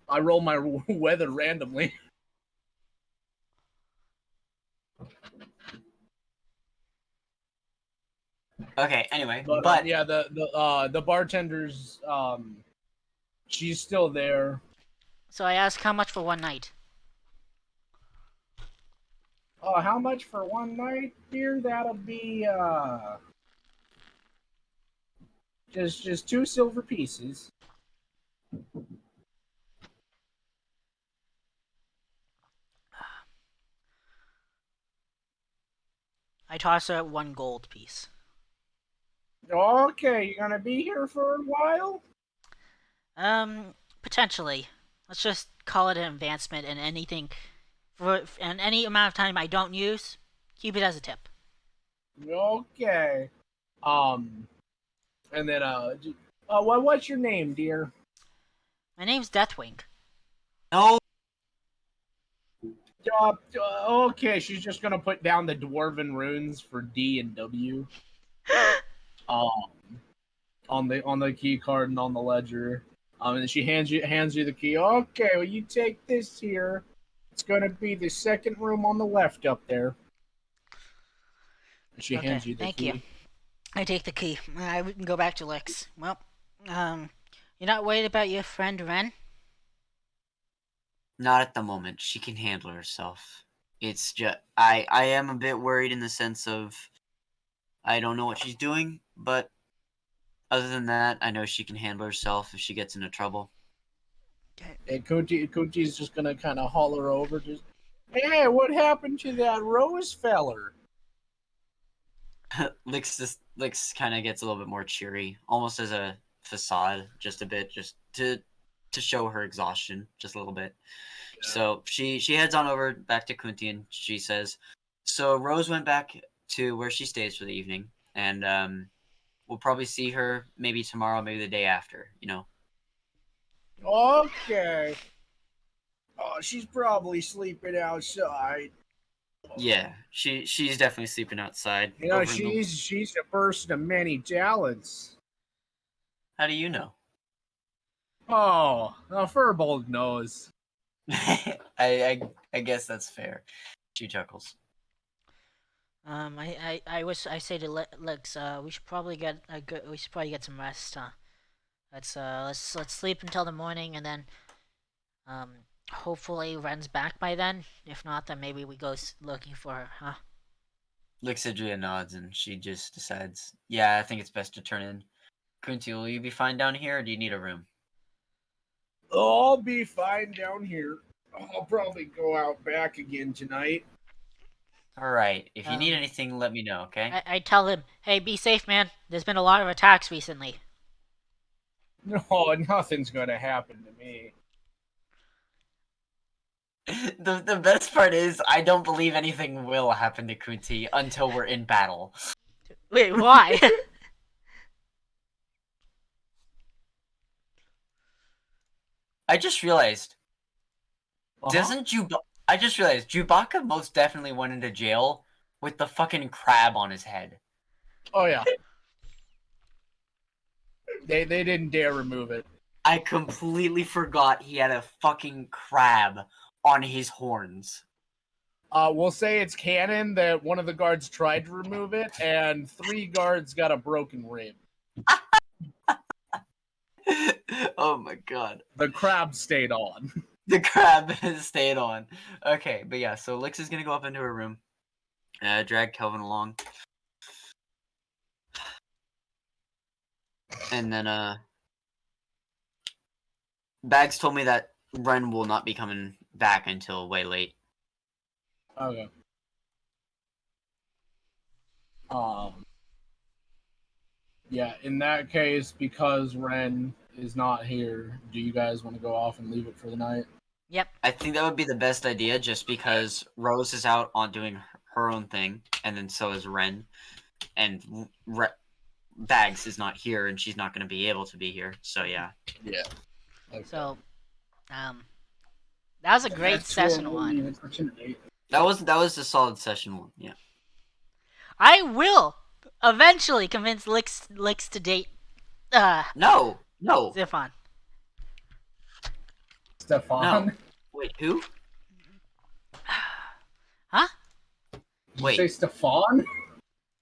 I roll my weather randomly. Okay. Anyway, But yeah, the bartender's she's still there. So I ask how much for one night. How much for one night, dear? That'll be just 2 silver pieces. I toss her 1 gold piece. Okay, you gonna be here for a while? Potentially. Let's just call it an advancement, and anything and any amount of time I don't use, keep it as a tip. Okay. And then what's your name, dear? My name's Deathwing. no. Okay, she's just gonna put down the dwarven runes for D and W. On the key card and on the ledger. And then she hands you the key. Okay, well you take this here. It's gonna be the second room on the left up there. And she hands you the thank key. you. I take the key. I can go back to Lix. Well, you're not worried about your friend Ren? Not at the moment. She can handle herself. It's just I am a bit worried in the sense of I don't know what she's doing, but other than that, I know she can handle herself if she gets into trouble. And Kunti's just gonna kind of holler over, just, hey, what happened to that Rose feller? Lix kind of gets a little bit more cheery, almost as a facade, just a bit, just to show her exhaustion, just a little bit. Yeah. So she heads on over back to Kunti and she says, so Rose went back to where she stays for the evening, and we'll probably see her maybe tomorrow, maybe the day after, you know. Okay. Oh, she's probably sleeping outside. Yeah, she's definitely sleeping outside. You know, over in the- she's a person of many talents. How do you know? Oh, a Furbolg knows. I guess that's fair. She chuckles. I say to Lex, we should probably get some rest. Let's sleep until the morning, and then hopefully Ren's back by then. If not, then maybe we go looking for her, huh? Lixidria nods and she just decides, yeah, I think it's best to turn in. Kunti, will you be fine down here, or do you need a room? I'll be fine down here. I'll probably go out back again tonight. All right. If you need Um, anything, let me know. Okay. I tell him, hey, be safe, man. There's been a lot of attacks recently. No, nothing's gonna happen to me. The best part is I don't believe anything will happen to Kunti until we're in battle. Wait, why? I just realized. Uh-huh. I just realized Chewbacca most definitely went into jail with the fucking crab on his head. Oh yeah. They didn't dare remove it. I completely forgot he had a fucking crab on his horns. We'll say it's canon that one of the guards tried to remove it, and 3 guards got a broken rib. Oh my god. The crab stayed on. The crab has stayed on. Okay, but yeah, so Lix is gonna go up into her room. Drag Kelvin along. And then, Bags told me that Ren will not be coming back until way late. Okay. Yeah, in that case, because Ren is not here, do you guys want to go off and leave it for the night? Yep. I think that would be the best idea, just because Rose is out on doing her own thing, and then so is Ren, and Bags is not here, and she's not going to be able to be here. So yeah. Yeah. Okay. So, that was a great That's session what we'll one. leave it for tonight. That was a solid session one. Yeah. I will eventually convince Lix to date No. Ziphon. Stefan. No. Wait, who? Huh? Did Wait. you say Stefan?